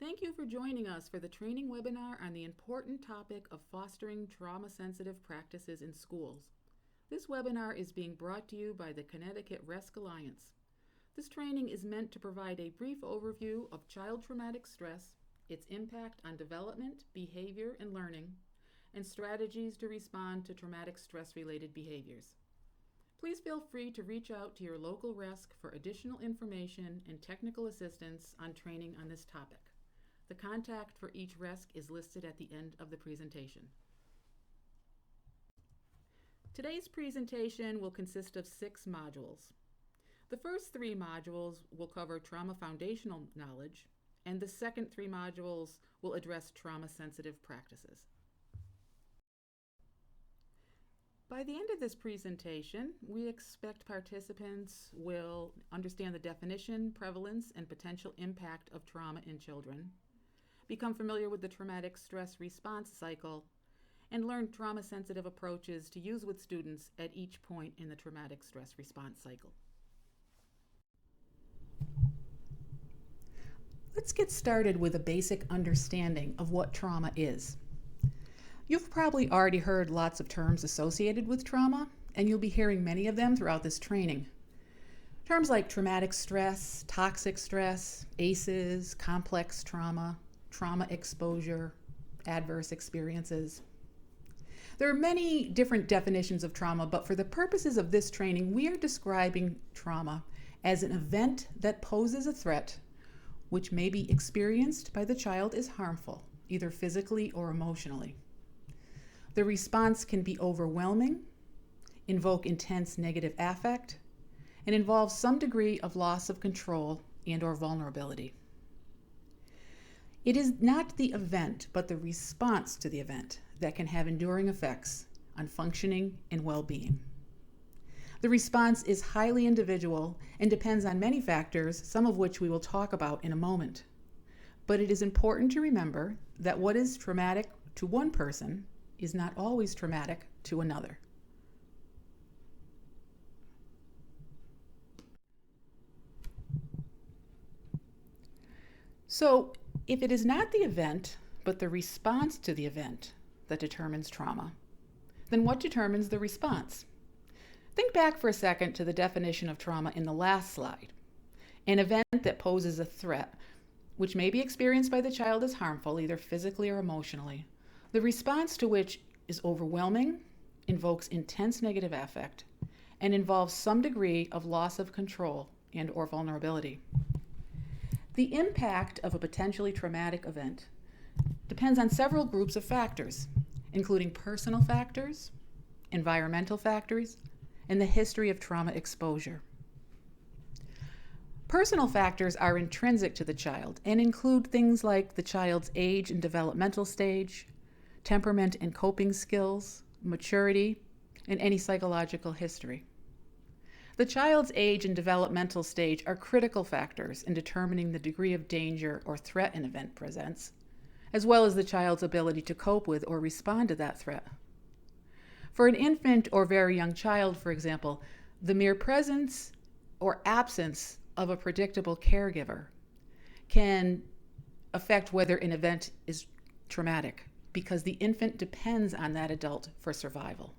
Thank you for joining us for the training webinar on the important topic of fostering trauma-sensitive practices in schools. This webinar is being brought to you by the Connecticut RESC Alliance. This training is meant to provide a brief overview of child traumatic stress, its impact on development, behavior, and learning, and strategies to respond to traumatic stress-related behaviors. Please feel free to reach out to your local RESC for additional information and technical assistance on training on this topic. The contact for each RESC is listed at the end of the presentation. Today's presentation will consist of 6 modules. The first 3 modules will cover trauma foundational knowledge, and the second 3 modules will address trauma-sensitive practices. By the end of this presentation, we expect participants will understand the definition, prevalence, and potential impact of trauma in children, become familiar with the traumatic stress response cycle, and learn trauma-sensitive approaches to use with students at each point in the traumatic stress response cycle. Let's get started with a basic understanding of what trauma is. You've probably already heard lots of terms associated with trauma, and you'll be hearing many of them throughout this training. Terms like traumatic stress, toxic stress, ACEs, complex trauma, trauma exposure, adverse experiences. There are many different definitions of trauma, but for the purposes of this training, we are describing trauma as an event that poses a threat which may be experienced by the child as harmful, either physically or emotionally. The response can be overwhelming, invoke intense negative affect, and involve some degree of loss of control and/or vulnerability. It is not the event, but the response to the event that can have enduring effects on functioning and well-being. The response is highly individual and depends on many factors, some of which we will talk about in a moment. But it is important to remember that what is traumatic to one person is not always traumatic to another. So, if it is not the event, but the response to the event that determines trauma, then what determines the response? Think back for a second to the definition of trauma in the last slide. An event that poses a threat, which may be experienced by the child as harmful, either physically or emotionally, the response to which is overwhelming, invokes intense negative affect, and involves some degree of loss of control and/or vulnerability. The impact of a potentially traumatic event depends on several groups of factors, including personal factors, environmental factors, and the history of trauma exposure. Personal factors are intrinsic to the child and include things like the child's age and developmental stage, temperament and coping skills, maturity, and any psychological history. The child's age and developmental stage are critical factors in determining the degree of danger or threat an event presents, as well as the child's ability to cope with or respond to that threat. For an infant or very young child, for example, the mere presence or absence of a predictable caregiver can affect whether an event is traumatic, because the infant depends on that adult for survival.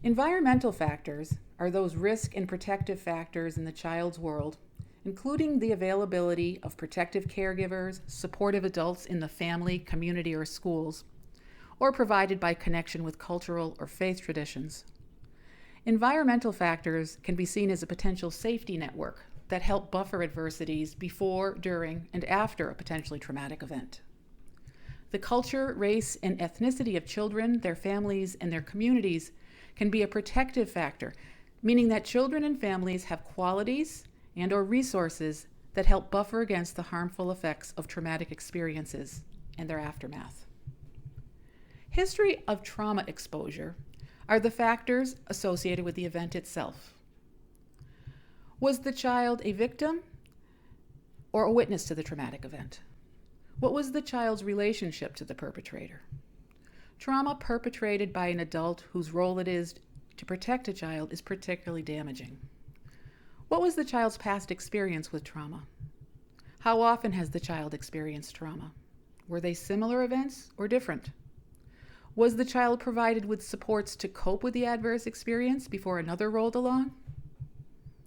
Environmental factors are those risk and protective factors in the child's world, including the availability of protective caregivers, supportive adults in the family, community, or schools, or provided by connection with cultural or faith traditions. Environmental factors can be seen as a potential safety network that help buffer adversities before, during, and after a potentially traumatic event. The culture, race, and ethnicity of children, their families, and their communities can be a protective factor, meaning that children and families have qualities and/or resources that help buffer against the harmful effects of traumatic experiences and their aftermath. History of trauma exposure are the factors associated with the event itself. Was the child a victim or a witness to the traumatic event? What was the child's relationship to the perpetrator? Trauma perpetrated by an adult whose role it is to protect a child is particularly damaging. What was the child's past experience with trauma? How often has the child experienced trauma? Were they similar events or different? Was the child provided with supports to cope with the adverse experience before another rolled along?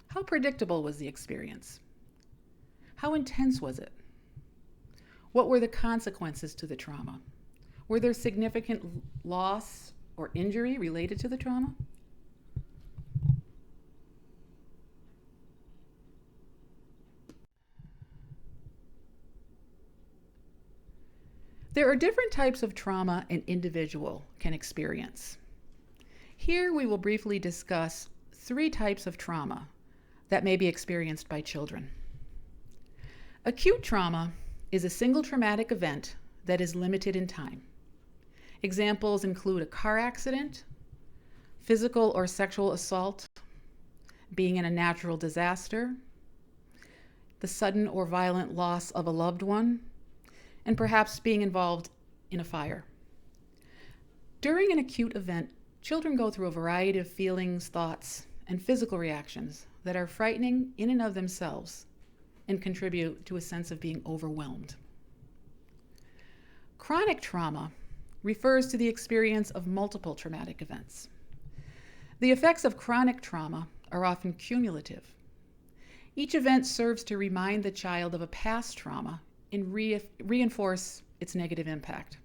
How predictable was the experience? How intense was it? What were the consequences to the trauma? Were there significant loss or injury related to the trauma? There are different types of trauma an individual can experience. Here we will briefly discuss 3 types of trauma that may be experienced by children. Acute trauma is a single traumatic event that is limited in time. Examples include a car accident, physical or sexual assault, being in a natural disaster, the sudden or violent loss of a loved one, and perhaps being involved in a fire. During an acute event, children go through a variety of feelings, thoughts, and physical reactions that are frightening in and of themselves and contribute to a sense of being overwhelmed. Chronic trauma refers to the experience of multiple traumatic events. The effects of chronic trauma are often cumulative. Each event serves to remind the child of a past trauma and reinforce its negative impact.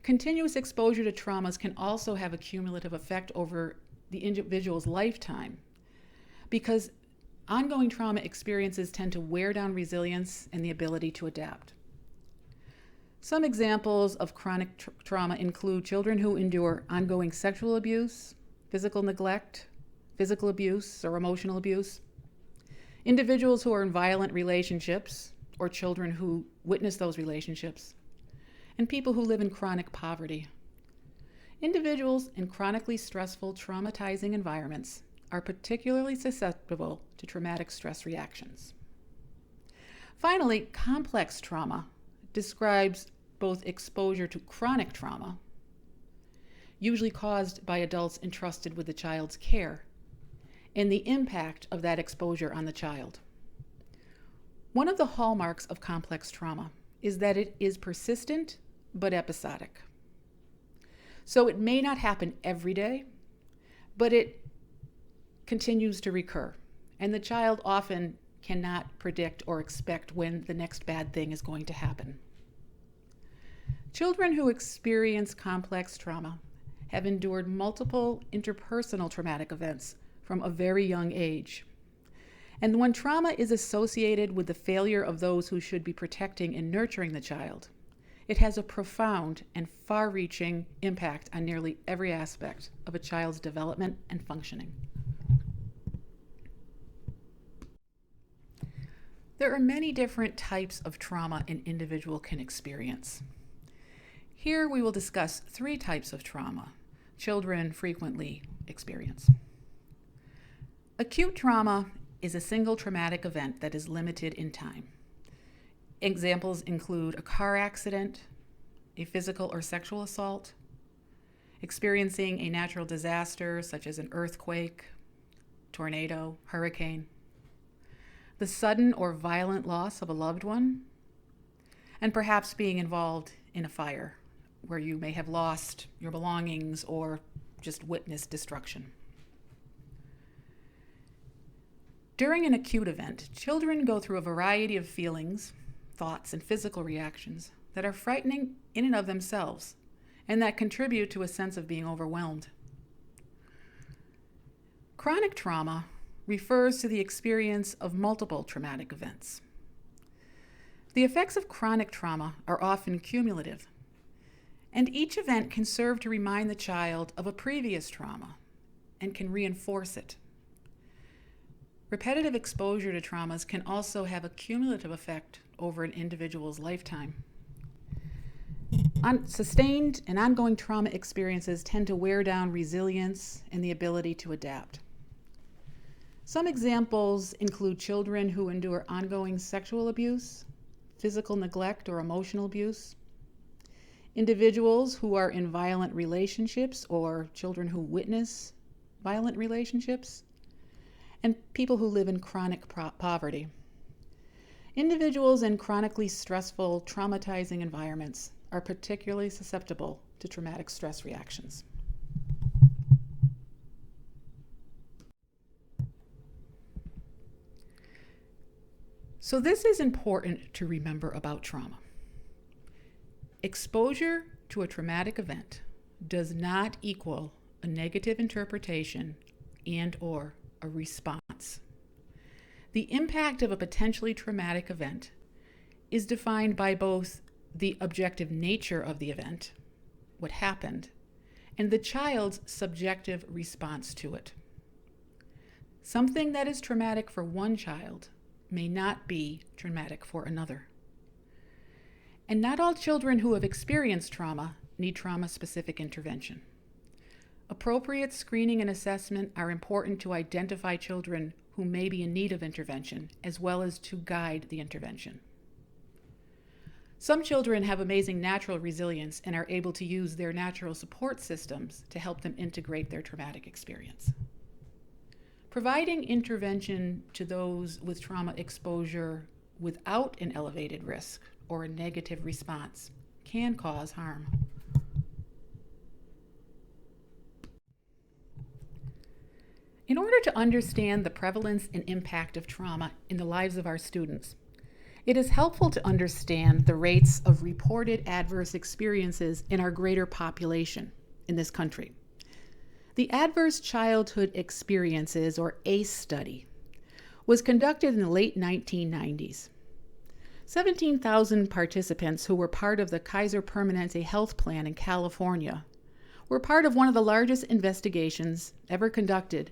Continuous exposure to traumas can also have a cumulative effect over the individual's lifetime because ongoing trauma experiences tend to wear down resilience and the ability to adapt. Some examples of chronic trauma include children who endure ongoing sexual abuse, physical neglect, physical abuse, or emotional abuse, individuals who are in violent relationships, or children who witness those relationships, and people who live in chronic poverty. Individuals in chronically stressful, traumatizing environments are particularly susceptible to traumatic stress reactions. Finally, complex trauma describes both exposure to chronic trauma, usually caused by adults entrusted with the child's care, and the impact of that exposure on the child. One of the hallmarks of complex trauma is that it is persistent but episodic. So it may not happen every day, but it continues to recur, and the child often cannot predict or expect when the next bad thing is going to happen. Children who experience complex trauma have endured multiple interpersonal traumatic events from a very young age. And when trauma is associated with the failure of those who should be protecting and nurturing the child, it has a profound and far-reaching impact on nearly every aspect of a child's development and functioning. There are many different types of trauma an individual can experience. Here we will discuss 3 types of trauma children frequently experience. Acute trauma is a single traumatic event that is limited in time. Examples include a car accident, a physical or sexual assault, experiencing a natural disaster such as an earthquake, tornado, hurricane, the sudden or violent loss of a loved one, and perhaps being involved in a fire where you may have lost your belongings or just witnessed destruction. During an acute event, children go through a variety of feelings, thoughts, and physical reactions that are frightening in and of themselves and that contribute to a sense of being overwhelmed. Chronic trauma refers to the experience of multiple traumatic events. The effects of chronic trauma are often cumulative, and each event can serve to remind the child of a previous trauma and can reinforce it. Repetitive exposure to traumas can also have a cumulative effect over an individual's lifetime. Sustained and ongoing trauma experiences tend to wear down resilience and the ability to adapt. Some examples include children who endure ongoing sexual abuse, physical neglect or emotional abuse, individuals who are in violent relationships or children who witness violent relationships, and people who live in chronic poverty. Individuals in chronically stressful, traumatizing environments are particularly susceptible to traumatic stress reactions. So this is important to remember about trauma. Exposure to a traumatic event does not equal a negative interpretation and/or a response. The impact of a potentially traumatic event is defined by both the objective nature of the event, what happened, and the child's subjective response to it. Something that is traumatic for one child may not be traumatic for another. And not all children who have experienced trauma need trauma-specific intervention. Appropriate screening and assessment are important to identify children who may be in need of intervention, as well as to guide the intervention. Some children have amazing natural resilience and are able to use their natural support systems to help them integrate their traumatic experience. Providing intervention to those with trauma exposure without an elevated risk or a negative response can cause harm. In order to understand the prevalence and impact of trauma in the lives of our students, it is helpful to understand the rates of reported adverse experiences in our greater population in this country. The Adverse Childhood Experiences, or ACE study, was conducted in the late 1990s. 17,000 participants who were part of the Kaiser Permanente Health Plan in California were part of one of the largest investigations ever conducted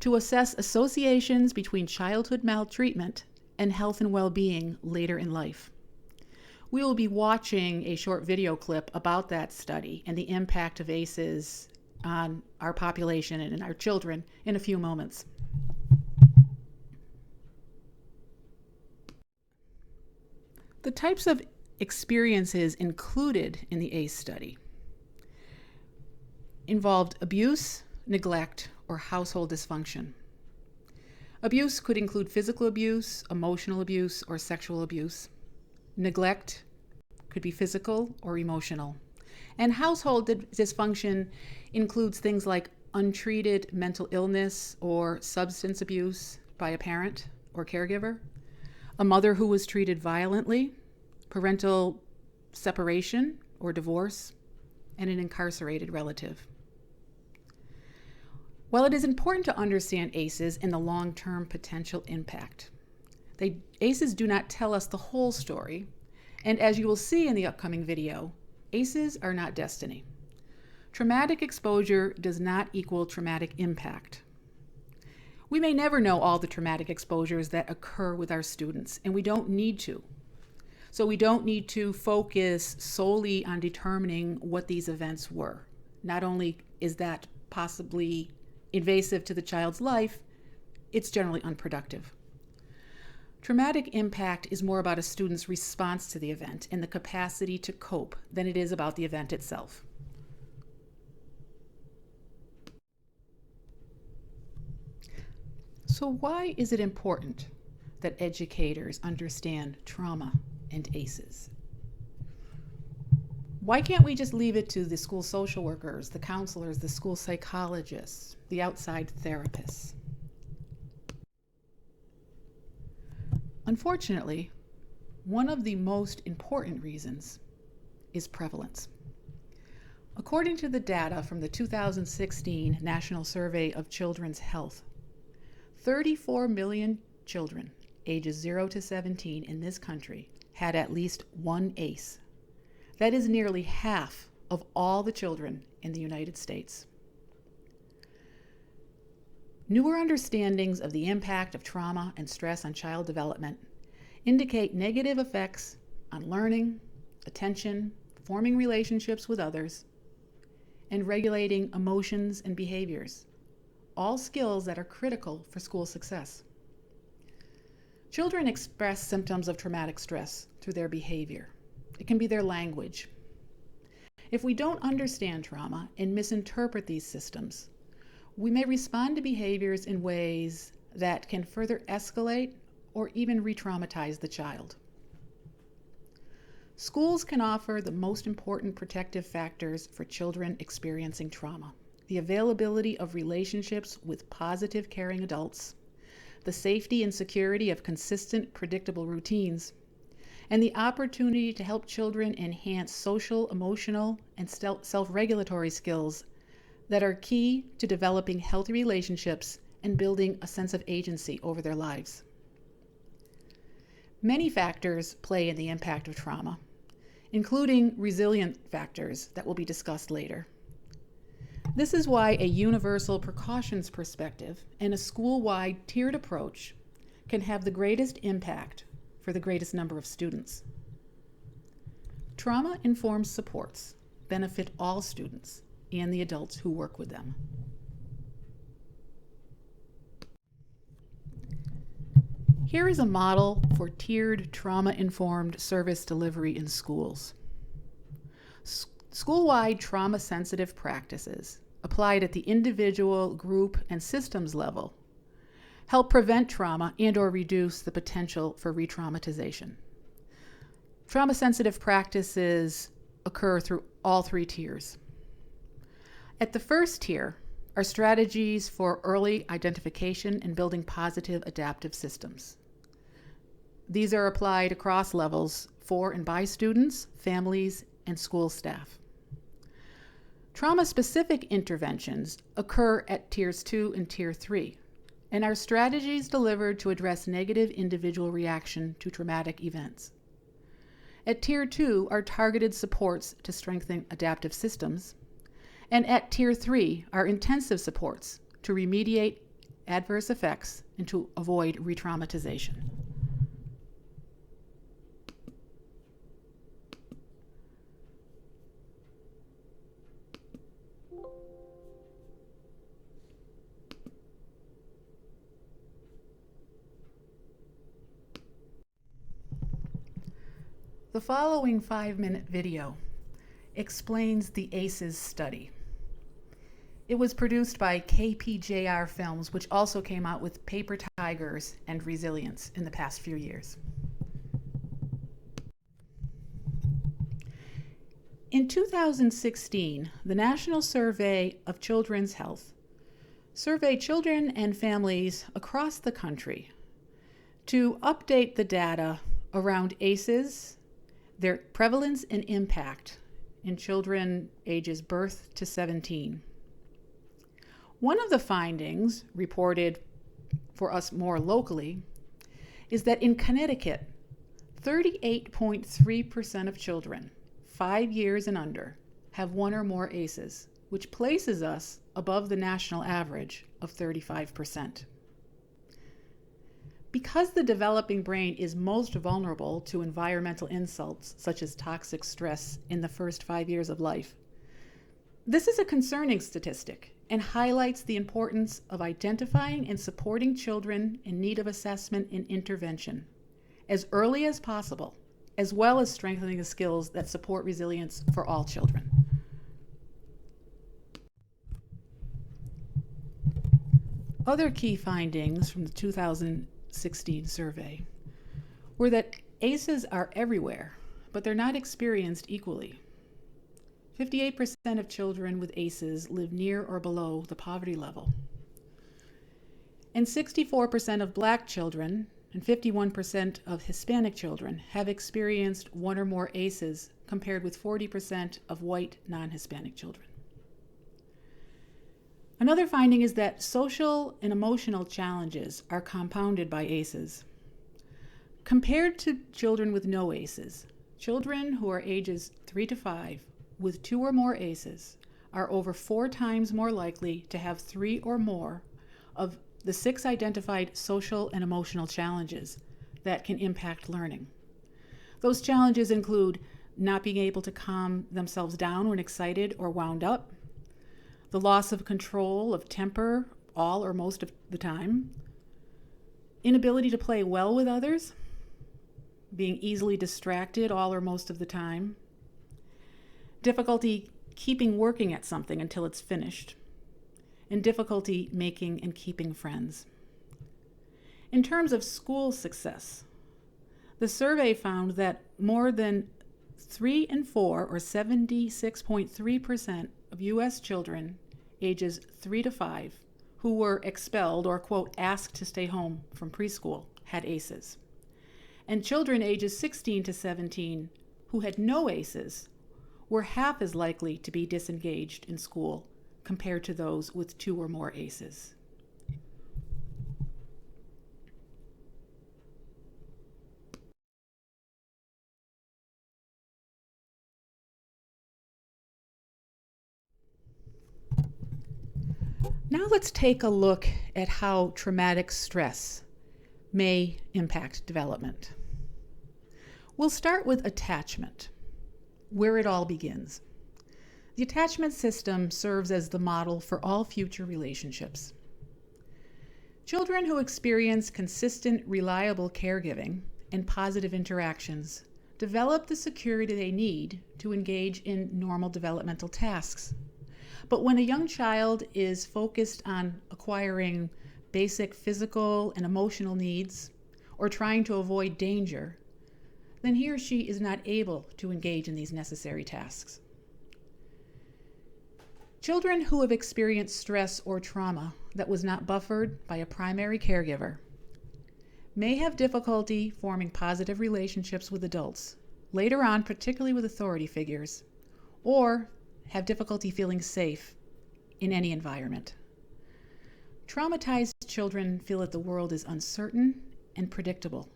to assess associations between childhood maltreatment and health and well-being later in life. We will be watching a short video clip about that study and the impact of ACEs on our population and our children in a few moments. The types of experiences included in the ACE study involved abuse, neglect, or household dysfunction. Abuse could include physical abuse, emotional abuse, or sexual abuse. Neglect could be physical or emotional. And household dysfunction includes things like untreated mental illness or substance abuse by a parent or caregiver, a mother who was treated violently, parental separation or divorce, and an incarcerated relative. While it is important to understand ACEs and the long-term potential impact, ACEs do not tell us the whole story, and as you will see in the upcoming video, ACEs are not destiny. Traumatic exposure does not equal traumatic impact. We may never know all the traumatic exposures that occur with our students, and we don't need to. So we don't need to focus solely on determining what these events were. Not only is that possibly invasive to the child's life, it's generally unproductive. Traumatic impact is more about a student's response to the event and the capacity to cope than it is about the event itself. So why is it important that educators understand trauma and ACEs? Why can't we just leave it to the school social workers, the counselors, the school psychologists, the outside therapists? Unfortunately, one of the most important reasons is prevalence. According to the data from the 2016 National Survey of Children's Health, 34 million children ages 0 to 17 in this country had at least one ACE. That is nearly half of all the children in the United States. Newer understandings of the impact of trauma and stress on child development indicate negative effects on learning, attention, forming relationships with others, and regulating emotions and behaviors, all skills that are critical for school success. Children express symptoms of traumatic stress through their behavior. It can be their language. If we don't understand trauma and misinterpret these systems, we may respond to behaviors in ways that can further escalate or even re-traumatize the child. Schools can offer the most important protective factors for children experiencing trauma: the availability of relationships with positive, caring adults, the safety and security of consistent, predictable routines, and the opportunity to help children enhance social, emotional, and self-regulatory skills that are key to developing healthy relationships and building a sense of agency over their lives. Many factors play in the impact of trauma, including resilient factors that will be discussed later. This is why a universal precautions perspective and a school-wide tiered approach can have the greatest impact for the greatest number of students. Trauma-informed supports benefit all students and the adults who work with them. Here is a model for tiered trauma-informed service delivery in schools. School-wide trauma-sensitive practices applied at the individual, group, and systems level help prevent trauma and/or reduce the potential for re-traumatization. Trauma-sensitive practices occur through all three tiers. At the first tier are strategies for early identification and building positive adaptive systems. These are applied across levels for and by students, families, and school staff. Trauma-specific interventions occur at Tiers 2 and Tier 3, and are strategies delivered to address negative individual reaction to traumatic events. At Tier 2 are targeted supports to strengthen adaptive systems, and at Tier 3 are intensive supports to remediate adverse effects and to avoid re-traumatization. The following 5-minute video explains the ACEs study. It was produced by KPJR Films, which also came out with Paper Tigers and Resilience in the past few years. In 2016, the National Survey of Children's Health surveyed children and families across the country to update the data around ACEs, their prevalence and impact in children ages birth to 17. One of the findings reported for us more locally is that in Connecticut, 38.3% of children 5 years and under have one or more ACEs, which places us above the national average of 35%. Because the developing brain is most vulnerable to environmental insults such as toxic stress in the first 5 years of life, this is a concerning statistic and highlights the importance of identifying and supporting children in need of assessment and intervention as early as possible, as well as strengthening the skills that support resilience for all children. Other key findings from the 2016 survey were that ACEs are everywhere, but they're not experienced equally. 58% of children with ACEs live near or below the poverty level. And 64% of Black children and 51% of Hispanic children have experienced one or more ACEs, compared with 40% of white non-Hispanic children. Another finding is that social and emotional challenges are compounded by ACEs. Compared to children with no ACEs, children who are ages 3 to 5 with 2 or more ACEs are over 4 times more likely to have 3 or more of the 6 identified social and emotional challenges that can impact learning. Those challenges include not being able to calm themselves down when excited or wound up, the loss of control of temper all or most of the time, inability to play well with others, being easily distracted all or most of the time, difficulty keeping working at something until it's finished, and difficulty making and keeping friends. In terms of school success, the survey found that more than 3 in 4, or 76.3% of U.S. children ages 3 to 5 who were expelled or, quote, asked to stay home from preschool had ACEs. And children ages 16 to 17 who had no ACEs were half as likely to be disengaged in school compared to those with 2 or more ACEs. Now let's take a look at how traumatic stress may impact development. We'll start with attachment, where it all begins. The attachment system serves as the model for all future relationships. Children who experience consistent, reliable caregiving and positive interactions develop the security they need to engage in normal developmental tasks. But when a young child is focused on acquiring basic physical and emotional needs or trying to avoid danger, then he or she is not able to engage in these necessary tasks. Children who have experienced stress or trauma that was not buffered by a primary caregiver may have difficulty forming positive relationships with adults, later on, particularly with authority figures, or have difficulty feeling safe in any environment. Traumatized children feel that the world is uncertain and predictable,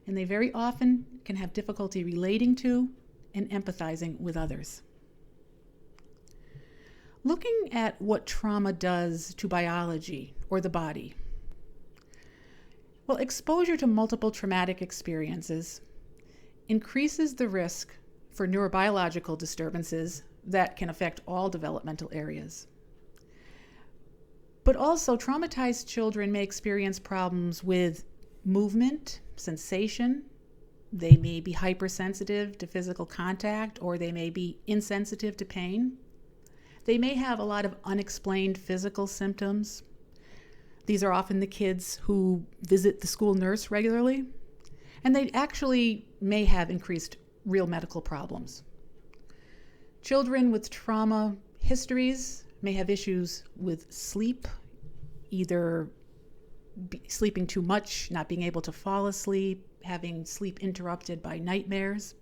and they very often can have difficulty relating to and empathizing with others. Looking at what trauma does to biology or the body. Well, exposure to multiple traumatic experiences increases the risk for neurobiological disturbances that can affect all developmental areas. But also, traumatized children may experience problems with movement, sensation. They may be hypersensitive to physical contact, or they may be insensitive to pain. They may have a lot of unexplained physical symptoms. These are often the kids who visit the school nurse regularly, and they actually may have increased real medical problems. Children with trauma histories may have issues with sleep, either sleeping too much, not being able to fall asleep, having sleep interrupted by nightmares.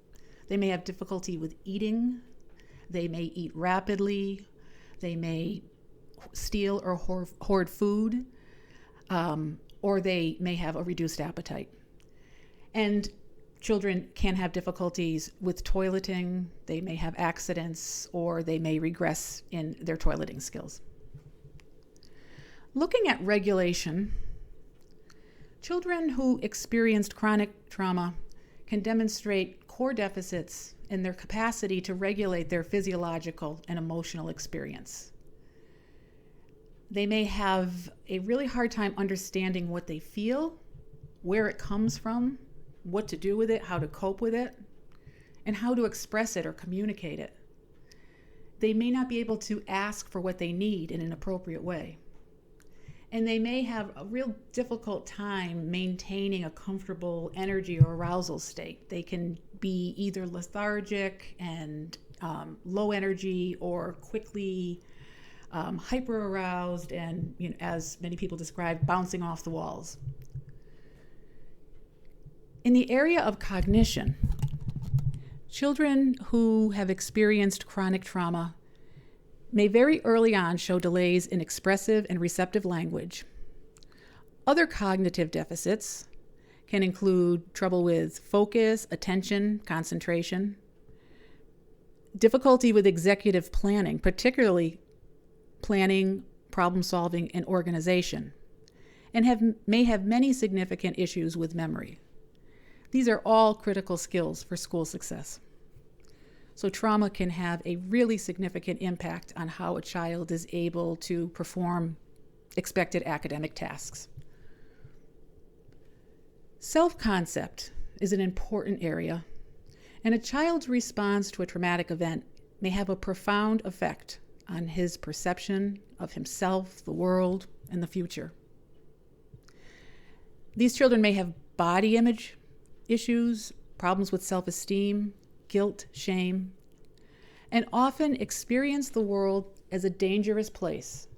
They may have difficulty with eating. They may eat rapidly. They may steal or hoard food, or they may have a reduced appetite. And children can have difficulties with toileting. They may have accidents, or they may regress in their toileting skills. Looking at regulation, children who experienced chronic trauma can demonstrate core deficits in their capacity to regulate their physiological and emotional experience. They may have a really hard time understanding what they feel, where it comes from, what to do with it, how to cope with it, and how to express it or communicate it. They may not be able to ask for what they need in an appropriate way. And they may have a real difficult time maintaining a comfortable energy or arousal state. They can be either lethargic and low energy, or quickly hyper aroused and, as many people describe, bouncing off the walls. In the area of cognition, children who have experienced chronic trauma may very early on show delays in expressive and receptive language. Other cognitive deficits can include trouble with focus, attention, concentration, difficulty with executive planning, particularly planning, problem solving, and organization, and may have many significant issues with memory. These are all critical skills for school success. So trauma can have a really significant impact on how a child is able to perform expected academic tasks. Self-concept is an important area, and a child's response to a traumatic event may have a profound effect on his perception of himself, the world, and the future. These children may have body image issues, problems with self-esteem, guilt, shame, and often experience the world as a dangerous place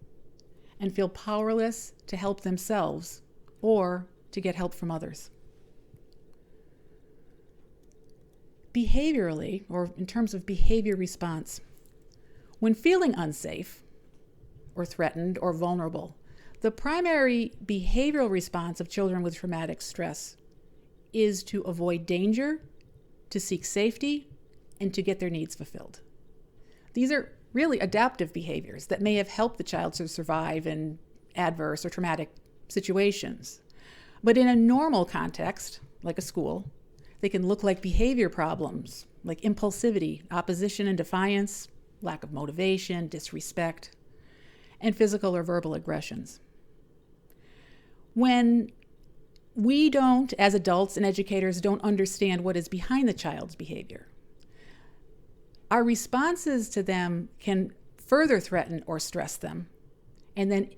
and feel powerless to help themselves or to get help from others. Behaviorally, or in terms of behavior response, when feeling unsafe or threatened or vulnerable, the primary behavioral response of children with traumatic stress is to avoid danger, to seek safety, and to get their needs fulfilled. These are really adaptive behaviors that may have helped the child to survive in adverse or traumatic situations. But in a normal context, like a school, they can look like behavior problems, like impulsivity, opposition and defiance, lack of motivation, disrespect, and physical or verbal aggressions. When we don't, as adults and educators, don't understand what is behind the child's behavior, our responses to them can further threaten or stress them, and then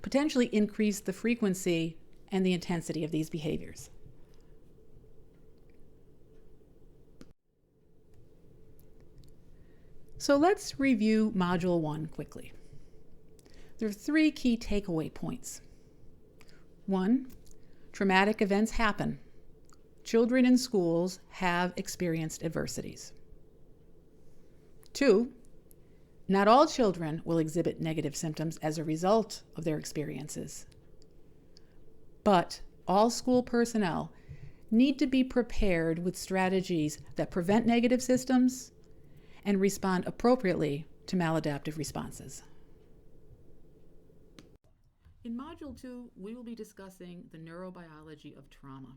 potentially increase the frequency and the intensity of these behaviors. So let's review Module 1 quickly. There are 3 key takeaway points. 1, traumatic events happen. Children in schools have experienced adversities. 2, not all children will exhibit negative symptoms as a result of their experiences. But all school personnel need to be prepared with strategies that prevent negative symptoms and respond appropriately to maladaptive responses. In Module 2, we will be discussing the neurobiology of trauma.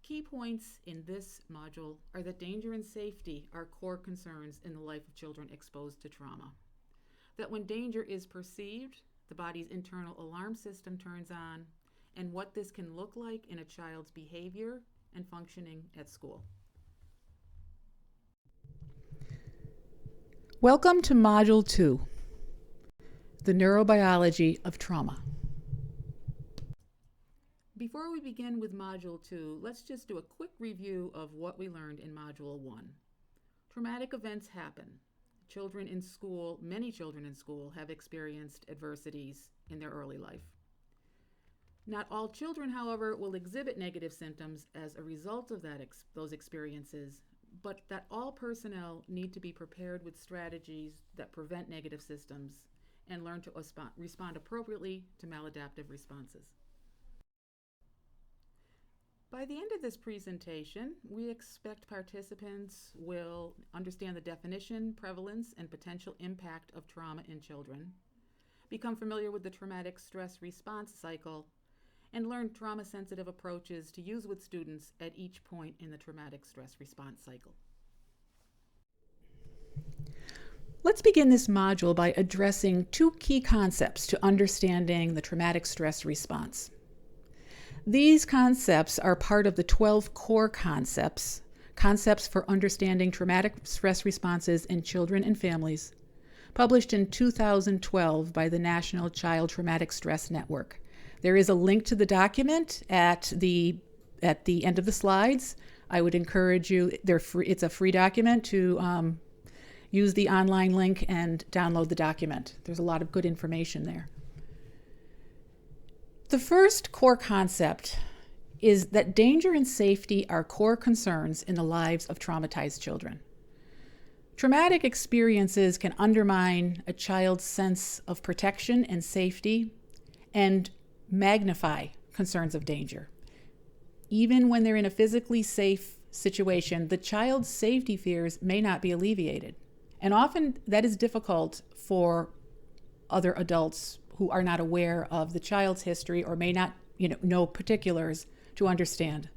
Key points in this module are that danger and safety are core concerns in the life of children exposed to trauma. That when danger is perceived, the body's internal alarm system turns on, and what this can look like in a child's behavior and functioning at school. Welcome to Module 2, the neurobiology of trauma. Before we begin with Module 2, let's just do a quick review of what we learned in Module 1. Traumatic events happen. Children in school, many children in school, have experienced adversities in their early life. Not all children, however, will exhibit negative symptoms as a result of those experiences, but that all personnel need to be prepared with strategies that prevent negative symptoms and learn to respond appropriately to maladaptive responses. By the end of this presentation, we expect participants will understand the definition, prevalence, and potential impact of trauma in children, become familiar with the traumatic stress response cycle, and learn trauma-sensitive approaches to use with students at each point in the traumatic stress response cycle. Let's begin this module by addressing 2 key concepts to understanding the traumatic stress response. These concepts are part of the 12 core concepts for understanding traumatic stress responses in children and families, published in 2012 by the National Child Traumatic Stress Network. There is a link to the document at the end of the slides. I would encourage you, it's a free document, to use the online link and download the document. There's a lot of good information there. The first core concept is that danger and safety are core concerns in the lives of traumatized children. Traumatic experiences can undermine a child's sense of protection and safety and magnify concerns of danger. Even when they're in a physically safe situation, the child's safety fears may not be alleviated. And often that is difficult for other adults who are not aware of the child's history or may not know particulars to understand.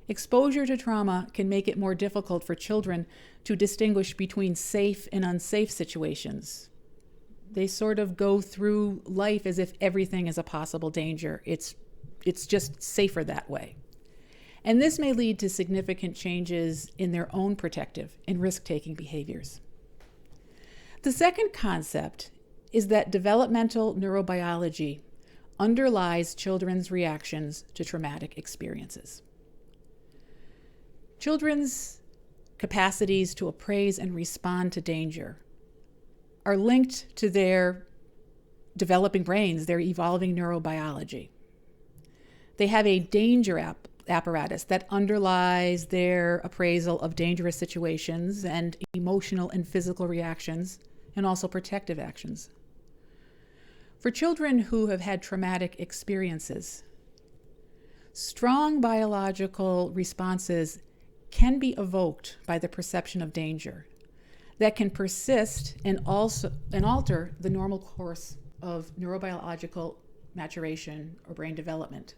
Exposure to trauma can make it more difficult for children to distinguish between safe and unsafe situations. They sort of go through life as if everything is a possible danger. It's just safer that way. And this may lead to significant changes in their own protective and risk-taking behaviors. The second concept is that developmental neurobiology underlies children's reactions to traumatic experiences. Children's capacities to appraise and respond to danger are linked to their developing brains, their evolving neurobiology. They have a danger apparatus that underlies their appraisal of dangerous situations and emotional and physical reactions, and also protective actions. For children who have had traumatic experiences, strong biological responses can be evoked by the perception of danger that can persist and alter the normal course of neurobiological maturation or brain development.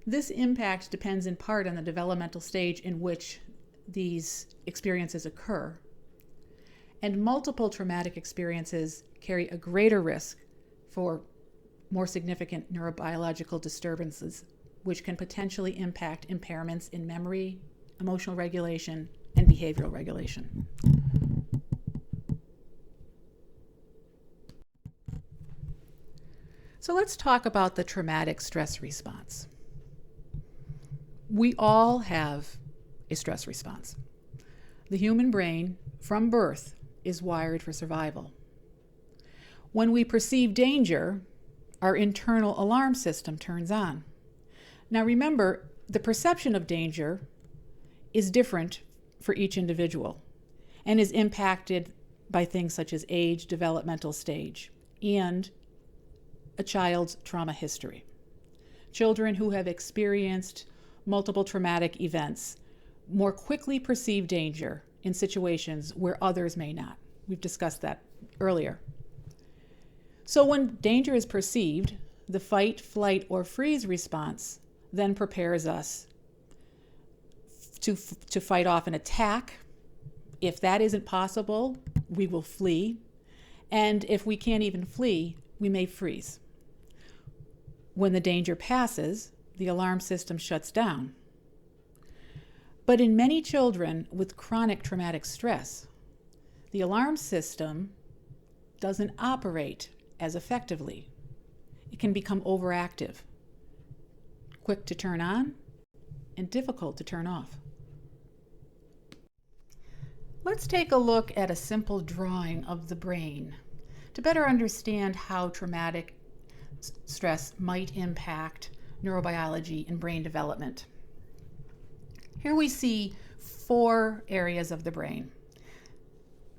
This impact depends in part on the developmental stage in which these experiences occur. And multiple traumatic experiences carry a greater risk for more significant neurobiological disturbances, which can potentially impact impairments in memory, emotional regulation, and behavioral regulation. So let's talk about the traumatic stress response. We all have a stress response. The human brain, from birth, is wired for survival. When we perceive danger, our internal alarm system turns on. Now remember, the perception of danger is different for each individual and is impacted by things such as age, developmental stage, and a child's trauma history. Children who have experienced multiple traumatic events more quickly perceive danger in situations where others may not. We've discussed that earlier. So when danger is perceived, the fight, flight, or freeze response then prepares us to fight off an attack. If that isn't possible, we will flee. And if we can't even flee, we may freeze. When the danger passes, the alarm system shuts down. But in many children with chronic traumatic stress, the alarm system doesn't operate as effectively. It can become overactive, quick to turn on, and difficult to turn off. Let's take a look at a simple drawing of the brain to better understand how traumatic stress might impact neurobiology and brain development. Here we see 4 areas of the brain.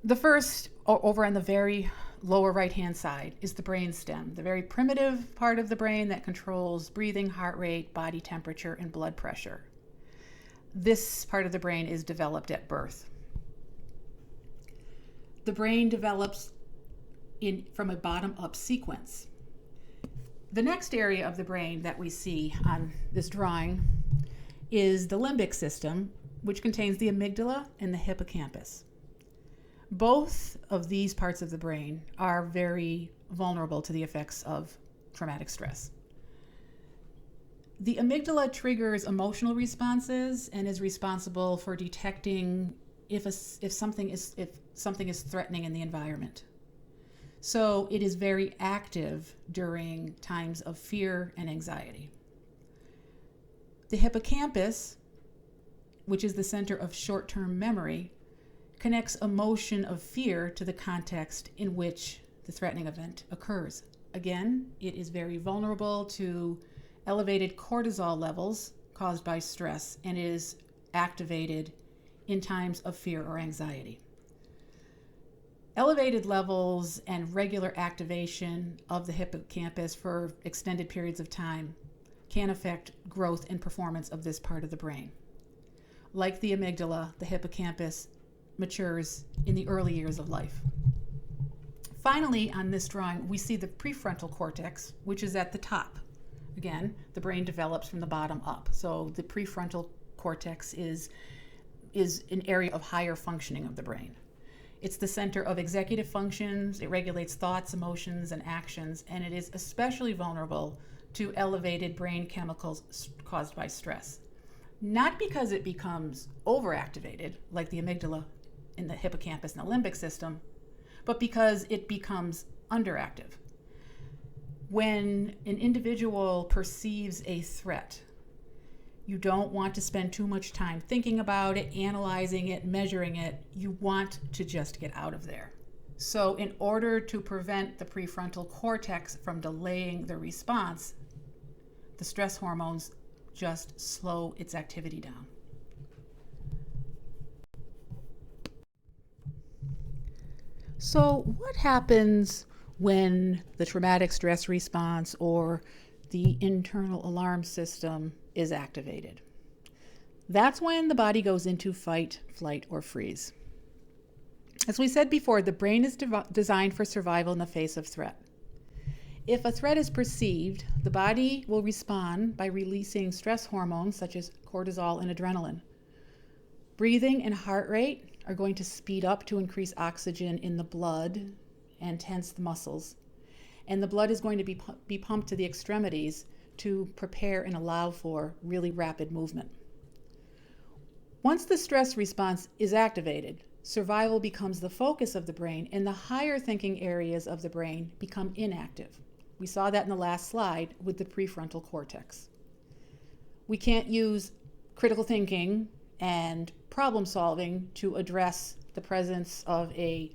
The first, over on the very lower right-hand side, is the brainstem, the very primitive part of the brain that controls breathing, heart rate, body temperature, and blood pressure. This part of the brain is developed at birth. The brain develops from a bottom-up sequence. The next area of the brain that we see on this drawing is the limbic system, which contains the amygdala and the hippocampus. Both of these parts of the brain are very vulnerable to the effects of traumatic stress. The amygdala triggers emotional responses and is responsible for detecting if something is threatening in the environment. So it is very active during times of fear and anxiety. The hippocampus, which is the center of short-term memory, connects emotion of fear to the context in which the threatening event occurs. Again, it is very vulnerable to elevated cortisol levels caused by stress and is activated in times of fear or anxiety. Elevated levels and regular activation of the hippocampus for extended periods of time can affect growth and performance of this part of the brain. Like the amygdala, the hippocampus matures in the early years of life. Finally, on this drawing, we see the prefrontal cortex, which is at the top. Again, the brain develops from the bottom up. So the prefrontal cortex is an area of higher functioning of the brain. It's the center of executive functions. It regulates thoughts, emotions, and actions, and it is especially vulnerable to elevated brain chemicals caused by stress. Not because it becomes overactivated, like the amygdala in the hippocampus and the limbic system, but because it becomes underactive. When an individual perceives a threat, you don't want to spend too much time thinking about it, analyzing it, measuring it. You want to just get out of there. So in order to prevent the prefrontal cortex from delaying the response, the stress hormones just slow its activity down. So what happens when the traumatic stress response or the internal alarm system is activated? That's when the body goes into fight, flight, or freeze. As we said before, the brain is designed for survival in the face of threat. If a threat is perceived, the body will respond by releasing stress hormones such as cortisol and adrenaline. Breathing and heart rate are going to speed up to increase oxygen in the blood and tense the muscles. And the blood is going to be pumped to the extremities to prepare and allow for really rapid movement. Once the stress response is activated, survival becomes the focus of the brain, and the higher thinking areas of the brain become inactive. We saw that in the last slide with the prefrontal cortex. We can't use critical thinking and problem solving to address the presence of a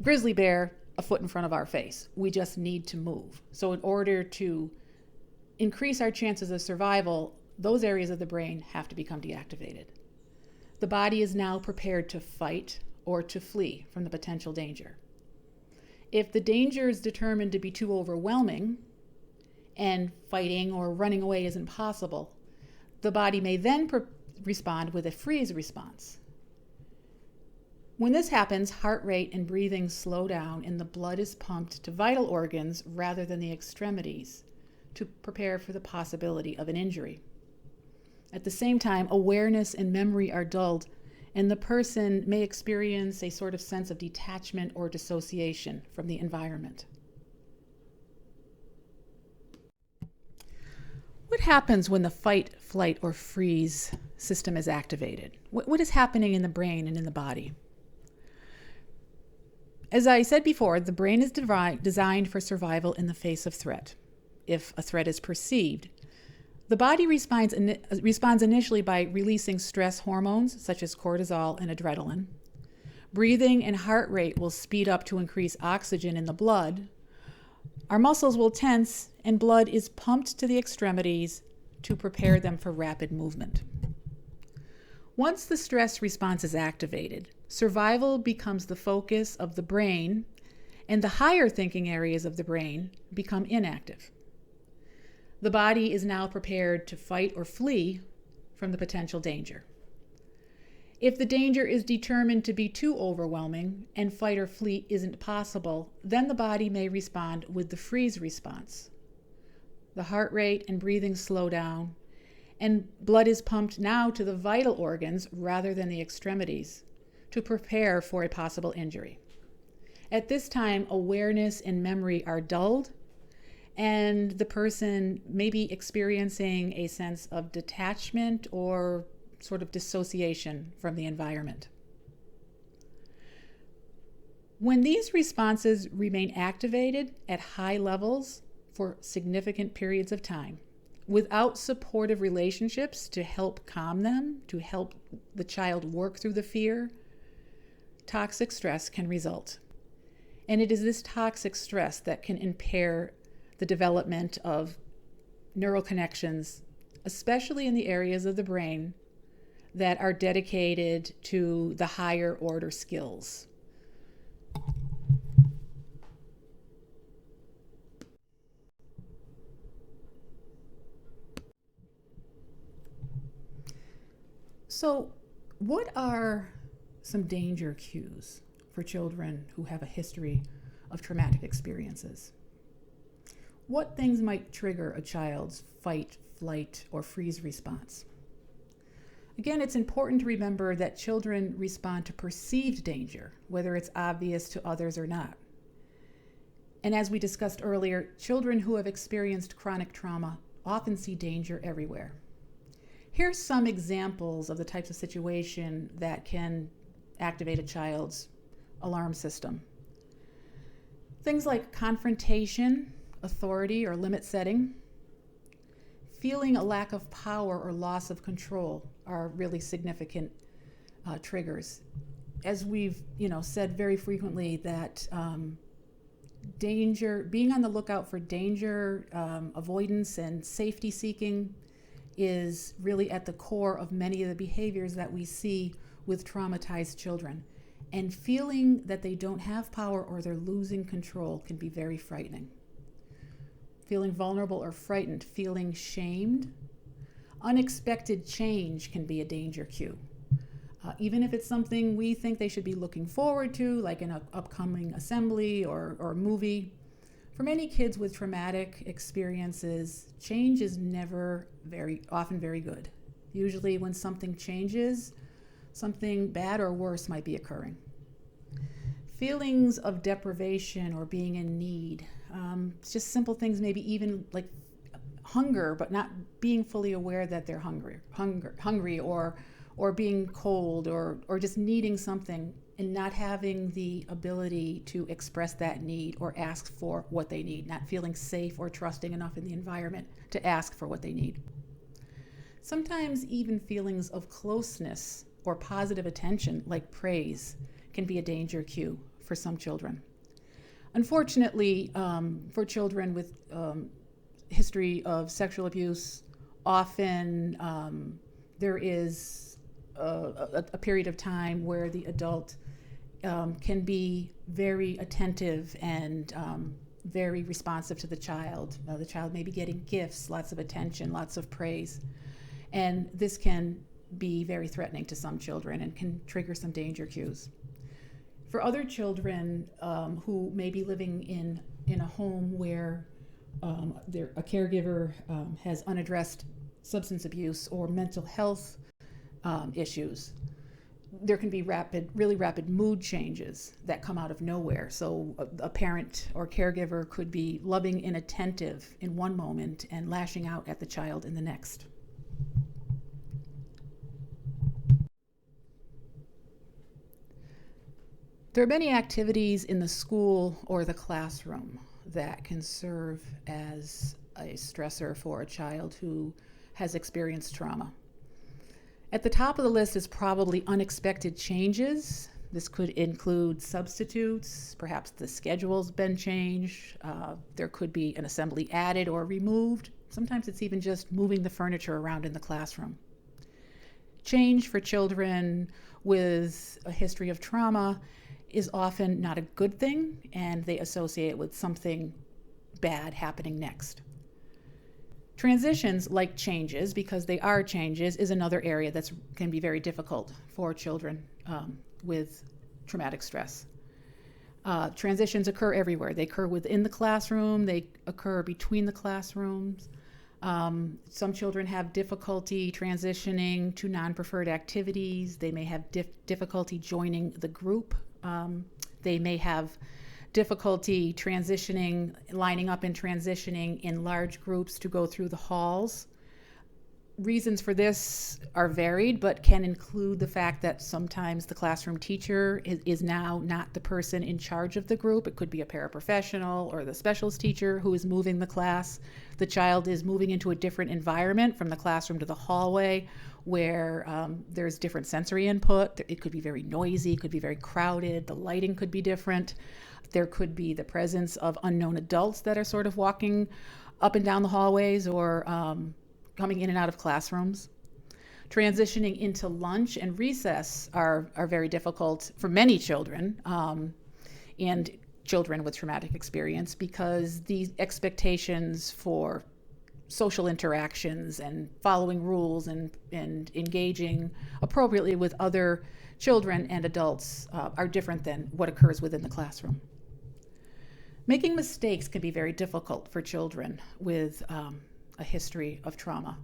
grizzly bear a foot in front of our face. We just need to move. So in order to increase our chances of survival, those areas of the brain have to become deactivated. The body is now prepared to fight or to flee from the potential danger. If the danger is determined to be too overwhelming and fighting or running away isn't possible, the body may then respond with a freeze response. When this happens, heart rate and breathing slow down and the blood is pumped to vital organs rather than the extremities to prepare for the possibility of an injury. At the same time, awareness and memory are dulled, and the person may experience a sort of sense of detachment or dissociation from the environment. What happens when the fight, flight, or freeze system is activated? What is happening in the brain and in the body? As I said before, the brain is designed for survival in the face of threat. If a threat is perceived, the body responds initially by releasing stress hormones such as cortisol and adrenaline. Breathing and heart rate will speed up to increase oxygen in the blood. Our muscles will tense and blood is pumped to the extremities to prepare them for rapid movement. Once the stress response is activated, survival becomes the focus of the brain, and the higher thinking areas of the brain become inactive. The body is now prepared to fight or flee from the potential danger. If the danger is determined to be too overwhelming and fight or flee isn't possible, then the body may respond with the freeze response. The heart rate and breathing slow down, and blood is pumped now to the vital organs rather than the extremities to prepare for a possible injury. At this time, awareness and memory are dulled, and the person may be experiencing a sense of detachment or sort of dissociation from the environment. When these responses remain activated at high levels for significant periods of time, without supportive relationships to help calm them, to help the child work through the fear, toxic stress can result. And it is this toxic stress that can impair the development of neural connections, especially in the areas of the brain that are dedicated to the higher order skills. So, what are some danger cues for children who have a history of traumatic experiences? What things might trigger a child's fight, flight, or freeze response? Again, it's important to remember that children respond to perceived danger, whether it's obvious to others or not. And as we discussed earlier, children who have experienced chronic trauma often see danger everywhere. Here's some examples of the types of situation that can activate a child's alarm system. Things like confrontation, authority or limit setting. Feeling a lack of power or loss of control are really significant triggers. As we've said very frequently, that danger, being on the lookout for danger, avoidance, and safety seeking is really at the core of many of the behaviors that we see with traumatized children. And feeling that they don't have power or they're losing control can be very frightening. Feeling vulnerable or frightened, feeling shamed. Unexpected change can be a danger cue. Even if it's something we think they should be looking forward to, like an upcoming assembly or movie. For many kids with traumatic experiences, change is never often very good. Usually when something changes, something bad or worse might be occurring. Feelings of deprivation or being in need. Just simple things, maybe even like hunger, but not being fully aware that they're hungry or being cold or just needing something and not having the ability to express that need or ask for what they need, not feeling safe or trusting enough in the environment to ask for what they need. Sometimes even feelings of closeness or positive attention, like praise, can be a danger cue for some children. Unfortunately, for children with history of sexual abuse, often there is a period of time where the adult can be very attentive and very responsive to the child. The child may be getting gifts, lots of attention, lots of praise. And this can be very threatening to some children and can trigger some danger cues. For other children who may be living in a home where a caregiver has unaddressed substance abuse or mental health issues, there can be really rapid mood changes that come out of nowhere. So a parent or caregiver could be loving and attentive in one moment and lashing out at the child in the next. There are many activities in the school or the classroom that can serve as a stressor for a child who has experienced trauma. At the top of the list is probably unexpected changes. This could include substitutes, perhaps the schedule's been changed, there could be an assembly added or removed. Sometimes it's even just moving the furniture around in the classroom. Change for children with a history of trauma is often not a good thing, and they associate it with something bad happening next. Transitions, like changes, because they are changes, is another area that can be very difficult for children with traumatic stress. Transitions occur everywhere. They occur within the classroom, they occur between the classrooms. Some children have difficulty transitioning to non-preferred activities. They may have difficulty joining the group. They may have difficulty lining up and transitioning in large groups to go through the halls. Reasons for this are varied, but can include the fact that sometimes the classroom teacher is now not the person in charge of the group. It could be a paraprofessional or the specialist teacher who is moving the class. The child is moving into a different environment from the classroom to the hallway where there's different sensory input. It could be very noisy, it could be very crowded, the lighting could be different. There could be the presence of unknown adults that are sort of walking up and down the hallways or coming in and out of classrooms. Transitioning into lunch and recess are very difficult for many children and children with traumatic experience, because these expectations for social interactions and following rules and engaging appropriately with other children and adults are different than what occurs within the classroom. Making mistakes can be very difficult for children with a history of trauma.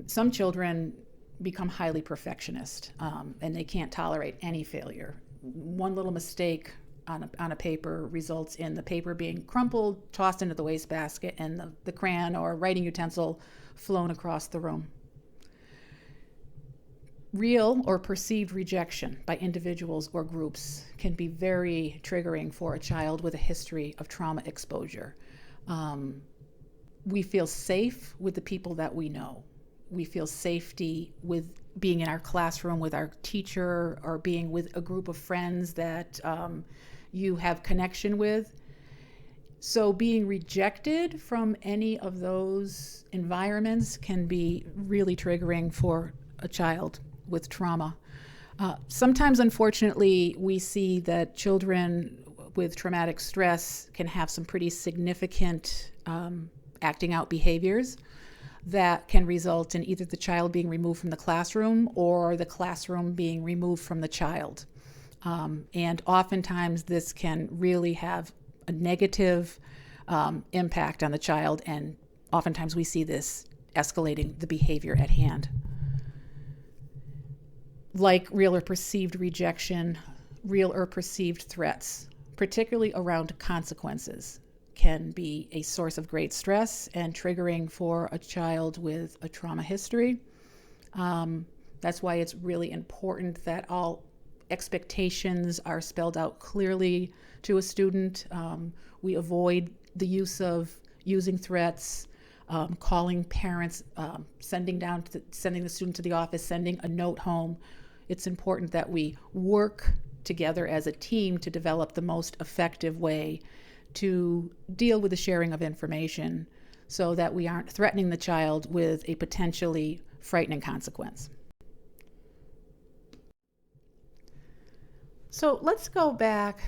Some children become highly perfectionist and they can't tolerate any failure. One little mistake on a paper results in the paper being crumpled, tossed into the wastebasket, and the crayon or writing utensil flown across the room. Real or perceived rejection by individuals or groups can be very triggering for a child with a history of trauma exposure. We feel safe with the people that we know. We feel safety with being in our classroom with our teacher or being with a group of friends that you have connection with. So being rejected from any of those environments can be really triggering for a child with trauma. Sometimes, unfortunately, we see that children with traumatic stress can have some pretty significant acting out behaviors that can result in either the child being removed from the classroom or the classroom being removed from the child. And oftentimes this can really have a negative impact on the child, and oftentimes we see this escalating the behavior at hand. Like real or perceived rejection, real or perceived threats, particularly around consequences, can be a source of great stress and triggering for a child with a trauma history. That's why it's really important that all expectations are spelled out clearly to a student. We avoid the use of using threats, calling parents, sending the student to the office, sending a note home. It's important that we work together as a team to develop the most effective way to deal with the sharing of information so that we aren't threatening the child with a potentially frightening consequence. So let's go back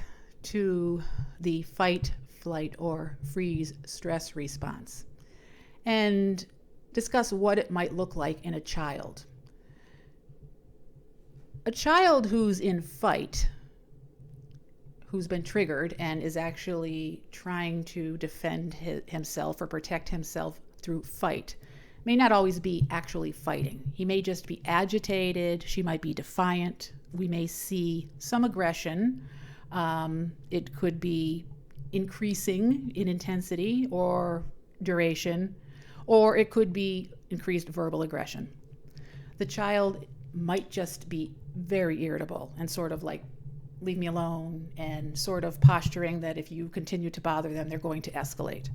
to the fight, flight, or freeze stress response and discuss what it might look like in a child. A child who's in fight, who's been triggered and is actually trying to defend himself or protect himself through fight, may not always be actually fighting. He may just be agitated. She might be defiant. We may see some aggression. It could be increasing in intensity or duration, or it could be increased verbal aggression. The child might just be very irritable and sort of like, leave me alone, and sort of posturing that if you continue to bother them, they're going to escalate.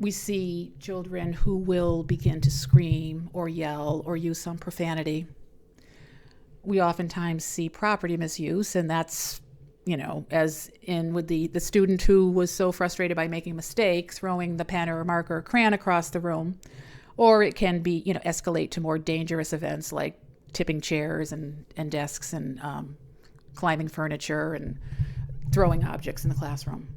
We see children who will begin to scream or yell or use some profanity. We oftentimes see property misuse, and that's, as in with the student who was so frustrated by making a mistake, throwing the pen or marker or crayon across the room. Or it can be, escalate to more dangerous events like tipping chairs and desks and climbing furniture and throwing objects in the classroom.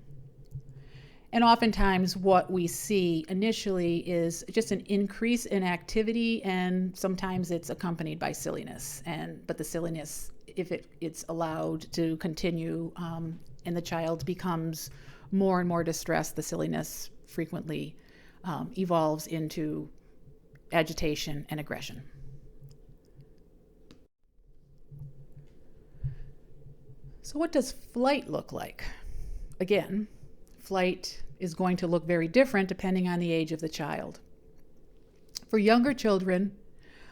And oftentimes what we see initially is just an increase in activity, and sometimes it's accompanied by silliness. But the silliness, if it's allowed to continue and the child becomes more and more distressed, the silliness frequently evolves into agitation and aggression. So what does flight look like? Again, flight is going to look very different depending on the age of the child. For younger children,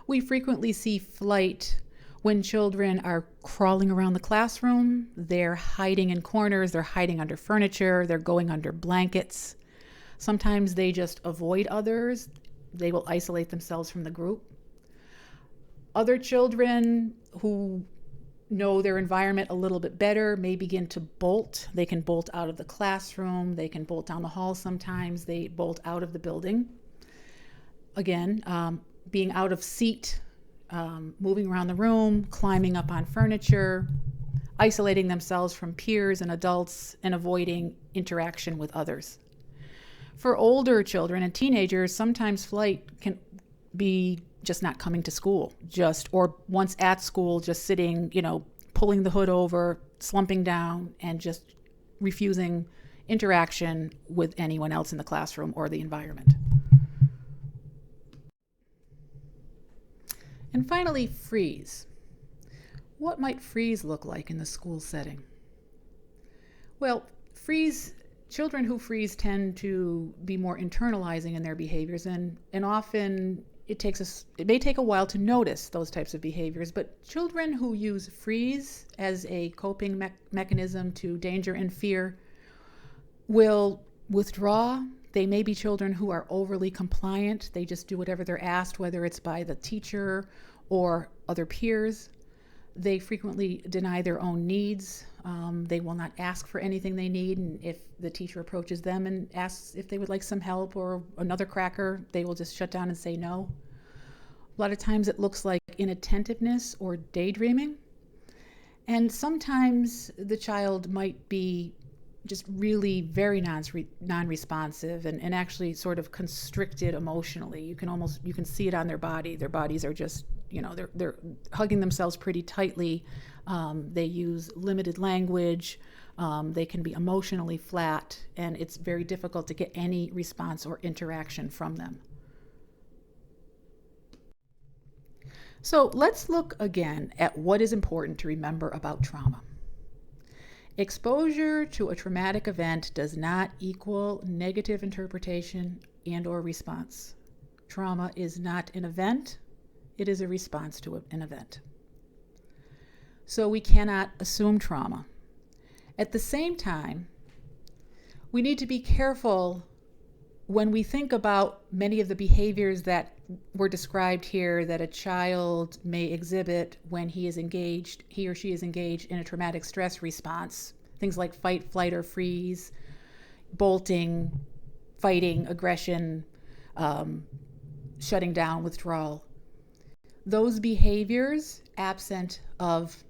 we frequently see flight when children are crawling around the classroom, they're hiding in corners, they're hiding under furniture, they're going under blankets. Sometimes they just avoid others. They will isolate themselves from the group. Other children who know their environment a little bit better may begin to bolt. They can bolt out of the classroom. They can bolt down the hall sometimes. They bolt out of the building. Again, being out of seat, moving around the room, climbing up on furniture, isolating themselves from peers and adults, and avoiding interaction with others. For older children and teenagers, sometimes flight can be just not coming to school, or once at school, just sitting, pulling the hood over, slumping down, and just refusing interaction with anyone else in the classroom or the environment. And finally, freeze. What might freeze look like in the school setting? Well, children who freeze tend to be more internalizing in their behaviors and often it may take a while to notice those types of behaviors, but children who use freeze as a coping mechanism to danger and fear will withdraw. They may be children who are overly compliant. They just do whatever they're asked, whether it's by the teacher or other peers. They frequently deny their own needs. They will not ask for anything they need, and if the teacher approaches them and asks if they would like some help or another cracker, they will just shut down and say no. A lot of times it looks like inattentiveness or daydreaming, and sometimes the child might be just really very non-responsive and actually sort of constricted emotionally. You can see it on their body. Their bodies are just, they're hugging themselves pretty tightly. They use limited language. They can be emotionally flat, and it's very difficult to get any response or interaction from them. So let's look again at what is important to remember about trauma. Exposure to a traumatic event does not equal negative interpretation and/or response. Trauma is not an event, it is a response to an event. So we cannot assume trauma. At the same time, we need to be careful when we think about many of the behaviors that were described here that a child may exhibit when he or she is engaged in a traumatic stress response. Things like fight, flight, or freeze, bolting, fighting, aggression, shutting down, withdrawal. Those behaviors, absent of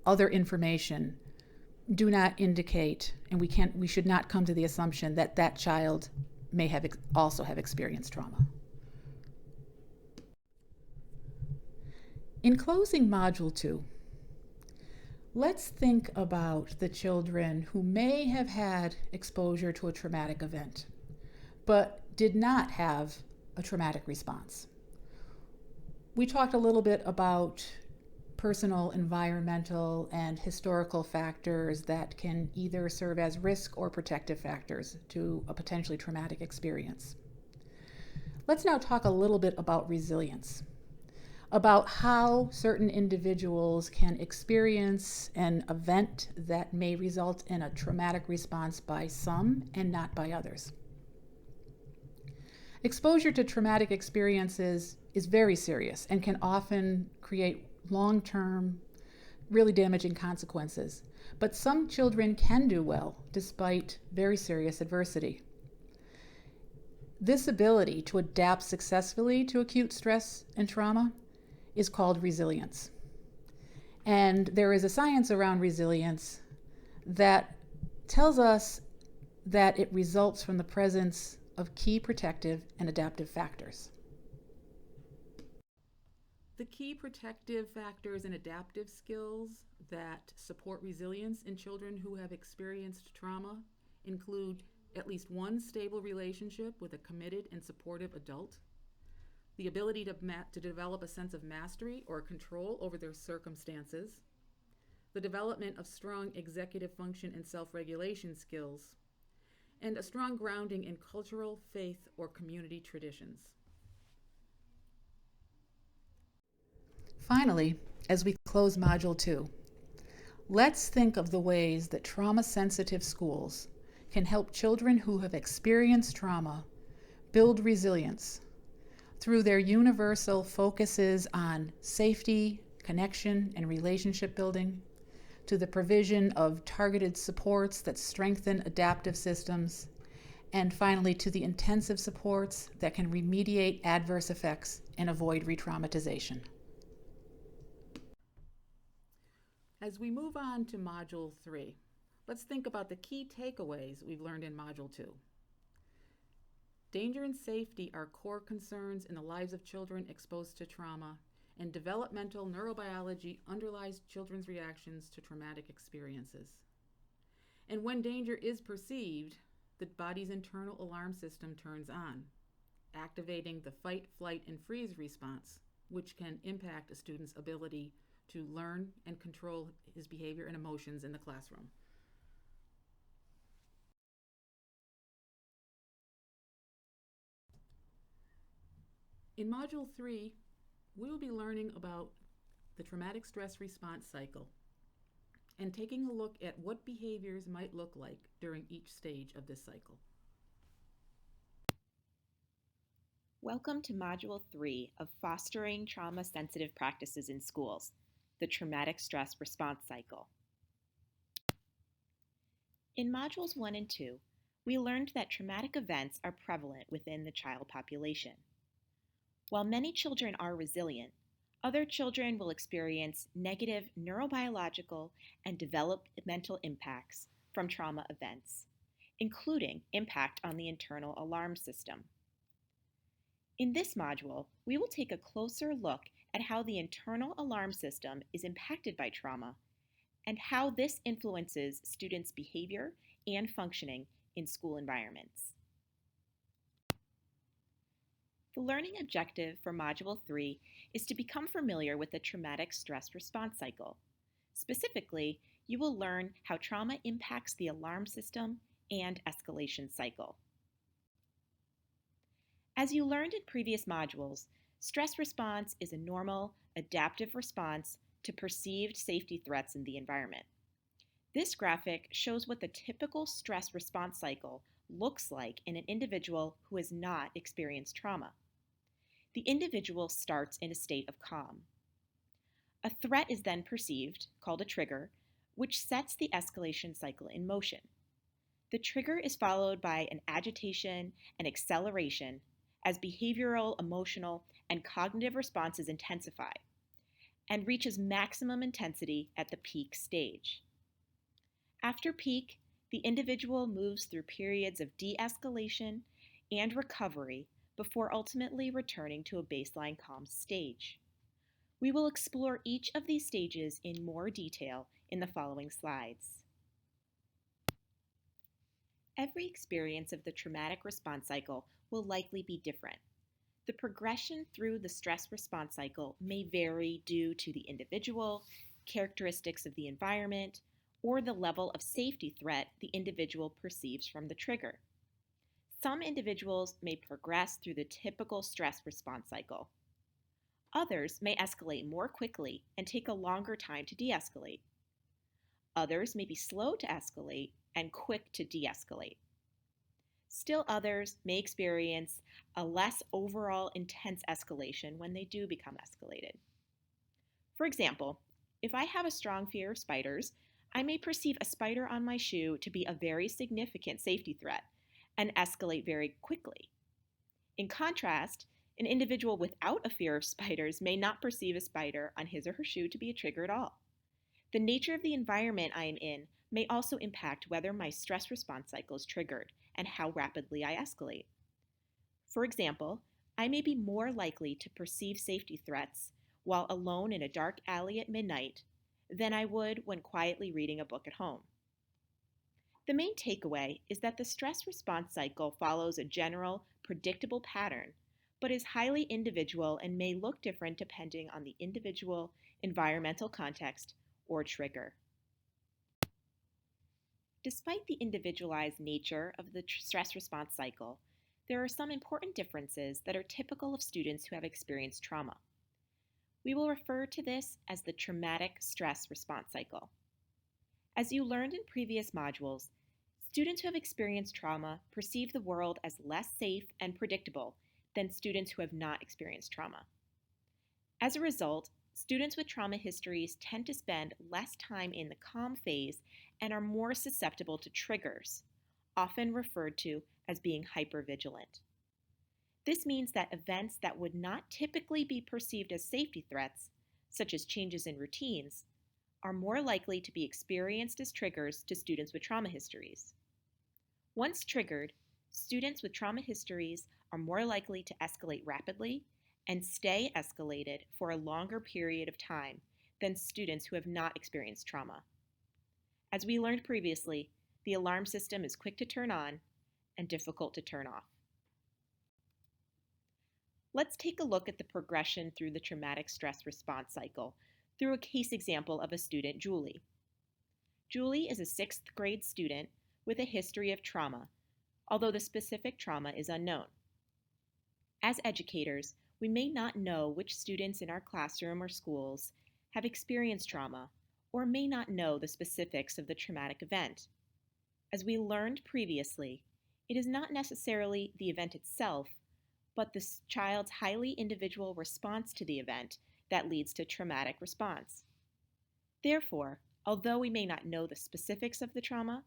other information, do not indicate, and we should not come to the assumption that that child may also have experienced trauma. In closing Module 2, let's think about the children who may have had exposure to a traumatic event, but did not have a traumatic response. We talked a little bit about personal, environmental, and historical factors that can either serve as risk or protective factors to a potentially traumatic experience. Let's now talk a little bit about resilience, about how certain individuals can experience an event that may result in a traumatic response by some and not by others. Exposure to traumatic experiences is very serious and can often create long-term, really damaging consequences. But some children can do well despite very serious adversity. This ability to adapt successfully to acute stress and trauma is called resilience. And there is a science around resilience that tells us that it results from the presence of key protective and adaptive factors. The key protective factors and adaptive skills that support resilience in children who have experienced trauma include at least one stable relationship with a committed and supportive adult, the ability to develop a sense of mastery or control over their circumstances, the development of strong executive function and self-regulation skills, and a strong grounding in cultural, faith, or community traditions. Finally, as we close Module 2, let's think of the ways that trauma-sensitive schools can help children who have experienced trauma build resilience through their universal focuses on safety, connection, and relationship building, to the provision of targeted supports that strengthen adaptive systems, and finally to the intensive supports that can remediate adverse effects and avoid re-traumatization. As we move on to Module 3, let's think about the key takeaways we've learned in Module 2. Danger and safety are core concerns in the lives of children exposed to trauma, and developmental neurobiology underlies children's reactions to traumatic experiences. And when danger is perceived, the body's internal alarm system turns on, activating the fight, flight, and freeze response, which can impact a student's ability to learn and control his behavior and emotions in the classroom. In Module 3, we will be learning about the traumatic stress response cycle and taking a look at what behaviors might look like during each stage of this cycle. Welcome to Module 3 of Fostering Trauma-Sensitive Practices in Schools, the Traumatic Stress Response Cycle. In Modules 1 and 2, we learned that traumatic events are prevalent within the child population. While many children are resilient, other children will experience negative neurobiological and developmental impacts from trauma events, including impact on the internal alarm system. In this module, we will take a closer look at how the internal alarm system is impacted by trauma and how this influences students' behavior and functioning in school environments. The learning objective for Module 3 is to become familiar with the traumatic stress response cycle. Specifically, you will learn how trauma impacts the alarm system and escalation cycle. As you learned in previous modules, stress response is a normal, adaptive response to perceived safety threats in the environment. This graphic shows what the typical stress response cycle looks like in an individual who has not experienced trauma. The individual starts in a state of calm. A threat is then perceived, called a trigger, which sets the escalation cycle in motion. The trigger is followed by an agitation and acceleration as behavioral, emotional, and cognitive responses intensify and reaches maximum intensity at the peak stage. After peak, the individual moves through periods of de-escalation and recovery before ultimately returning to a baseline calm stage. We will explore each of these stages in more detail in the following slides. Every experience of the traumatic response cycle will likely be different. The progression through the stress response cycle may vary due to the individual, characteristics of the environment, or the level of safety threat the individual perceives from the trigger. Some individuals may progress through the typical stress response cycle. Others may escalate more quickly and take a longer time to de-escalate. Others may be slow to escalate and quick to de-escalate. Still others may experience a less overall intense escalation when they do become escalated. For example, if I have a strong fear of spiders, I may perceive a spider on my shoe to be a very significant safety threat and escalate very quickly. In contrast, an individual without a fear of spiders may not perceive a spider on his or her shoe to be a trigger at all. The nature of the environment I am in may also impact whether my stress response cycle is triggered and how rapidly I escalate. For example, I may be more likely to perceive safety threats while alone in a dark alley at midnight than I would when quietly reading a book at home. The main takeaway is that the stress response cycle follows a general, predictable pattern, but is highly individual and may look different depending on the individual, environmental context, or trigger. Despite the individualized nature of the stress response cycle, there are some important differences that are typical of students who have experienced trauma. We will refer to this as the traumatic stress response cycle. As you learned in previous modules, students who have experienced trauma perceive the world as less safe and predictable than students who have not experienced trauma. As a result, students with trauma histories tend to spend less time in the calm phase and are more susceptible to triggers, often referred to as being hypervigilant. This means that events that would not typically be perceived as safety threats, such as changes in routines, are more likely to be experienced as triggers to students with trauma histories. Once triggered, students with trauma histories are more likely to escalate rapidly and stay escalated for a longer period of time than students who have not experienced trauma. As we learned previously, the alarm system is quick to turn on and difficult to turn off. Let's take a look at the progression through the traumatic stress response cycle through a case example of a student, Julie. Julie is a 6th grade student with a history of trauma, although the specific trauma is unknown. As educators, We may not know which students in our classroom or schools have experienced trauma, or may not know the specifics of the traumatic event. As we learned previously, it is not necessarily the event itself, but the child's highly individual response to the event that leads to traumatic response. Therefore, although we may not know the specifics of the trauma,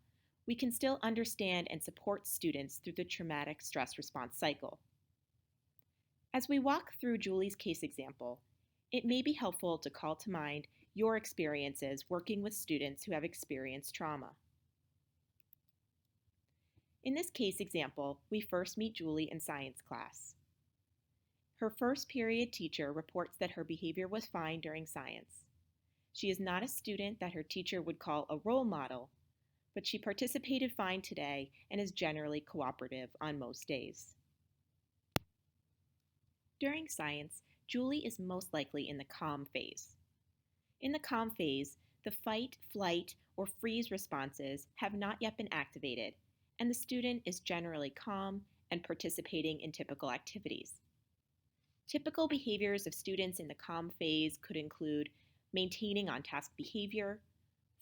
we can still understand and support students through the traumatic stress response cycle. As we walk through Julie's case example, it may be helpful to call to mind your experiences working with students who have experienced trauma. In this case example, we first meet Julie in science class. Her first period teacher reports that her behavior was fine during science. She is not a student that her teacher would call a role model, but she participated fine today and is generally cooperative on most days. During science, Julie is most likely in the calm phase. In the calm phase, the fight, flight, or freeze responses have not yet been activated, and the student is generally calm and participating in typical activities. Typical behaviors of students in the calm phase could include maintaining on-task behavior,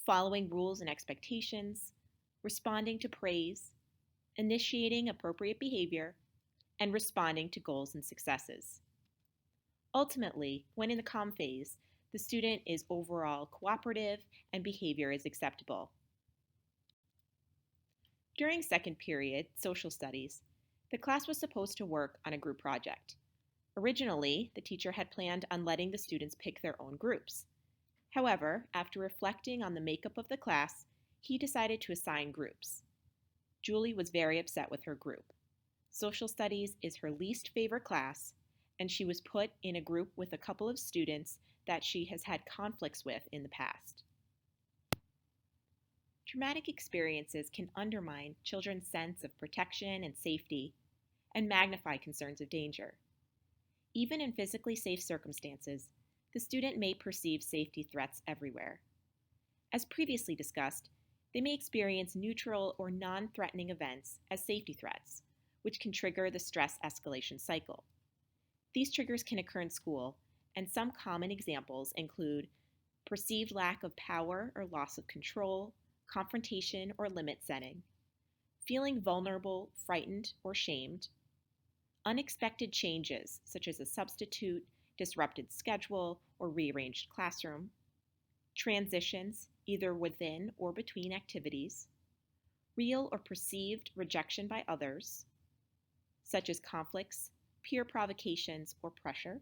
following rules and expectations, responding to praise, initiating appropriate behavior, and responding to goals and successes. Ultimately, when in the calm phase, the student is overall cooperative and behavior is acceptable. During second period, social studies, the class was supposed to work on a group project. Originally, the teacher had planned on letting the students pick their own groups. However, after reflecting on the makeup of the class, he decided to assign groups. Julie was very upset with her group. Social studies is her least favorite class, and she was put in a group with a couple of students that she has had conflicts with in the past. Traumatic experiences can undermine children's sense of protection and safety and magnify concerns of danger. Even in physically safe circumstances, the student may perceive safety threats everywhere. As previously discussed, they may experience neutral or non-threatening events as safety threats, which can trigger the stress escalation cycle. These triggers can occur in school, and some common examples include perceived lack of power or loss of control, confrontation or limit setting, feeling vulnerable, frightened, or shamed, unexpected changes such as a substitute, disrupted schedule, or rearranged classroom, transitions either within or between activities, real or perceived rejection by others, such as conflicts, peer provocations, or pressure,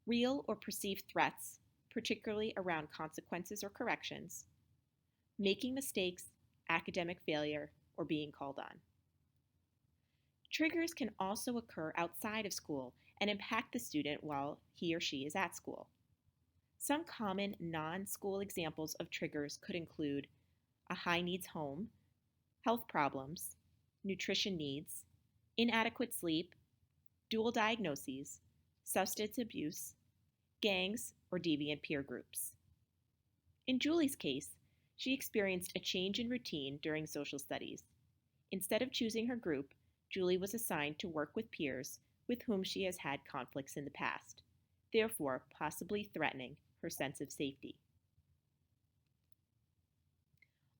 real or perceived threats, particularly around consequences or corrections, making mistakes, academic failure, or being called on. Triggers can also occur outside of school and impact the student while he or she is at school. Some common non-school examples of triggers could include a high-needs home, health problems, nutrition needs, inadequate sleep, dual diagnoses, substance abuse, gangs, or deviant peer groups. In Julie's case, she experienced a change in routine during social studies. Instead of choosing her group, Julie was assigned to work with peers with whom she has had conflicts in the past, therefore possibly threatening her sense of safety.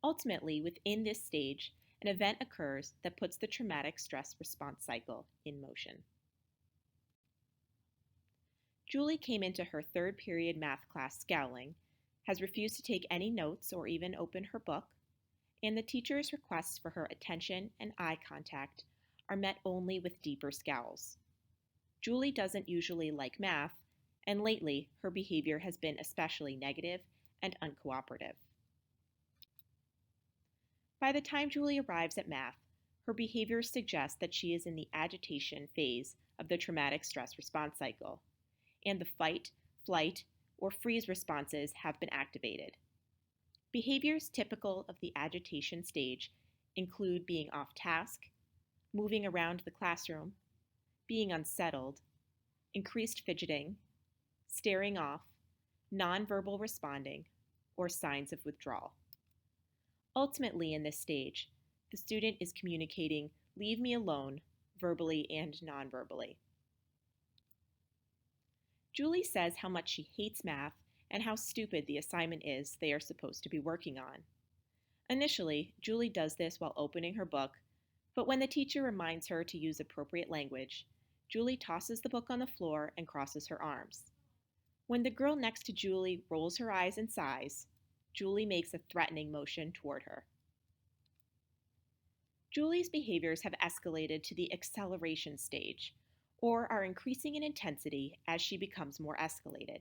Ultimately, within this stage, an event occurs that puts the traumatic stress response cycle in motion. Julie came into her third period math class scowling, has refused to take any notes or even open her book, and the teacher's requests for her attention and eye contact are met only with deeper scowls. Julie doesn't usually like math, and lately her behavior has been especially negative and uncooperative. By the time Julie arrives at math, her behavior suggests that she is in the agitation phase of the traumatic stress response cycle, and the fight, flight, or freeze responses have been activated. Behaviors typical of the agitation stage include being off task, moving around the classroom, being unsettled, increased fidgeting, staring off, nonverbal responding, or signs of withdrawal. Ultimately, in this stage, the student is communicating, "Leave me alone," verbally and nonverbally. Julie says how much she hates math and how stupid the assignment is they are supposed to be working on. Initially, Julie does this while opening her book, but when the teacher reminds her to use appropriate language, Julie tosses the book on the floor and crosses her arms. When the girl next to Julie rolls her eyes and sighs, Julie makes a threatening motion toward her. Julie's behaviors have escalated to the acceleration stage, or are increasing in intensity as she becomes more escalated.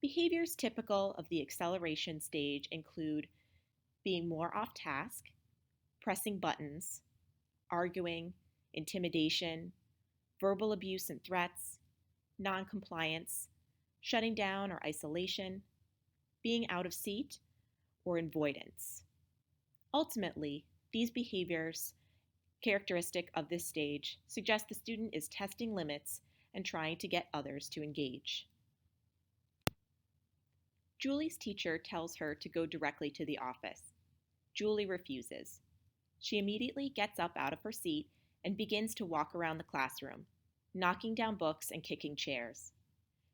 Behaviors typical of the acceleration stage include being more off task, pressing buttons, arguing, intimidation, verbal abuse and threats, noncompliance, shutting down or isolation, being out of seat, or avoidance. Ultimately, these behaviors characteristic of this stage suggest the student is testing limits and trying to get others to engage. Julie's teacher tells her to go directly to the office. Julie refuses. She immediately gets up out of her seat and begins to walk around the classroom, knocking down books and kicking chairs.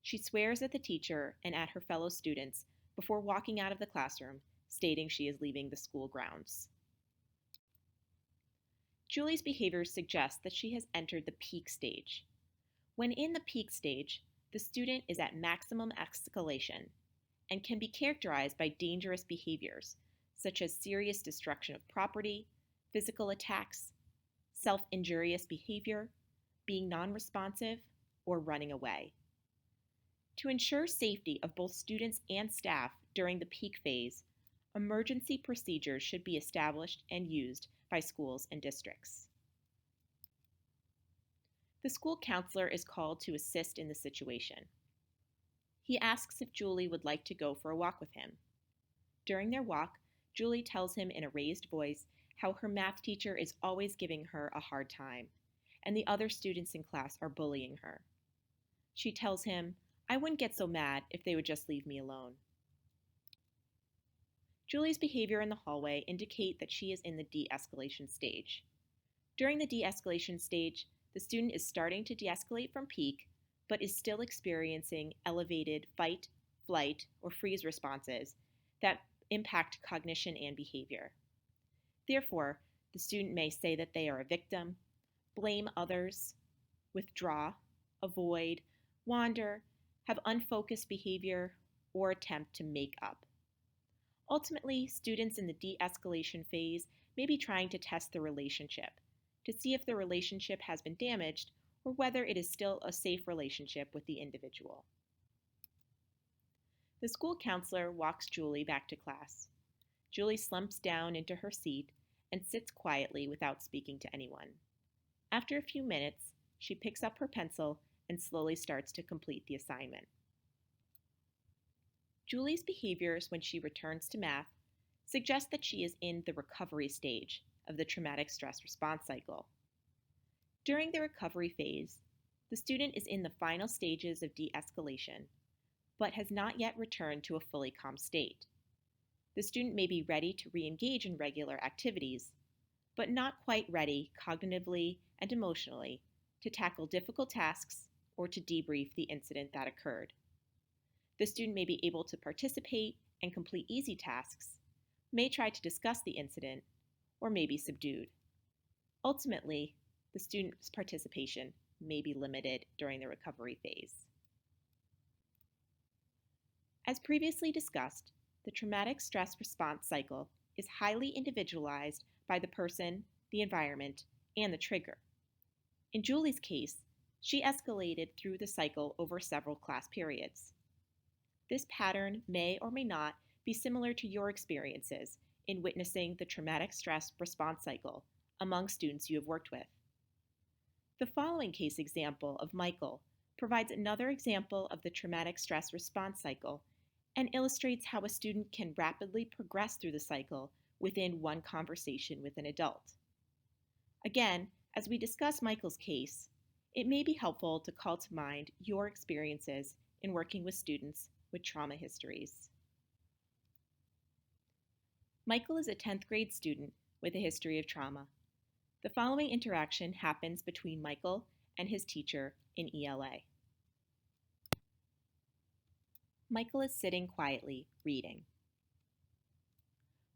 She swears at the teacher and at her fellow students before walking out of the classroom, stating she is leaving the school grounds. Julie's behaviors suggest that she has entered the peak stage. When in the peak stage, the student is at maximum escalation and can be characterized by dangerous behaviors, such as serious destruction of property, physical attacks, self-injurious behavior, being non-responsive, or running away. To ensure safety of both students and staff during the peak phase, emergency procedures should be established and used by schools and districts. The school counselor is called to assist in the situation. He asks if Julie would like to go for a walk with him. During their walk, Julie tells him in a raised voice how her math teacher is always giving her a hard time, and the other students in class are bullying her. She tells him, "I wouldn't get so mad if they would just leave me alone." Julie's behavior in the hallway indicate that she is in the de-escalation stage. During the de-escalation stage, the student is starting to de-escalate from peak, but is still experiencing elevated fight, flight, or freeze responses that impact cognition and behavior. Therefore, the student may say that they are a victim, blame others, withdraw, avoid, wander, have unfocused behavior, or attempt to make up. Ultimately, students in the de-escalation phase may be trying to test the relationship to see if the relationship has been damaged or whether it is still a safe relationship with the individual. The school counselor walks Julie back to class. Julie slumps down into her seat and sits quietly without speaking to anyone. After a few minutes, she picks up her pencil and slowly starts to complete the assignment. Julie's behaviors when she returns to math suggest that she is in the recovery stage of the traumatic stress response cycle. During the recovery phase, the student is in the final stages of de-escalation, but has not yet returned to a fully calm state. The student may be ready to re-engage in regular activities, but not quite ready cognitively and emotionally to tackle difficult tasks or to debrief the incident that occurred. The student may be able to participate and complete easy tasks, may try to discuss the incident, or may be subdued. Ultimately, the student's participation may be limited during the recovery phase. As previously discussed, the traumatic stress response cycle is highly individualized by the person, the environment, and the trigger. In Julie's case, she escalated through the cycle over several class periods. This pattern may or may not be similar to your experiences in witnessing the traumatic stress response cycle among students you have worked with. The following case example of Michael provides another example of the traumatic stress response cycle and illustrates how a student can rapidly progress through the cycle within one conversation with an adult. Again, as we discuss Michael's case, it may be helpful to call to mind your experiences in working with students with trauma histories. Michael is a 10th grade student with a history of trauma. The following interaction happens between Michael and his teacher in ELA. Michael is sitting quietly, reading.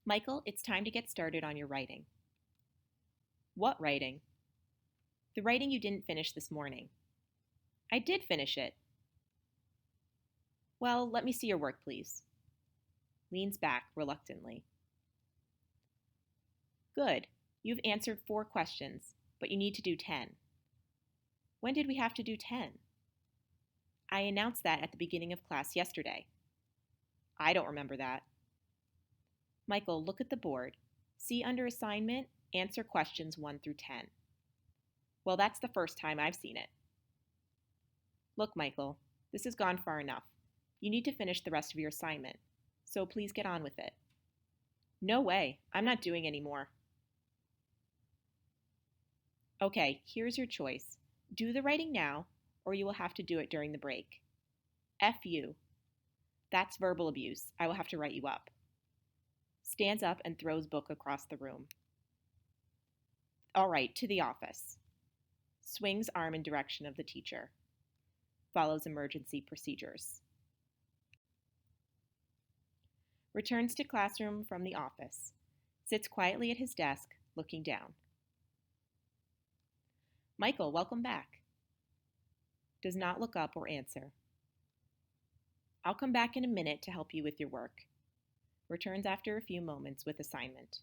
Michael, it's time to get started on your writing. What writing? The writing you didn't finish this morning. I did finish it. Well, let me see your work, please. Leans back reluctantly. Good. You've answered 4 questions, but you need to do 10. When did we have to do 10? I announced that at the beginning of class yesterday. I don't remember that. Michael, look at the board. See under assignment, answer questions 1 through 10. Well, that's the first time I've seen it. Look, Michael, this has gone far enough. You need to finish the rest of your assignment, so please get on with it. No way, I'm not doing any more. Okay, here's your choice. Do the writing now, or you will have to do it during the break. F you. That's verbal abuse. I will have to write you up. Stands up and throws book across the room. All right, to the office. Swings arm in direction of the teacher. Follows emergency procedures. Returns to classroom from the office. Sits quietly at his desk, looking down. Michael, welcome back. Does not look up or answer. I'll come back in a minute to help you with your work. Returns after a few moments with assignment.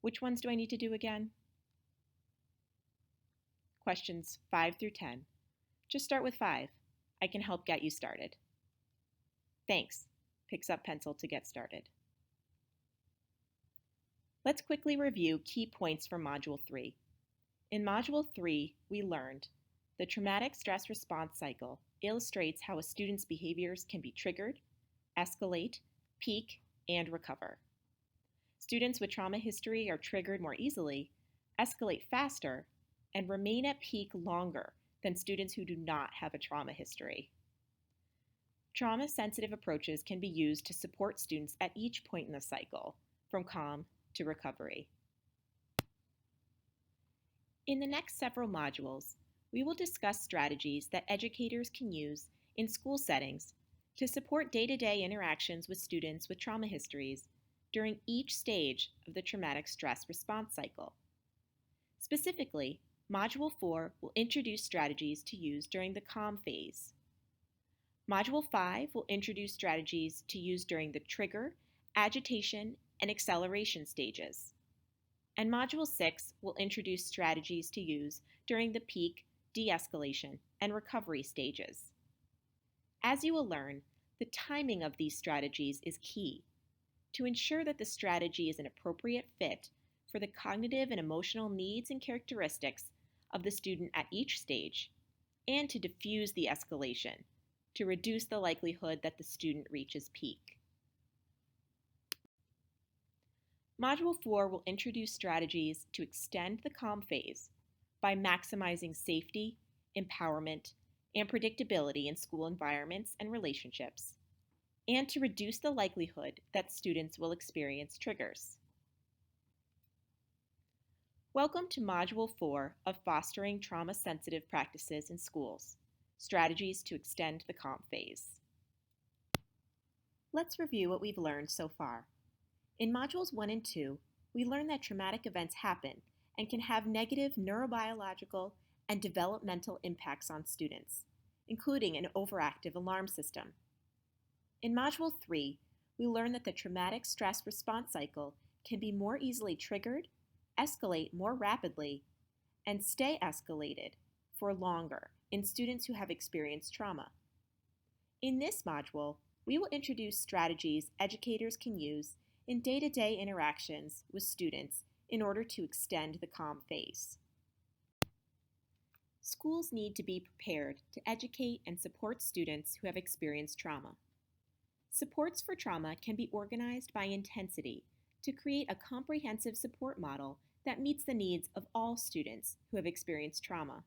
Which ones do I need to do again? Questions 5 through 10. Just start with 5. I can help get you started. Thanks. Picks up pencil to get started. Let's quickly review key points from Module 3. In Module 3, we learned the traumatic stress response cycle illustrates how a student's behaviors can be triggered, escalate, peak, and recover. Students with trauma history are triggered more easily, escalate faster, and remain at peak longer than students who do not have a trauma history. Trauma-sensitive approaches can be used to support students at each point in the cycle, from calm to recovery. In the next several modules, we will discuss strategies that educators can use in school settings to support day-to-day interactions with students with trauma histories during each stage of the traumatic stress response cycle. Specifically, Module 4 will introduce strategies to use during the calm phase. Module 5 will introduce strategies to use during the trigger, agitation, and acceleration stages. And Module 6 will introduce strategies to use during the peak, de-escalation, and recovery stages. As you will learn, the timing of these strategies is key to ensure that the strategy is an appropriate fit for the cognitive and emotional needs and characteristics of the student at each stage, and to diffuse the escalation to reduce the likelihood that the student reaches peak. Module 4 will introduce strategies to extend the calm phase by maximizing safety, empowerment, and predictability in school environments and relationships, and to reduce the likelihood that students will experience triggers. Welcome to Module 4 of Fostering Trauma-Sensitive Practices in Schools, Strategies to Extend the Calm Phase. Let's review what we've learned so far. In Modules 1 and 2, we learned that traumatic events happen and can have negative neurobiological and developmental impacts on students, including an overactive alarm system. In Module 3, we learned that the traumatic stress response cycle can be more easily triggered, escalate more rapidly, and stay escalated for longer in students who have experienced trauma. In this module, we will introduce strategies educators can use in day-to-day interactions with students in order to extend the calm phase. Schools need to be prepared to educate and support students who have experienced trauma. Supports for trauma can be organized by intensity to create a comprehensive support model that meets the needs of all students who have experienced trauma.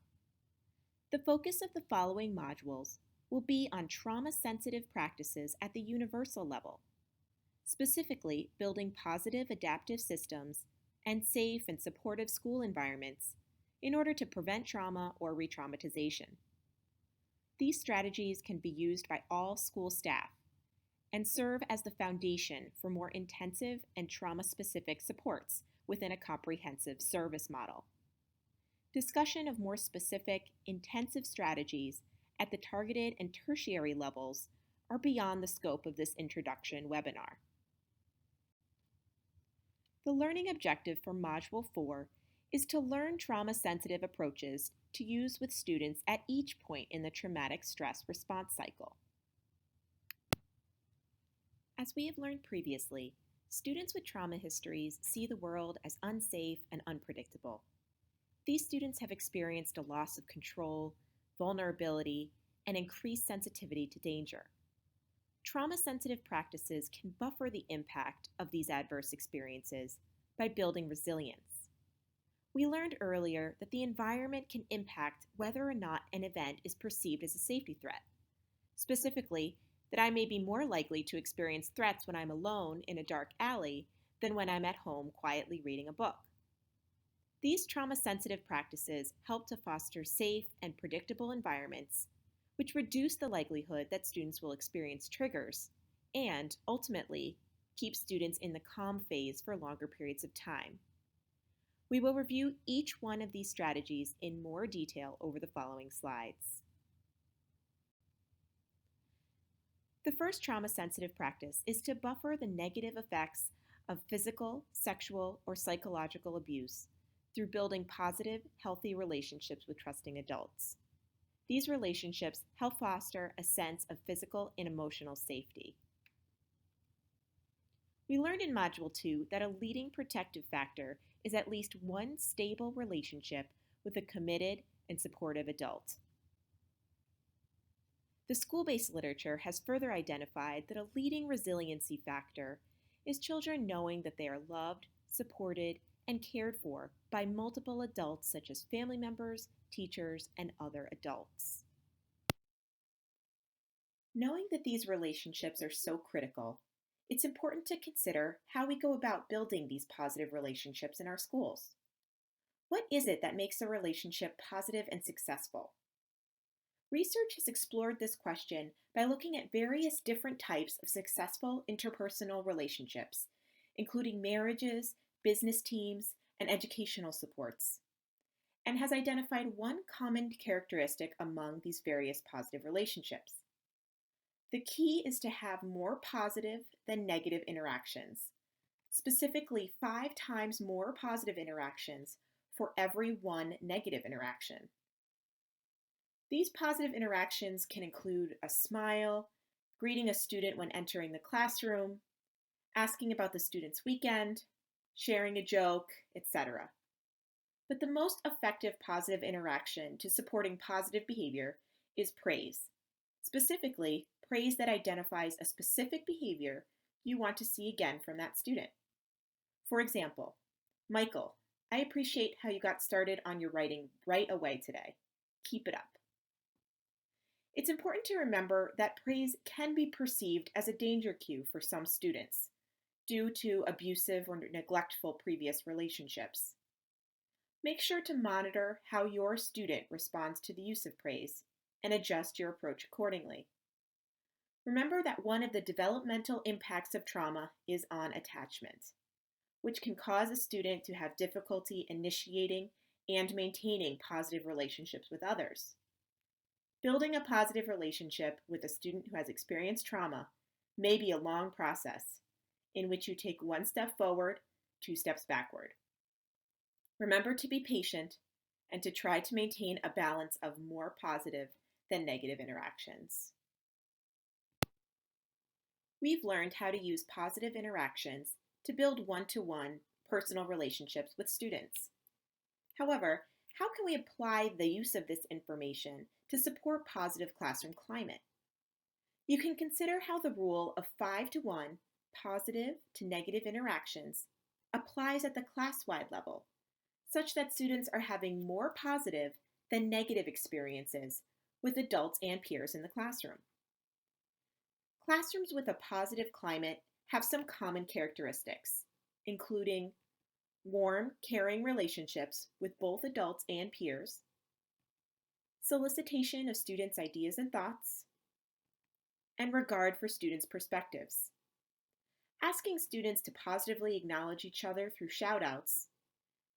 The focus of the following modules will be on trauma-sensitive practices at the universal level, specifically building positive adaptive systems and safe and supportive school environments in order to prevent trauma or re-traumatization. These strategies can be used by all school staff and serve as the foundation for more intensive and trauma-specific supports within a comprehensive service model. Discussion of more specific, intensive strategies at the targeted and tertiary levels are beyond the scope of this introduction webinar. The learning objective for Module 4 is to learn trauma-sensitive approaches to use with students at each point in the traumatic stress response cycle. As we have learned previously, students with trauma histories see the world as unsafe and unpredictable. These students have experienced a loss of control, vulnerability, and increased sensitivity to danger. Trauma-sensitive practices can buffer the impact of these adverse experiences by building resilience. We learned earlier that the environment can impact whether or not an event is perceived as a safety threat. Specifically, that I may be more likely to experience threats when I'm alone in a dark alley than when I'm at home quietly reading a book. These trauma-sensitive practices help to foster safe and predictable environments, which reduce the likelihood that students will experience triggers and, ultimately, keep students in the calm phase for longer periods of time. We will review each one of these strategies in more detail over the following slides. The first trauma-sensitive practice is to buffer the negative effects of physical, sexual, or psychological abuse through building positive, healthy relationships with trusting adults. These relationships help foster a sense of physical and emotional safety. We learned in Module 2 that a leading protective factor is at least one stable relationship with a committed and supportive adult. The school-based literature has further identified that a leading resiliency factor is children knowing that they are loved, supported, and cared for by multiple adults such as family members, teachers, and other adults. Knowing that these relationships are so critical, it's important to consider how we go about building these positive relationships in our schools. What is it that makes a relationship positive and successful? Research has explored this question by looking at various different types of successful interpersonal relationships, including marriages, business teams, and educational supports, and has identified one common characteristic among these various positive relationships. The key is to have more positive than negative interactions, specifically 5 times more positive interactions for every one negative interaction. These positive interactions can include a smile, greeting a student when entering the classroom, asking about the student's weekend, sharing a joke, etc. But the most effective positive interaction to supporting positive behavior is praise. Specifically, praise that identifies a specific behavior you want to see again from that student. For example, Michael, I appreciate how you got started on your writing right away today. Keep it up. It's important to remember that praise can be perceived as a danger cue for some students due to abusive or neglectful previous relationships. Make sure to monitor how your student responds to the use of praise and adjust your approach accordingly. Remember that one of the developmental impacts of trauma is on attachment, which can cause a student to have difficulty initiating and maintaining positive relationships with others. Building a positive relationship with a student who has experienced trauma may be a long process in which you take 1 step forward, 2 steps backward. Remember to be patient and to try to maintain a balance of more positive than negative interactions. We've learned how to use positive interactions to build one-to-one personal relationships with students. However, how can we apply the use of this information to support positive classroom climate? You can consider how the rule of 5-to-1 positive to negative interactions applies at the class-wide level, such that students are having more positive than negative experiences with adults and peers in the classroom. Classrooms with a positive climate have some common characteristics, including warm, caring relationships with both adults and peers, solicitation of students' ideas and thoughts, and regard for students' perspectives. Asking students to positively acknowledge each other through shout-outs,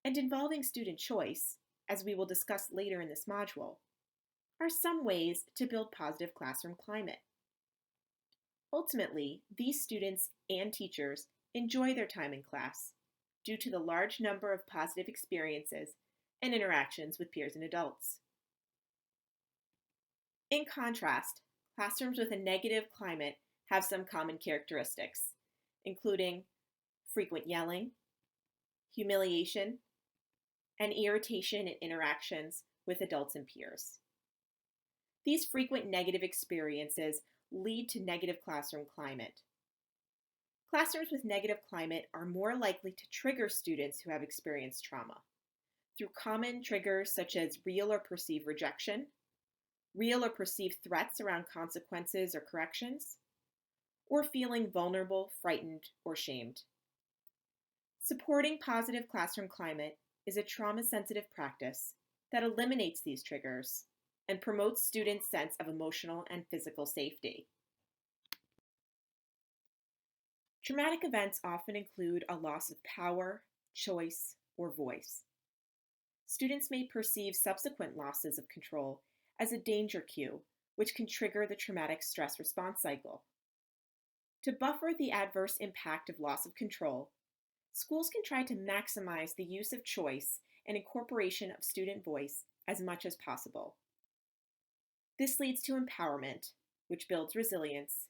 and involving student choice, as we will discuss later in this module, are some ways to build positive classroom climate. Ultimately, these students and teachers enjoy their time in class due to the large number of positive experiences and interactions with peers and adults. In contrast, classrooms with a negative climate have some common characteristics, including frequent yelling, humiliation, and irritation in interactions with adults and peers. These frequent negative experiences lead to negative classroom climate. Classrooms with negative climate are more likely to trigger students who have experienced trauma through common triggers such as real or perceived rejection, real or perceived threats around consequences or corrections, or feeling vulnerable, frightened, or shamed. Supporting positive classroom climate is a trauma-sensitive practice that eliminates these triggers and promotes students' sense of emotional and physical safety. Traumatic events often include a loss of power, choice, or voice. Students may perceive subsequent losses of control as a danger cue, which can trigger the traumatic stress response cycle. To buffer the adverse impact of loss of control, schools can try to maximize the use of choice and incorporation of student voice as much as possible. This leads to empowerment, which builds resilience,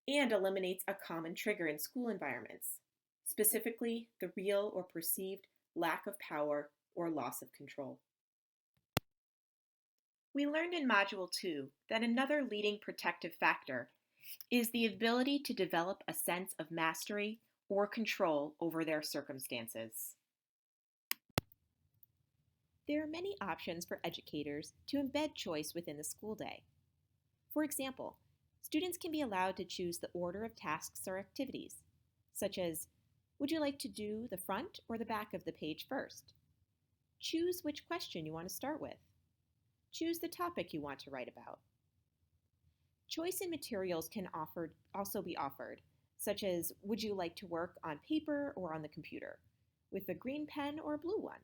and eliminates a common trigger in school environments, specifically the real or perceived lack of power or loss of control. We learned in Module 2 that another leading protective factor is the ability to develop a sense of mastery or control over their circumstances. There are many options for educators to embed choice within the school day. For example, students can be allowed to choose the order of tasks or activities, such as, would you like to do the front or the back of the page first? Choose which question you want to start with. Choose the topic you want to write about. Choice in materials can also be offered, such as, would you like to work on paper or on the computer, with a green pen or a blue one?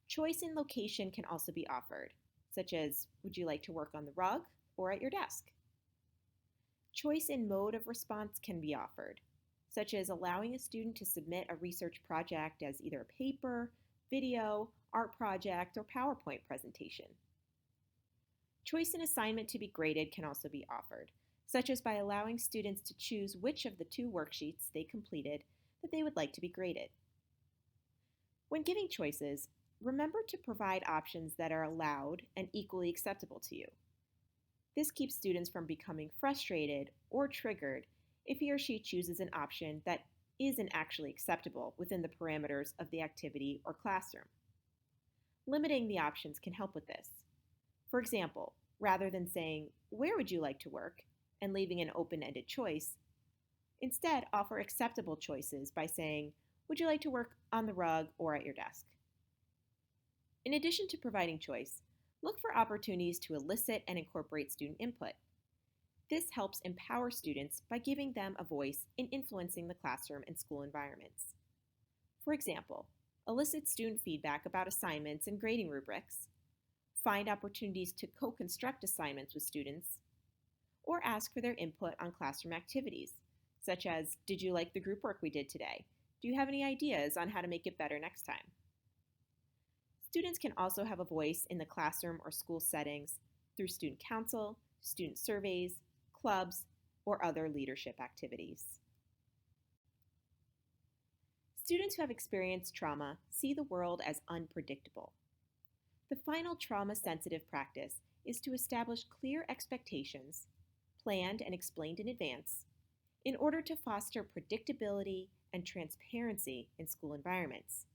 Choice in location can also be offered, such as, would you like to work on the rug or at your desk? Choice in mode of response can be offered, such as allowing a student to submit a research project as either a paper, video, art project, or PowerPoint presentation. Choice in assignment to be graded can also be offered, such as by allowing students to choose which of the 2 worksheets they completed that they would like to be graded. When giving choices, remember to provide options that are allowed and equally acceptable to you. This keeps students from becoming frustrated or triggered if he or she chooses an option that isn't actually acceptable within the parameters of the activity or classroom. Limiting the options can help with this. For example, rather than saying, where would you like to work, and leaving an open-ended choice, instead offer acceptable choices by saying, would you like to work on the rug or at your desk? In addition to providing choice, look for opportunities to elicit and incorporate student input. This helps empower students by giving them a voice in influencing the classroom and school environments. For example, elicit student feedback about assignments and grading rubrics, find opportunities to co-construct assignments with students, or ask for their input on classroom activities, such as, did you like the group work we did today? Do you have any ideas on how to make it better next time? Students can also have a voice in the classroom or school settings through student council, student surveys, clubs, or other leadership activities. Students who have experienced trauma see the world as unpredictable. The final trauma-sensitive practice is to establish clear expectations, planned and explained in advance, in order to foster predictability and transparency in school environments.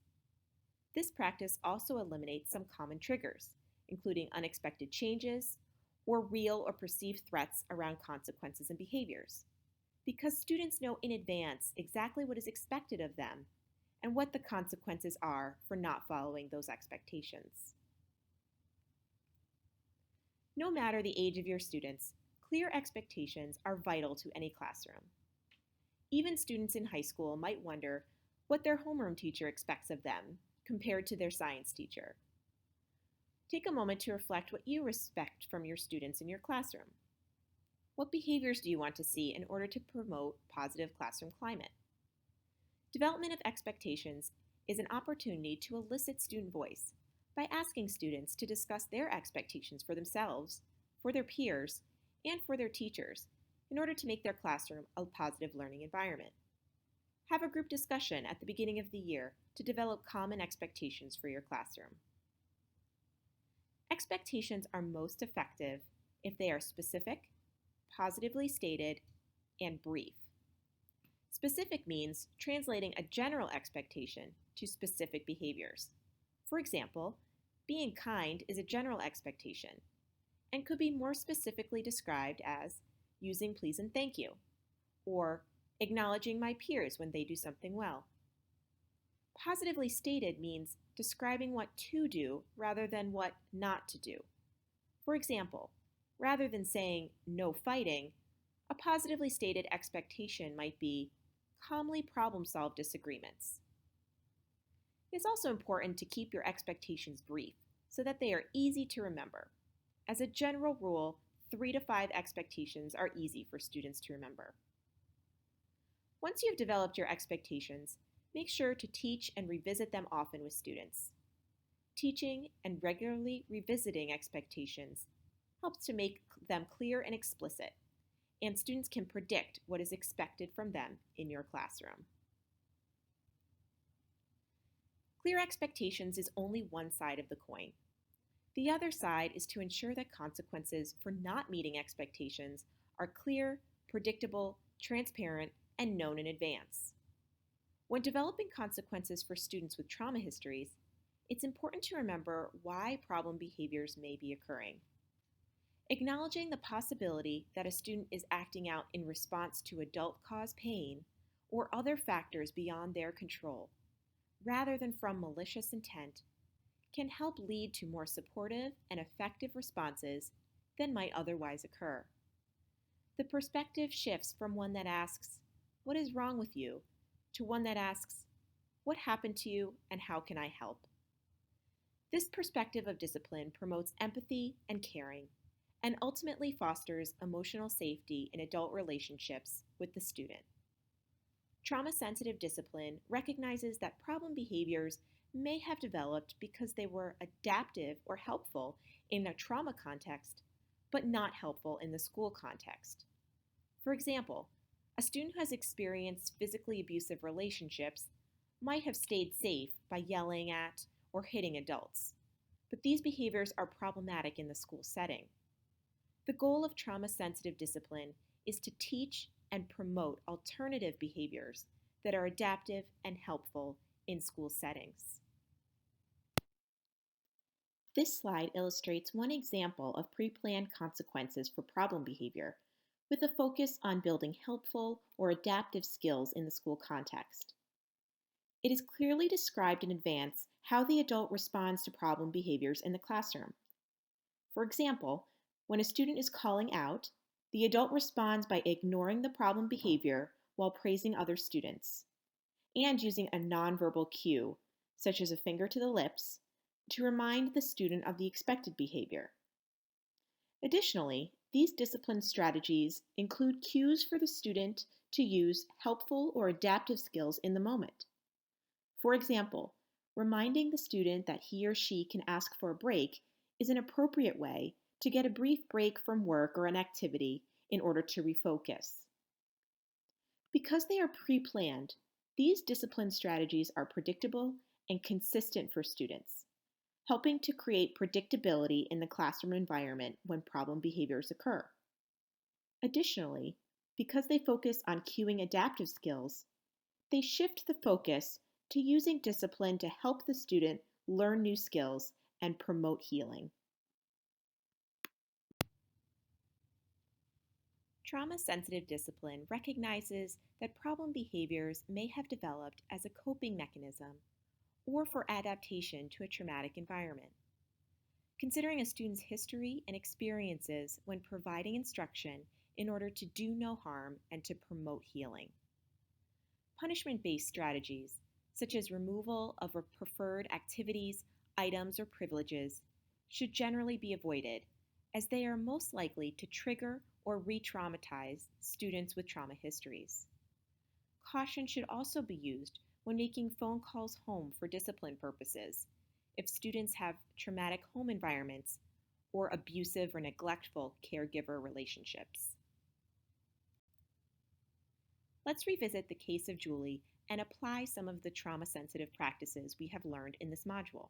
This practice also eliminates some common triggers, including unexpected changes or real or perceived threats around consequences and behaviors, because students know in advance exactly what is expected of them and what the consequences are for not following those expectations. No matter the age of your students, clear expectations are vital to any classroom. Even students in high school might wonder what their homeroom teacher expects of them compared to their science teacher. Take a moment to reflect what you expect from your students in your classroom. What behaviors do you want to see in order to promote positive classroom climate? Development of expectations is an opportunity to elicit student voice by asking students to discuss their expectations for themselves, for their peers, and for their teachers in order to make their classroom a positive learning environment. Have a group discussion at the beginning of the year to develop common expectations for your classroom. Expectations are most effective if they are specific, positively stated, and brief. Specific means translating a general expectation to specific behaviors. For example, being kind is a general expectation and could be more specifically described as using please and thank you, or acknowledging my peers when they do something well. Positively stated means describing what to do rather than what not to do. For example, rather than saying no fighting, a positively stated expectation might be calmly problem-solve disagreements. It's also important to keep your expectations brief so that they are easy to remember. As a general rule, 3 to 5 expectations are easy for students to remember. Once you've developed your expectations, make sure to teach and revisit them often with students. Teaching and regularly revisiting expectations helps to make them clear and explicit, and students can predict what is expected from them in your classroom. Clear expectations is only one side of the coin. The other side is to ensure that consequences for not meeting expectations are clear, predictable, transparent, and known in advance. When developing consequences for students with trauma histories, it's important to remember why problem behaviors may be occurring. Acknowledging the possibility that a student is acting out in response to adult-caused pain or other factors beyond their control, rather than from malicious intent, can help lead to more supportive and effective responses than might otherwise occur. The perspective shifts from one that asks, "What is wrong with you?" to one that asks, "What happened to you and how can I help?" This perspective of discipline promotes empathy and caring, and ultimately fosters emotional safety in adult relationships with the student. Trauma-sensitive discipline recognizes that problem behaviors may have developed because they were adaptive or helpful in a trauma context, but not helpful in the school context. For example, a student who has experienced physically abusive relationships might have stayed safe by yelling at or hitting adults, but these behaviors are problematic in the school setting. The goal of trauma-sensitive discipline is to teach and promote alternative behaviors that are adaptive and helpful in school settings. This slide illustrates one example of pre-planned consequences for problem behavior, with a focus on building helpful or adaptive skills in the school context. It is clearly described in advance how the adult responds to problem behaviors in the classroom. For example, when a student is calling out, the adult responds by ignoring the problem behavior while praising other students, and using a nonverbal cue, such as a finger to the lips, to remind the student of the expected behavior. Additionally, these discipline strategies include cues for the student to use helpful or adaptive skills in the moment. For example, reminding the student that he or she can ask for a break is an appropriate way to get a brief break from work or an activity in order to refocus. Because they are pre-planned, these discipline strategies are predictable and consistent for students, helping to create predictability in the classroom environment when problem behaviors occur. Additionally, because they focus on cueing adaptive skills, they shift the focus to using discipline to help the student learn new skills and promote healing. Trauma-sensitive discipline recognizes that problem behaviors may have developed as a coping mechanism or for adaptation to a traumatic environment. considering a student's history and experiences when providing instruction in order to do no harm and to promote healing. Punishment-based strategies, such as removal of preferred activities, items, or privileges, should generally be avoided, as they are most likely to trigger or re-traumatize students with trauma histories. Caution should also be used when making phone calls home for discipline purposes, if students have traumatic home environments or abusive or neglectful caregiver relationships. Let's revisit the case of Julie and apply some of the trauma-sensitive practices we have learned in this module.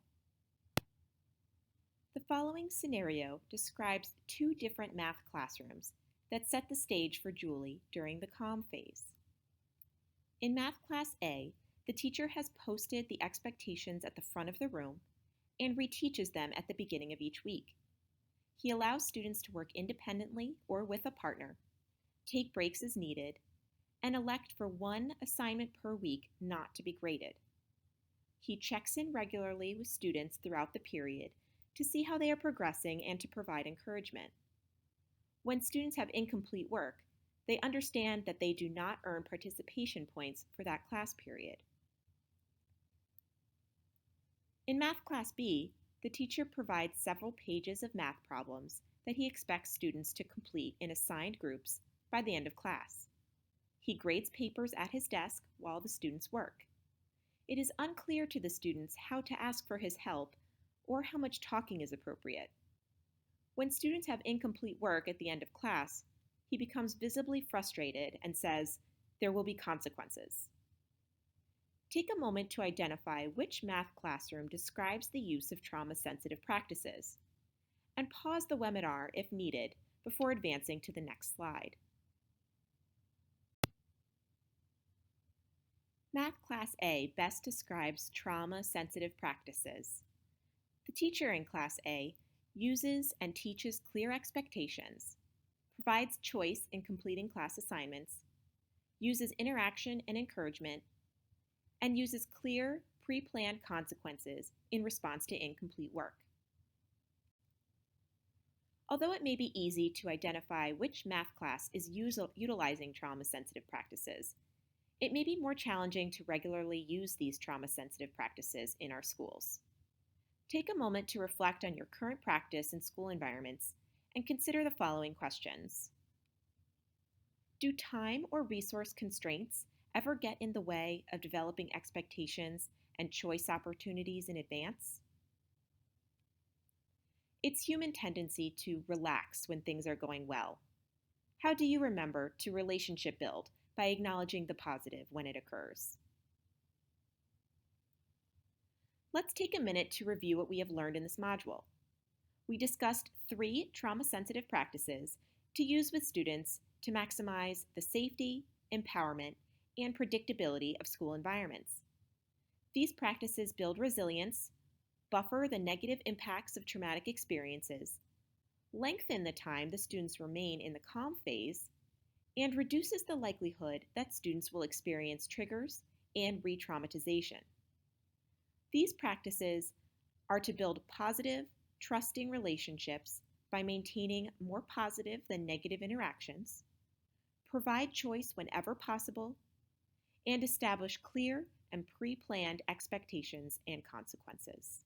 The following scenario describes two different math classrooms that set the stage for Julie during the calm phase. In Math Class A, the teacher has posted the expectations at the front of the room and reteaches them at the beginning of each week. He allows students to work independently or with a partner, take breaks as needed, and elect for one assignment per week not to be graded. He checks in regularly with students throughout the period to see how they are progressing and to provide encouragement. When students have incomplete work, they understand that they do not earn participation points for that class period. In Math Class B, the teacher provides several pages of math problems that he expects students to complete in assigned groups by the end of class. He grades papers at his desk while the students work. It is unclear to the students how to ask for his help or how much talking is appropriate. When students have incomplete work at the end of class, he becomes visibly frustrated and says, "There will be consequences." Take a moment to identify which math classroom describes the use of trauma-sensitive practices, and pause the webinar if needed before advancing to the next slide. Math Class A best describes trauma-sensitive practices. The teacher in Class A uses and teaches clear expectations, provides choice in completing class assignments, uses interaction and encouragement, and uses clear, pre-planned consequences in response to incomplete work. Although it may be easy to identify which math class is utilizing trauma-sensitive practices, it may be more challenging to regularly use these trauma-sensitive practices in our schools. Take a moment to reflect on your current practice in school environments and consider the following questions. Do time or resource constraints ever get in the way of developing expectations and choice opportunities in advance? It's human tendency to relax when things are going well. How do you remember to relationship build by acknowledging the positive when it occurs? Let's take a minute to review what we have learned in this module. We discussed 3 trauma-sensitive practices to use with students to maximize the safety, empowerment, and predictability of school environments. These practices build resilience, buffer the negative impacts of traumatic experiences, lengthen the time the students remain in the calm phase, and reduces the likelihood that students will experience triggers and re-traumatization. These practices are to build positive, trusting relationships by maintaining more positive than negative interactions, provide choice whenever possible, and establish clear and pre-planned expectations and consequences.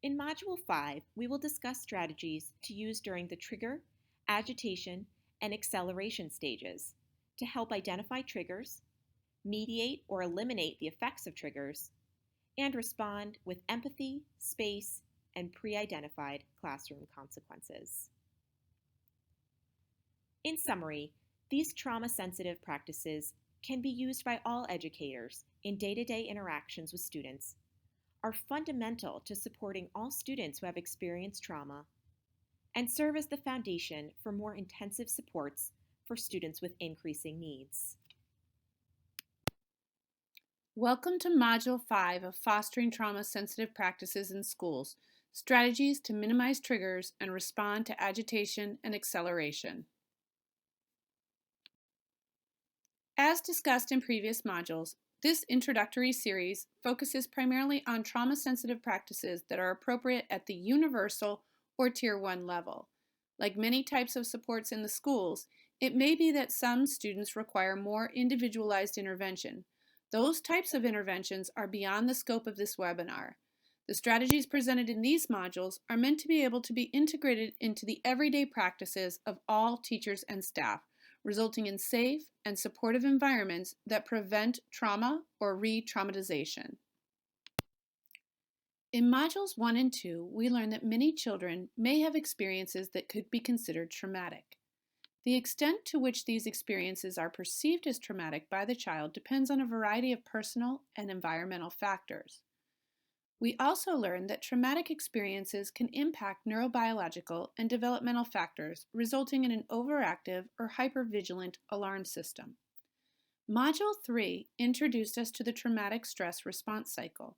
In Module 5, we will discuss strategies to use during the trigger, agitation, and acceleration stages to help identify triggers, mediate or eliminate the effects of triggers, and respond with empathy, space, and pre-identified classroom consequences. In summary, these trauma-sensitive practices can be used by all educators in day-to-day interactions with students, are fundamental to supporting all students who have experienced trauma, and serve as the foundation for more intensive supports for students with increasing needs. Welcome to Module 5 of Fostering Trauma-Sensitive Practices in Schools, Strategies to Minimize Triggers and Respond to Agitation and Acceleration. As discussed in previous modules, This introductory series focuses primarily on trauma-sensitive practices that are appropriate at the universal or Tier 1 level. Like many types of supports in the schools, it may be that some students require more individualized intervention. Those types of interventions are beyond the scope of this webinar. The strategies presented in these modules are meant to be able to be integrated into the everyday practices of all teachers and staff, resulting in safe and supportive environments that prevent trauma or re-traumatization. In Modules 1 and 2, we learn that many children may have experiences that could be considered traumatic. The extent to which these experiences are perceived as traumatic by the child depends on a variety of personal and environmental factors. We also learned that traumatic experiences can impact neurobiological and developmental factors, resulting in an overactive or hypervigilant alarm system. Module 3 introduced us to the traumatic stress response cycle.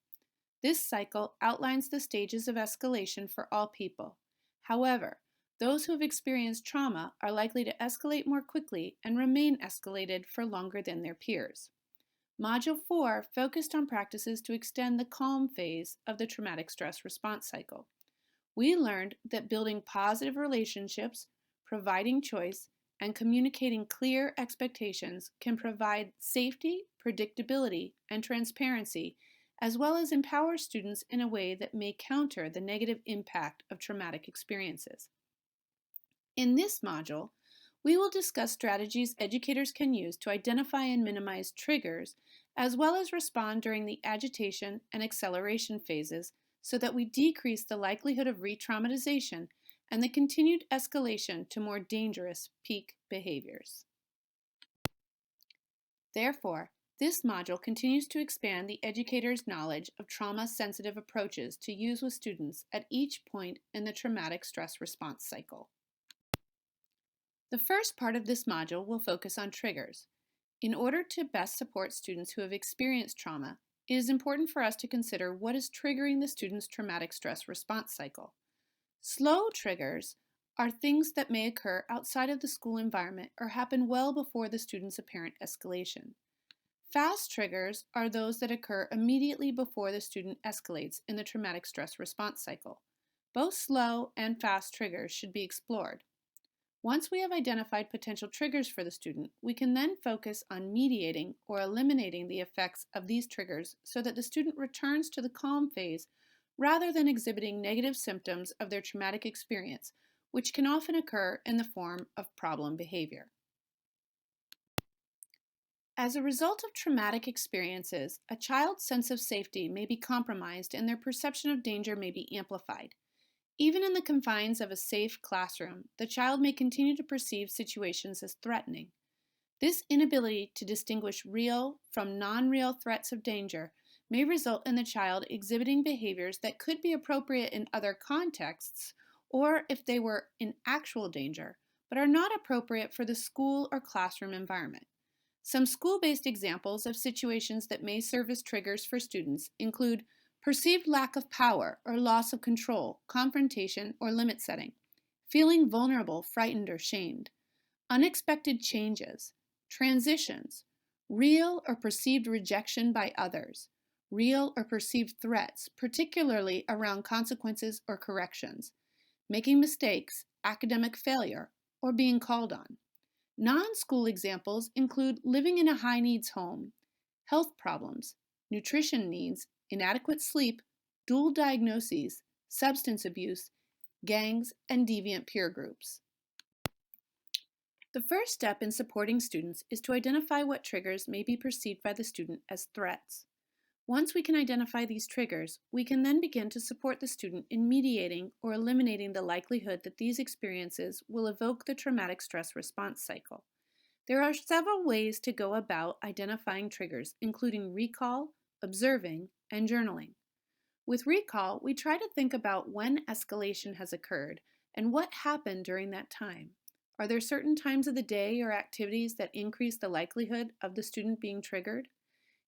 This cycle outlines the stages of escalation for all people. However, those who have experienced trauma are likely to escalate more quickly and remain escalated for longer than their peers. Module 4 focused on practices to extend the calm phase of the traumatic stress response cycle. We learned that building positive relationships, providing choice, and communicating clear expectations can provide safety, predictability, and transparency, as well as empower students in a way that may counter the negative impact of traumatic experiences. In this module, we will discuss strategies educators can use to identify and minimize triggers, as well as respond during the agitation and acceleration phases so that we decrease the likelihood of re-traumatization and the continued escalation to more dangerous peak behaviors. Therefore, this module continues to expand the educator's knowledge of trauma-sensitive approaches to use with students at each point in the traumatic stress response cycle. The first part of this module will focus on triggers. In order to best support students who have experienced trauma, it is important for us to consider what is triggering the student's traumatic stress response cycle. Slow triggers are things that may occur outside of the school environment or happen well before the student's apparent escalation. Fast triggers are those that occur immediately before the student escalates in the traumatic stress response cycle. Both slow and fast triggers should be explored. Once we have identified potential triggers for the student, we can then focus on mediating or eliminating the effects of these triggers so that the student returns to the calm phase rather than exhibiting negative symptoms of their traumatic experience, which can often occur in the form of problem behavior. As a result of traumatic experiences, a child's sense of safety may be compromised and their perception of danger may be amplified. Even in the confines of a safe classroom, the child may continue to perceive situations as threatening. This inability to distinguish real from non-real threats of danger may result in the child exhibiting behaviors that could be appropriate in other contexts, or if they were in actual danger, but are not appropriate for the school or classroom environment. Some school-based examples of situations that may serve as triggers for students include perceived lack of power or loss of control, confrontation, or limit setting, feeling vulnerable, frightened, or shamed, unexpected changes, transitions, real or perceived rejection by others, real or perceived threats, particularly around consequences or corrections, making mistakes, academic failure, or being called on. Non-school examples include living in a high-needs home, health problems, nutrition needs, inadequate sleep, dual diagnoses, substance abuse, gangs, and deviant peer groups. The first step in supporting students is to identify what triggers may be perceived by the student as threats. Once we can identify these triggers, we can then begin to support the student in mediating or eliminating the likelihood that these experiences will evoke the traumatic stress response cycle. There are several ways to go about identifying triggers, including recall, observing, and journaling. With recall, we try to think about when escalation has occurred and what happened during that time. Are there certain times of the day or activities that increase the likelihood of the student being triggered?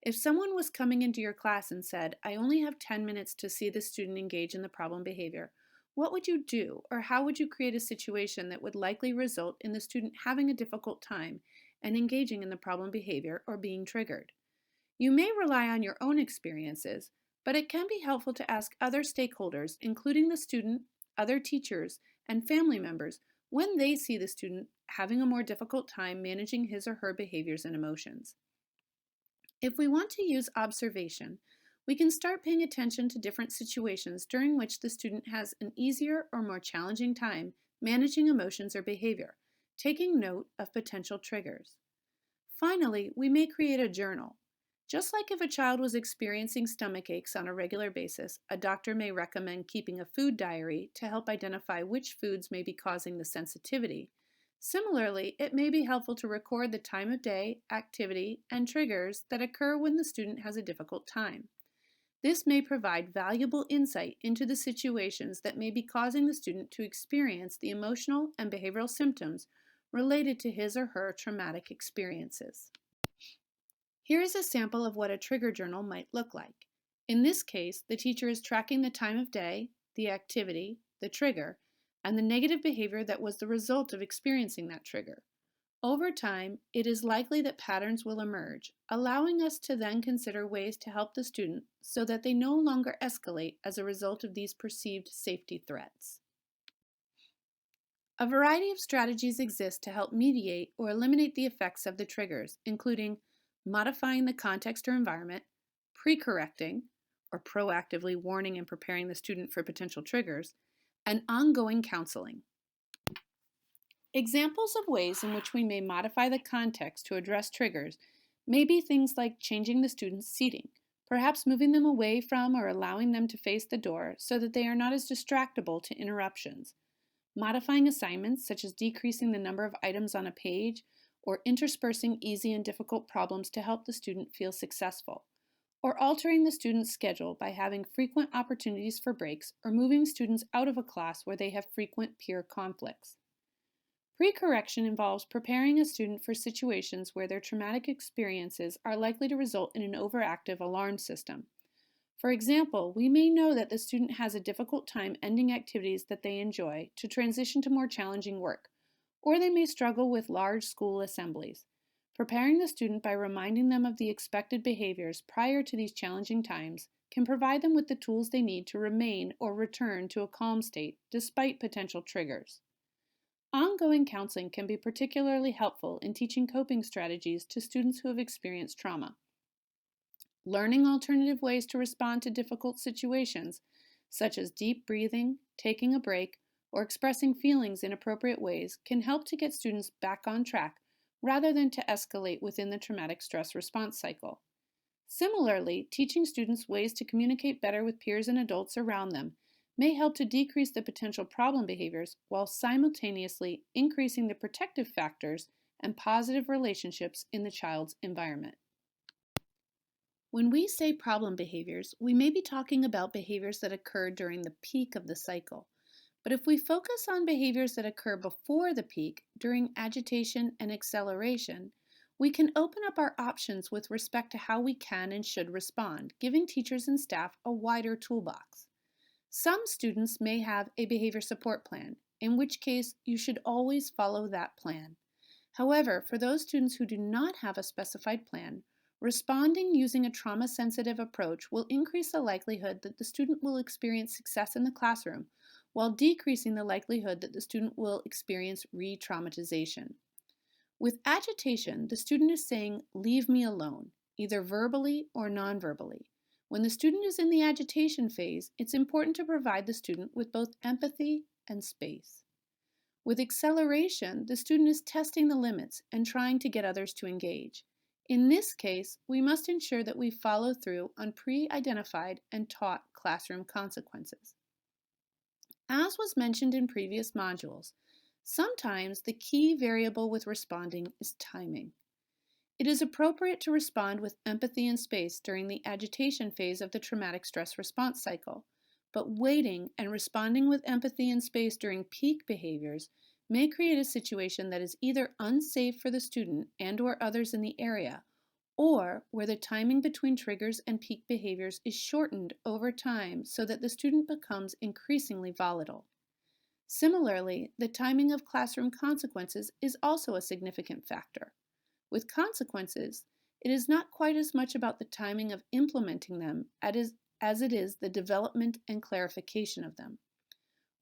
If someone was coming into your class and said, "I only have 10 minutes to see the student engage in the problem behavior," what would you do, or how would you create a situation that would likely result in the student having a difficult time and engaging in the problem behavior or being triggered? You may rely on your own experiences, but it can be helpful to ask other stakeholders, including the student, other teachers, and family members, when they see the student having a more difficult time managing his or her behaviors and emotions. If we want to use observation, we can start paying attention to different situations during which the student has an easier or more challenging time managing emotions or behavior, taking note of potential triggers. Finally, we may create a journal. Just like if a child was experiencing stomach aches on a regular basis, a doctor may recommend keeping a food diary to help identify which foods may be causing the sensitivity. Similarly, it may be helpful to record the time of day, activity, and triggers that occur when the student has a difficult time. This may provide valuable insight into the situations that may be causing the student to experience the emotional and behavioral symptoms related to his or her traumatic experiences. Here is a sample of what a trigger journal might look like. In this case, the teacher is tracking the time of day, the activity, the trigger, and the negative behavior that was the result of experiencing that trigger. Over time, it is likely that patterns will emerge, allowing us to then consider ways to help the student so that they no longer escalate as a result of these perceived safety threats. A variety of strategies exist to help mediate or eliminate the effects of the triggers, including modifying the context or environment, pre-correcting, or proactively warning and preparing the student for potential triggers, and ongoing counseling. Examples of ways in which we may modify the context to address triggers may be things like changing the student's seating, perhaps moving them away from or allowing them to face the door so that they are not as distractible to interruptions, modifying assignments such as decreasing the number of items on a page or interspersing easy and difficult problems to help the student feel successful, or altering the student's schedule by having frequent opportunities for breaks or moving students out of a class where they have frequent peer conflicts. Pre-correction involves preparing a student for situations where their traumatic experiences are likely to result in an overactive alarm system. For example, we may know that the student has a difficult time ending activities that they enjoy to transition to more challenging work, or they may struggle with large school assemblies. Preparing the student by reminding them of the expected behaviors prior to these challenging times can provide them with the tools they need to remain or return to a calm state despite potential triggers. Ongoing counseling can be particularly helpful in teaching coping strategies to students who have experienced trauma. Learning alternative ways to respond to difficult situations, such as deep breathing, taking a break, or expressing feelings in appropriate ways, can help to get students back on track rather than to escalate within the traumatic stress response cycle. Similarly, teaching students ways to communicate better with peers and adults around them may help to decrease the potential problem behaviors while simultaneously increasing the protective factors and positive relationships in the child's environment. When we say problem behaviors, we may be talking about behaviors that occur during the peak of the cycle. But if we focus on behaviors that occur before the peak, during agitation and acceleration, we can open up our options with respect to how we can and should respond, giving teachers and staff a wider toolbox. Some students may have a behavior support plan, in which case you should always follow that plan. However, for those students who do not have a specified plan, responding using a trauma-sensitive approach will increase the likelihood that the student will experience success in the classroom, while decreasing the likelihood that the student will experience re-traumatization. With agitation, the student is saying, "Leave me alone," either verbally or non-verbally. When the student is in the agitation phase, it's important to provide the student with both empathy and space. With acceleration, the student is testing the limits and trying to get others to engage. In this case, we must ensure that we follow through on pre-identified and taught classroom consequences. As was mentioned in previous modules, sometimes the key variable with responding is timing. It is appropriate to respond with empathy and space during the agitation phase of the traumatic stress response cycle, but waiting and responding with empathy and space during peak behaviors may create a situation that is either unsafe for the student and/or others in the area, or where the timing between triggers and peak behaviors is shortened over time so that the student becomes increasingly volatile. Similarly, the timing of classroom consequences is also a significant factor. With consequences, It is not quite as much about the timing of implementing them as it is the development and clarification of them.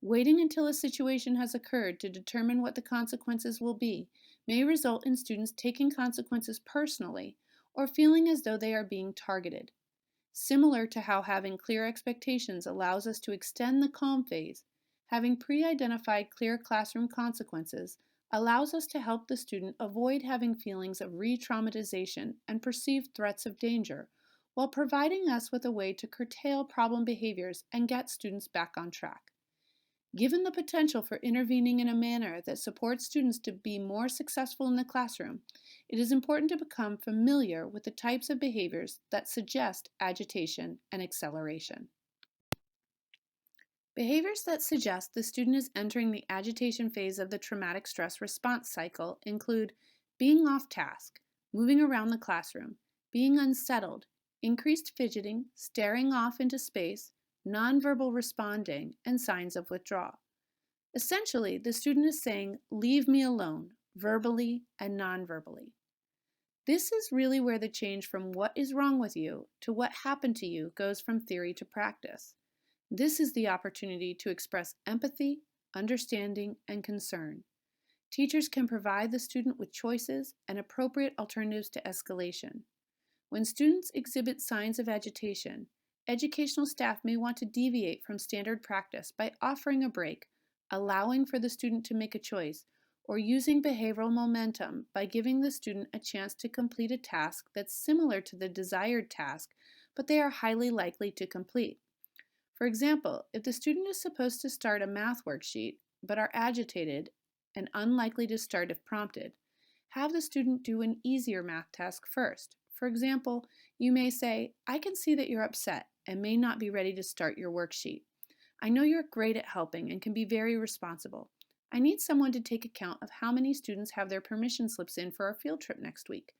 Waiting until a situation has occurred to determine what the consequences will be may result in students taking consequences personally or feeling as though they are being targeted. Similar to how having clear expectations allows us to extend the calm phase, having pre-identified clear classroom consequences allows us to help the student avoid having feelings of re-traumatization and perceived threats of danger, while providing us with a way to curtail problem behaviors and get students back on track. Given the potential for intervening in a manner that supports students to be more successful in the classroom, it is important to become familiar with the types of behaviors that suggest agitation and acceleration. Behaviors that suggest the student is entering the agitation phase of the traumatic stress response cycle include being off task, moving around the classroom, being unsettled, increased fidgeting, staring off into space, nonverbal responding, and signs of withdrawal. Essentially, the student is saying, "Leave me alone," verbally and nonverbally. This is really where the change from what is wrong with you to what happened to you goes from theory to practice. This is the opportunity to express empathy, understanding, and concern. Teachers can provide the student with choices and appropriate alternatives to escalation. When students exhibit signs of agitation, educational staff may want to deviate from standard practice by offering a break, allowing for the student to make a choice, or using behavioral momentum by giving the student a chance to complete a task that's similar to the desired task, but they are highly likely to complete. For example, if the student is supposed to start a math worksheet, but are agitated and unlikely to start if prompted, have the student do an easier math task first. For example, you may say, "I can see that you're upset and may not be ready to start your worksheet. I know you're great at helping and can be very responsible. I need someone to take account of how many students have their permission slips in for our field trip next week.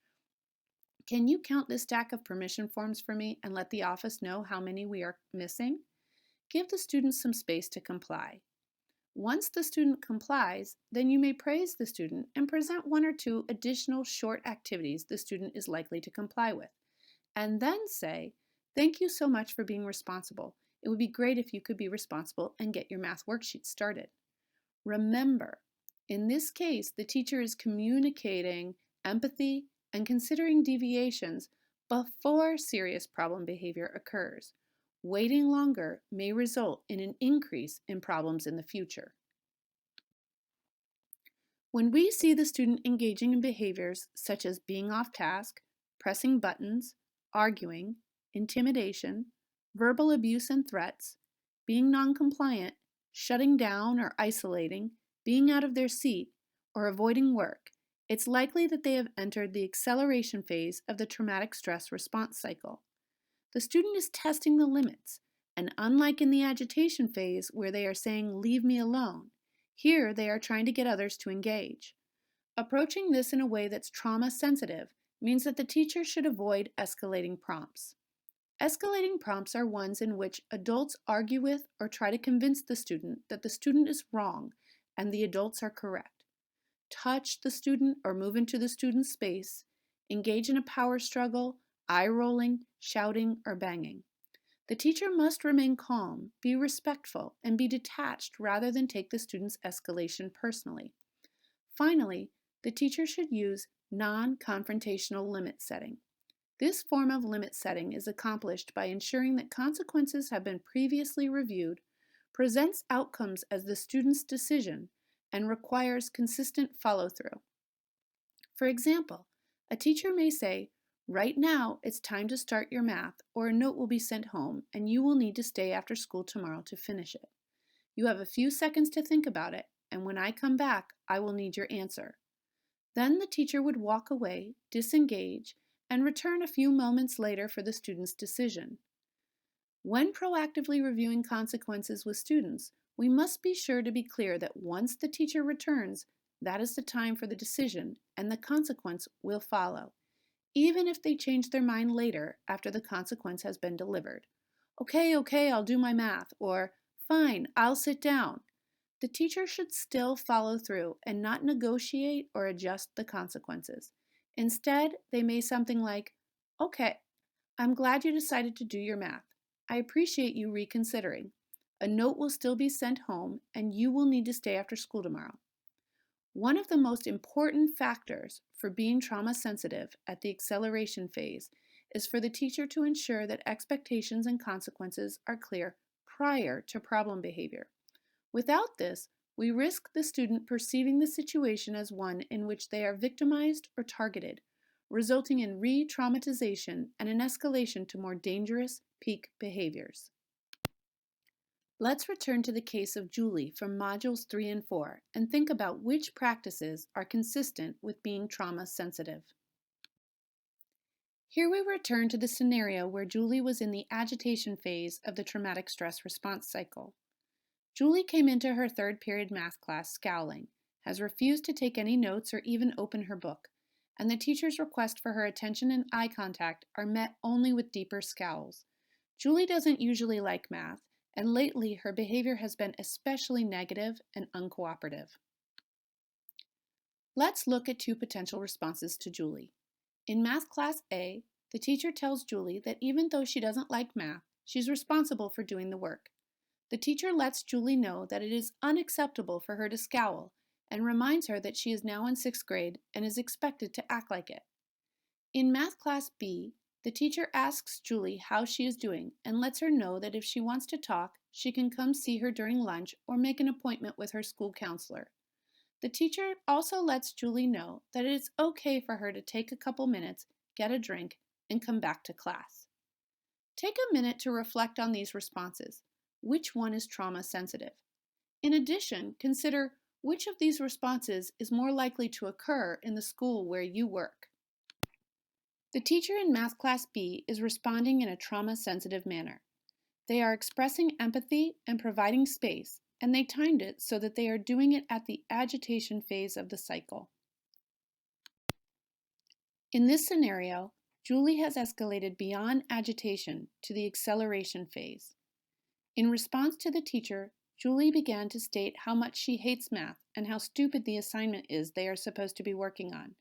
Can you count this stack of permission forms for me and let the office know how many we are missing?" Give the student some space to comply. Once the student complies, then you may praise the student and present one or two additional short activities the student is likely to comply with. And then say, "Thank you so much for being responsible. It would be great if you could be responsible and get your math worksheet started." Remember, in this case, the teacher is communicating empathy and considering deviations before serious problem behavior occurs. Waiting longer may result in an increase in problems in the future. When we see the student engaging in behaviors such as being off task, pressing buttons, arguing, intimidation, verbal abuse and threats, being non-compliant, shutting down or isolating, being out of their seat, or avoiding work, it's likely that they have entered the acceleration phase of the traumatic stress response cycle. The student is testing the limits, and unlike in the agitation phase where they are saying, "Leave me alone," here they are trying to get others to engage. Approaching this in a way that's trauma sensitive means that the teacher should avoid escalating prompts. Escalating prompts are ones in which adults argue with or try to convince the student that the student is wrong and the adults are correct. Touch the student or move into the student's space, engage in a power struggle, eye-rolling, shouting, or banging. The teacher must remain calm, be respectful, and be detached rather than take the student's escalation personally. Finally, the teacher should use non-confrontational limit setting. This form of limit setting is accomplished by ensuring that consequences have been previously reviewed, presents outcomes as the student's decision, and requires consistent follow-through. For example, a teacher may say, "Right now, it's time to start your math, or a note will be sent home, and you will need to stay after school tomorrow to finish it. You have a few seconds to think about it, and when I come back, I will need your answer." Then the teacher would walk away, disengage, and return a few moments later for the student's decision. When proactively reviewing consequences with students, we must be sure to be clear that once the teacher returns, that is the time for the decision, and the consequence will follow, even if they change their mind later after the consequence has been delivered. "Okay, I'll do my math," or "Fine, I'll sit down." The teacher should still follow through and not negotiate or adjust the consequences. Instead, they may something like, "Okay, I'm glad you decided to do your math. I appreciate you reconsidering. A note will still be sent home, and you will need to stay after school tomorrow." One of the most important factors for being trauma sensitive at the acceleration phase is for the teacher to ensure that expectations and consequences are clear prior to problem behavior. Without this, we risk the student perceiving the situation as one in which they are victimized or targeted, resulting in re-traumatization and an escalation to more dangerous peak behaviors. Let's return to the case of Julie from Modules 3 and 4 and think about which practices are consistent with being trauma sensitive. Here we return to the scenario where Julie was in the agitation phase of the traumatic stress response cycle. Julie came into her third period math class scowling, has refused to take any notes or even open her book, and the teacher's request for her attention and eye contact are met only with deeper scowls. Julie doesn't usually like math, and lately her behavior has been especially negative and uncooperative. Let's look at two potential responses to Julie. In Math Class A, the teacher tells Julie that even though she doesn't like math, she's responsible for doing the work. The teacher lets Julie know that it is unacceptable for her to scowl and reminds her that she is now in 6th grade and is expected to act like it. In Math Class B, the teacher asks Julie how she is doing and lets her know that if she wants to talk, she can come see her during lunch or make an appointment with her school counselor. The teacher also lets Julie know that it is okay for her to take a couple minutes, get a drink, and come back to class. Take a minute to reflect on these responses. Which one is trauma sensitive? In addition, consider which of these responses is more likely to occur in the school where you work. The teacher in Math Class B is responding in a trauma-sensitive manner. They are expressing empathy and providing space, and they timed it so that they are doing it at the agitation phase of the cycle. In this scenario, Julie has escalated beyond agitation to the acceleration phase. In response to the teacher, Julie began to state how much she hates math and how stupid the assignment is they are supposed to be working on.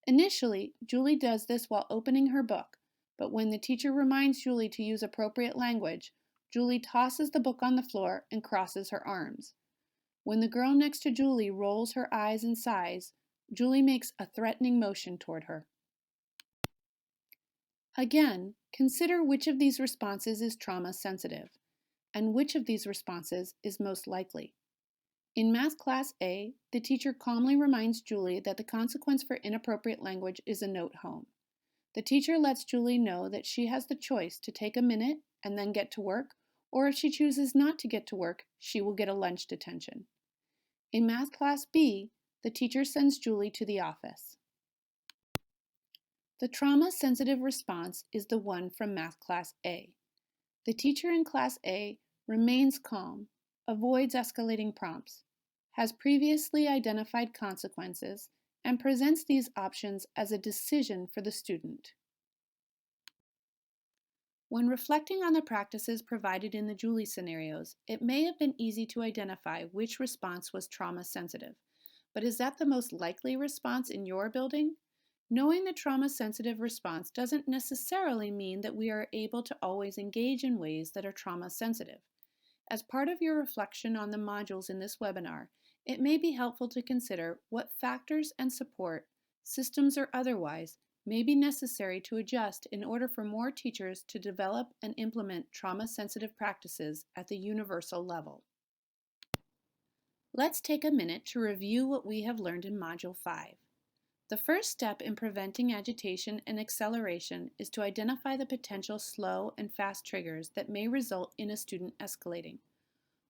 Initially, Julie does this while opening her book, but when the teacher reminds Julie to use appropriate language, Julie tosses the book on the floor and crosses her arms. When the girl next to Julie rolls her eyes and sighs, Julie makes a threatening motion toward her. Again, consider which of these responses is trauma sensitive, and which of these responses is most likely. In Math Class A, the teacher calmly reminds Julie that the consequence for inappropriate language is a note home. The teacher lets Julie know that she has the choice to take a minute and then get to work, or if she chooses not to get to work, she will get a lunch detention. In Math Class B, the teacher sends Julie to the office. The trauma-sensitive response is the one from Math Class A. The teacher in Class A remains calm, avoids escalating prompts, has previously identified consequences, and presents these options as a decision for the student. When reflecting on the practices provided in the Julie scenarios, it may have been easy to identify which response was trauma sensitive, but is that the most likely response in your building? Knowing the trauma-sensitive response doesn't necessarily mean that we are able to always engage in ways that are trauma-sensitive. As part of your reflection on the modules in this webinar, it may be helpful to consider what factors and support, systems or otherwise, may be necessary to adjust in order for more teachers to develop and implement trauma-sensitive practices at the universal level. Let's take a minute to review what we have learned in Module 5. The first step in preventing agitation and acceleration is to identify the potential slow and fast triggers that may result in a student escalating.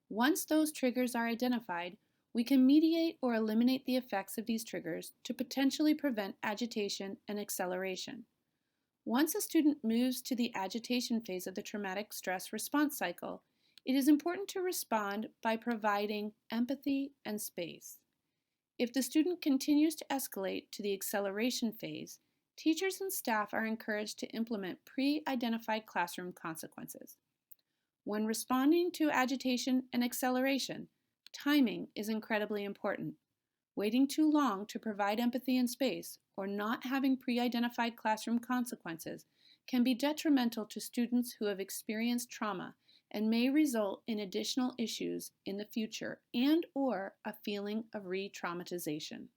Once those triggers are identified, we can mediate or eliminate the effects of these triggers to potentially prevent agitation and acceleration. Once a student moves to the agitation phase of the traumatic stress response cycle, it is important to respond by providing empathy and space. If the student continues to escalate to the acceleration phase, teachers and staff are encouraged to implement pre-identified classroom consequences. When responding to agitation and acceleration, timing is incredibly important. Waiting too long to provide empathy and space, or not having pre-identified classroom consequences can be detrimental to students who have experienced trauma and may result in additional issues in the future and/or a feeling of re-traumatization.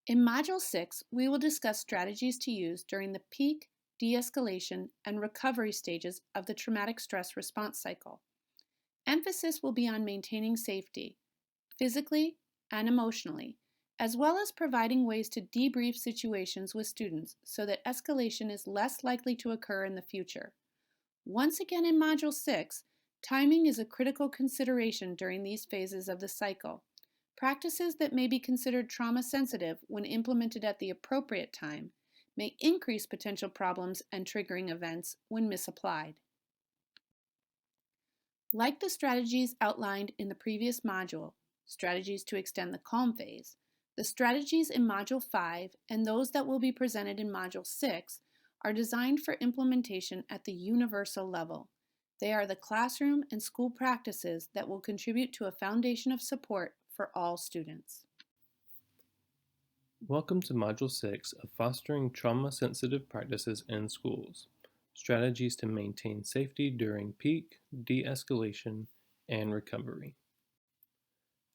In Module 6, we will discuss strategies to use during the peak, de-escalation, and recovery stages of the traumatic stress response cycle. Emphasis will be on maintaining safety, physically and emotionally, as well as providing ways to debrief situations with students so that escalation is less likely to occur in the future. Once again in Module 6, timing is a critical consideration during these phases of the cycle. Practices that may be considered trauma-sensitive when implemented at the appropriate time may increase potential problems and triggering events when misapplied. Like the strategies outlined in the previous module, strategies to extend the calm phase, the strategies in Module 5 and those that will be presented in Module 6 are designed for implementation at the universal level. They are the classroom and school practices that will contribute to a foundation of support for all students. Welcome to Module 6 of Fostering Trauma-Sensitive Practices in Schools, Strategies to Maintain Safety During Peak, De-escalation, and Recovery.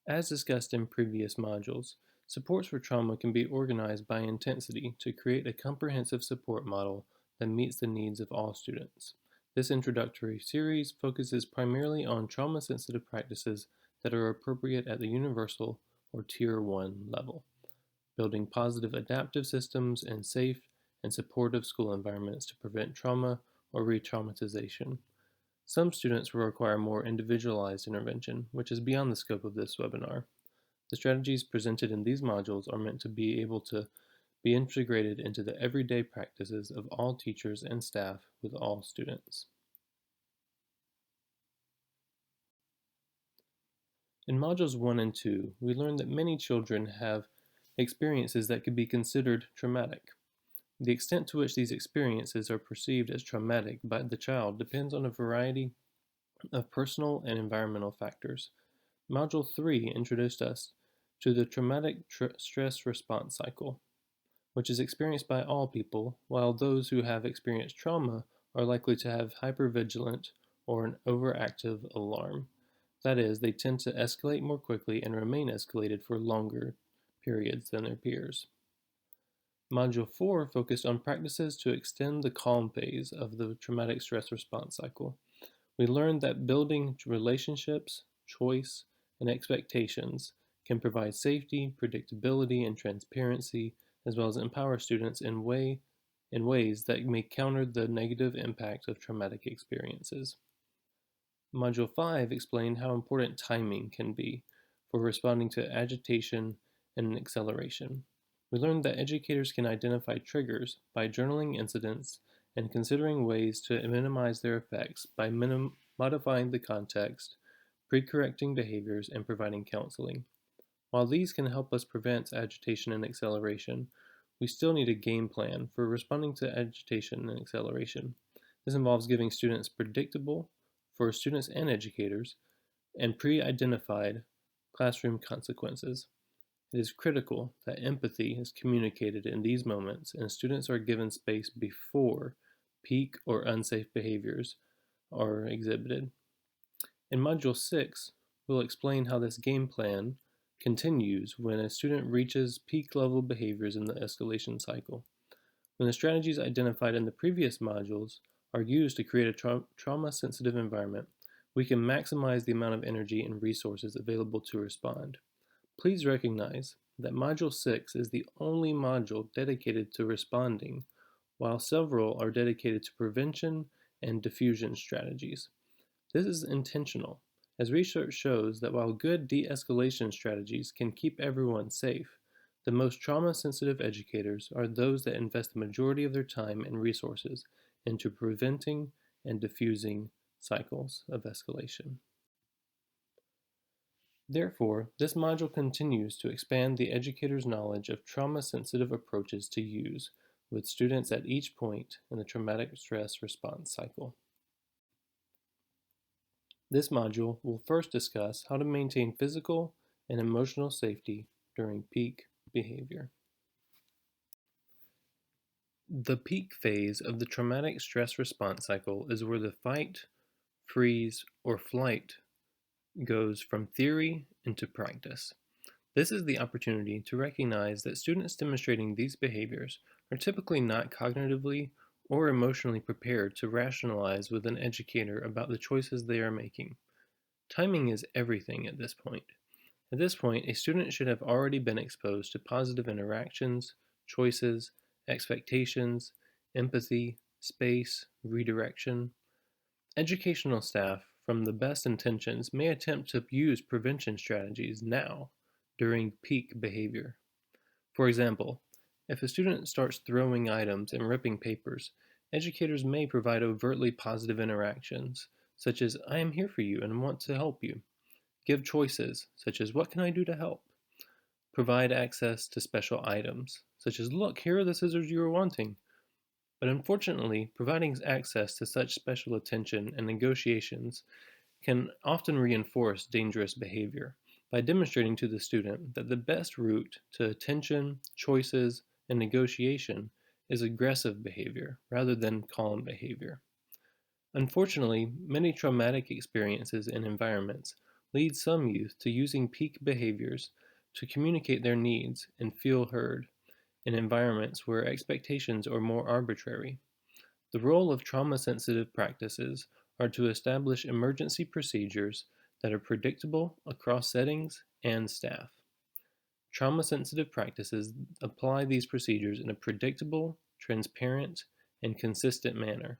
As discussed in previous modules, supports for trauma can be organized by intensity to create a comprehensive support model that meets the needs of all students. This introductory series focuses primarily on trauma-sensitive practices that are appropriate at the universal or Tier 1 level, building positive adaptive systems in safe and supportive school environments to prevent trauma or re-traumatization. Some students will require more individualized intervention, which is beyond the scope of this webinar. The strategies presented in these modules are meant to be able to be integrated into the everyday practices of all teachers and staff with all students. In Modules 1 and 2, we learned that many children have experiences that could be considered traumatic. The extent to which these experiences are perceived as traumatic by the child depends on a variety of personal and environmental factors. Module 3 introduced us to the traumatic stress response cycle, which is experienced by all people, while those who have experienced trauma are likely to have hypervigilant or an overactive alarm. That is, they tend to escalate more quickly and remain escalated for longer periods than their peers. Module 4 focused on practices to extend the calm phase of the traumatic stress response cycle. We learned that building relationships, choice, and expectations can provide safety, predictability, and transparency, as well as empower students in ways that may counter the negative impact of traumatic experiences. Module 5 explained how important timing can be for responding to agitation and acceleration. We learned that educators can identify triggers by journaling incidents and considering ways to minimize their effects by modifying the context, pre-correcting behaviors, and providing counseling. While these can help us prevent agitation and acceleration, we still need a game plan for responding to agitation and acceleration. This involves giving students predictable, for students and educators, and pre-identified classroom consequences. It is critical that empathy is communicated in these moments and students are given space before peak or unsafe behaviors are exhibited. In Module 6, we'll explain how this game plan continues when a student reaches peak level behaviors in the escalation cycle. When the strategies identified in the previous modules are used to create a trauma-sensitive environment, we can maximize the amount of energy and resources available to respond. Please recognize that Module 6 is the only module dedicated to responding, while several are dedicated to prevention and diffusion strategies. This is intentional, as research shows that while good de-escalation strategies can keep everyone safe, the most trauma-sensitive educators are those that invest the majority of their time and resources into preventing and diffusing cycles of escalation. Therefore, this module continues to expand the educator's knowledge of trauma-sensitive approaches to use with students at each point in the traumatic stress response cycle. This module will first discuss how to maintain physical and emotional safety during peak behavior. The peak phase of the traumatic stress response cycle is where the fight, freeze, or flight goes from theory into practice. This is the opportunity to recognize that students demonstrating these behaviors are typically not cognitively or emotionally prepared to rationalize with an educator about the choices they are making. Timing is everything at this point. At this point, a student should have already been exposed to positive interactions, choices, expectations, empathy, space, redirection. Educational staff, from the best intentions, may attempt to use prevention strategies now, during peak behavior. For example, if a student starts throwing items and ripping papers, educators may provide overtly positive interactions, such as, "I am here for you and want to help you." Give choices, such as, "What can I do to help?" Provide access to special items, such as, "Look, here are the scissors you were wanting." But unfortunately, providing access to such special attention and negotiations can often reinforce dangerous behavior by demonstrating to the student that the best route to attention, choices, and negotiation is aggressive behavior rather than calm behavior. Unfortunately, many traumatic experiences and environments lead some youth to using peak behaviors to communicate their needs and feel heard in environments where expectations are more arbitrary. The role of trauma-sensitive practices are to establish emergency procedures that are predictable across settings and staff. Trauma-sensitive practices apply these procedures in a predictable, transparent, and consistent manner.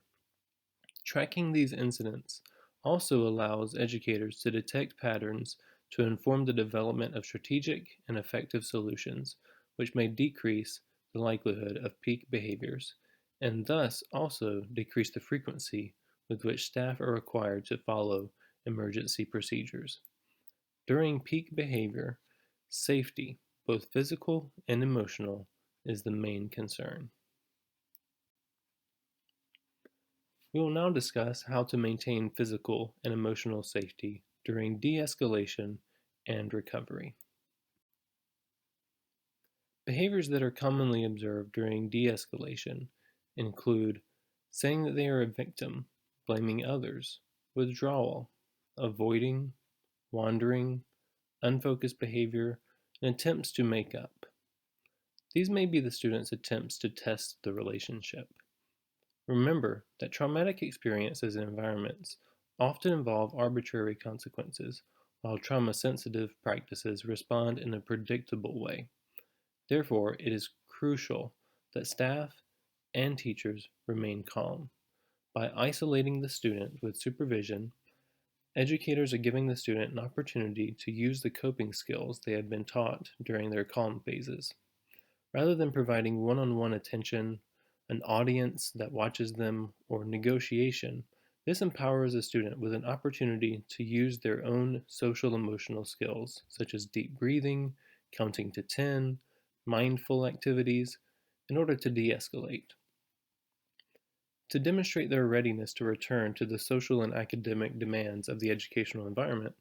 Tracking these incidents also allows educators to detect patterns to inform the development of strategic and effective solutions, which may decrease the likelihood of peak behaviors, and thus also decrease the frequency with which staff are required to follow emergency procedures. During peak behavior, safety, both physical and emotional, is the main concern. We will now discuss how to maintain physical and emotional safety during de-escalation and recovery. Behaviors that are commonly observed during de-escalation include saying that they are a victim, blaming others, withdrawal, avoiding, wandering, unfocused behavior, and attempts to make up. These may be the student's attempts to test the relationship. Remember that traumatic experiences and environments often involve arbitrary consequences, while trauma-sensitive practices respond in a predictable way. Therefore, it is crucial that staff and teachers remain calm. By isolating the student with supervision, educators are giving the student an opportunity to use the coping skills they have been taught during their calm phases. Rather than providing one-on-one attention, an audience that watches them, or negotiation, this empowers a student with an opportunity to use their own social-emotional skills, such as deep breathing, counting to 10, mindful activities, in order to de-escalate. To demonstrate their readiness to return to the social and academic demands of the educational environment,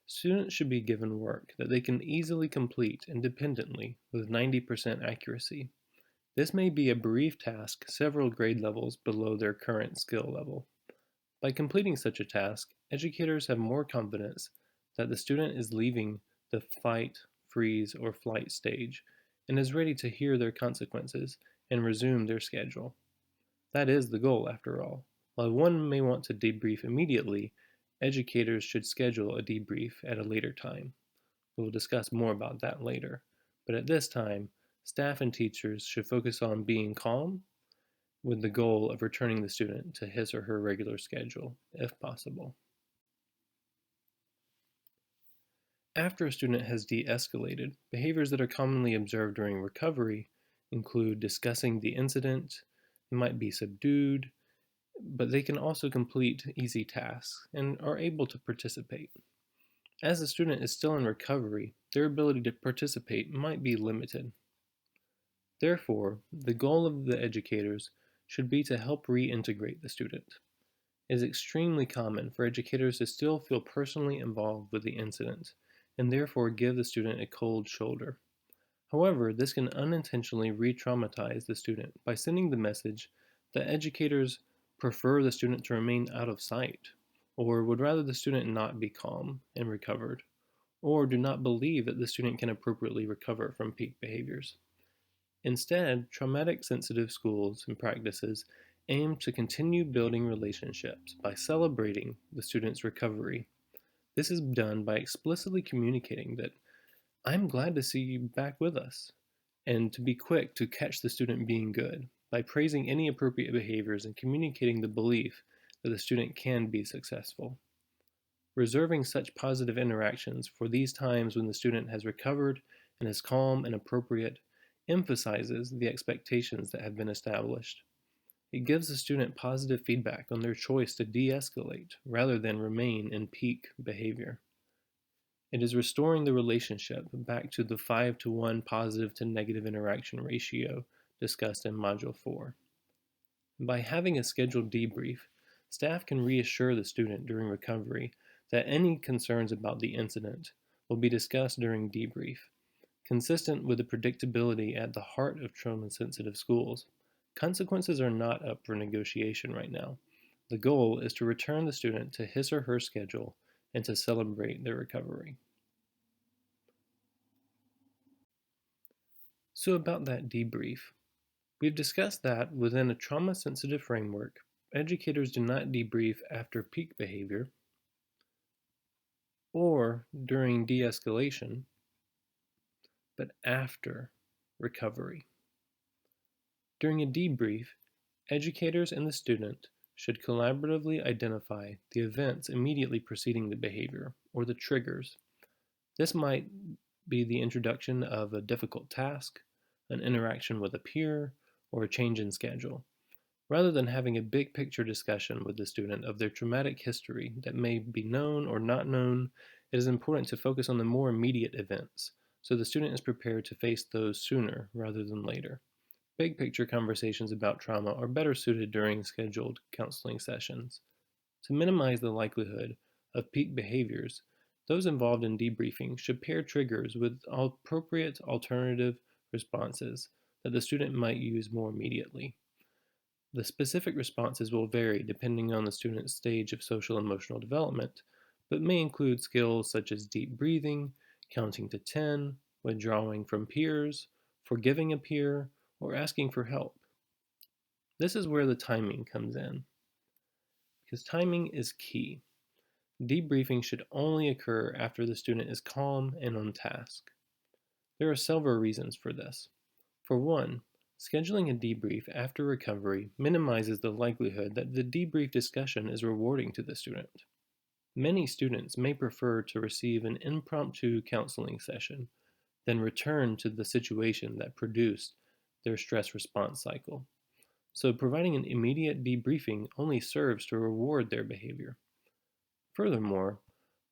students should be given work that they can easily complete independently with 90% accuracy. This may be a brief task several grade levels below their current skill level. By completing such a task, educators have more confidence that the student is leaving the fight, freeze, or flight stage and is ready to hear their consequences and resume their schedule. That is the goal, after all. While one may want to debrief immediately, educators should schedule a debrief at a later time. We will discuss more about that later, but at this time, staff and teachers should focus on being calm with the goal of returning the student to his or her regular schedule, if possible. After a student has de-escalated, behaviors that are commonly observed during recovery include discussing the incident. They might be subdued, but they can also complete easy tasks and are able to participate. As the student is still in recovery, their ability to participate might be limited. Therefore, the goal of the educators should be to help reintegrate the student. It is extremely common for educators to still feel personally involved with the incident and therefore give the student a cold shoulder. However, this can unintentionally re-traumatize the student by sending the message that educators prefer the student to remain out of sight, or would rather the student not be calm and recovered, or do not believe that the student can appropriately recover from peak behaviors. Instead, traumatic sensitive schools and practices aim to continue building relationships by celebrating the student's recovery. This is done by explicitly communicating that I'm glad to see you back with us, and to be quick to catch the student being good by praising any appropriate behaviors and communicating the belief that the student can be successful. Reserving such positive interactions for these times when the student has recovered and is calm and appropriate emphasizes the expectations that have been established. It gives the student positive feedback on their choice to de-escalate rather than remain in peak behavior. It is restoring the relationship back to the 5-to-1 positive to negative interaction ratio discussed in Module 4. By having a scheduled debrief, staff can reassure the student during recovery that any concerns about the incident will be discussed during debrief. Consistent with the predictability at the heart of trauma-sensitive schools, consequences are not up for negotiation right now. The goal is to return the student to his or her schedule and to celebrate their recovery. So about that debrief, we've discussed that within a trauma-sensitive framework, educators do not debrief after peak behavior or during de-escalation, but after recovery. During a debrief, educators and the student should collaboratively identify the events immediately preceding the behavior, or the triggers. This might be the introduction of a difficult task, an interaction with a peer, or a change in schedule. Rather than having a big picture discussion with the student of their traumatic history that may be known or not known, it is important to focus on the more immediate events, so the student is prepared to face those sooner rather than later. Big picture conversations about trauma are better suited during scheduled counseling sessions. To minimize the likelihood of peak behaviors, those involved in debriefing should pair triggers with appropriate alternative responses that the student might use more immediately. The specific responses will vary depending on the student's stage of social emotional development, but may include skills such as deep breathing, counting to 10, withdrawing from peers, forgiving a peer, or asking for help. This is where the timing comes in, because timing is key. Debriefing should only occur after the student is calm and on task. There are several reasons for this. For one, scheduling a debrief after recovery minimizes the likelihood that the debrief discussion is rewarding to the student. Many students may prefer to receive an impromptu counseling session than return to the situation that produced their stress response cycle. So providing an immediate debriefing only serves to reward their behavior. Furthermore,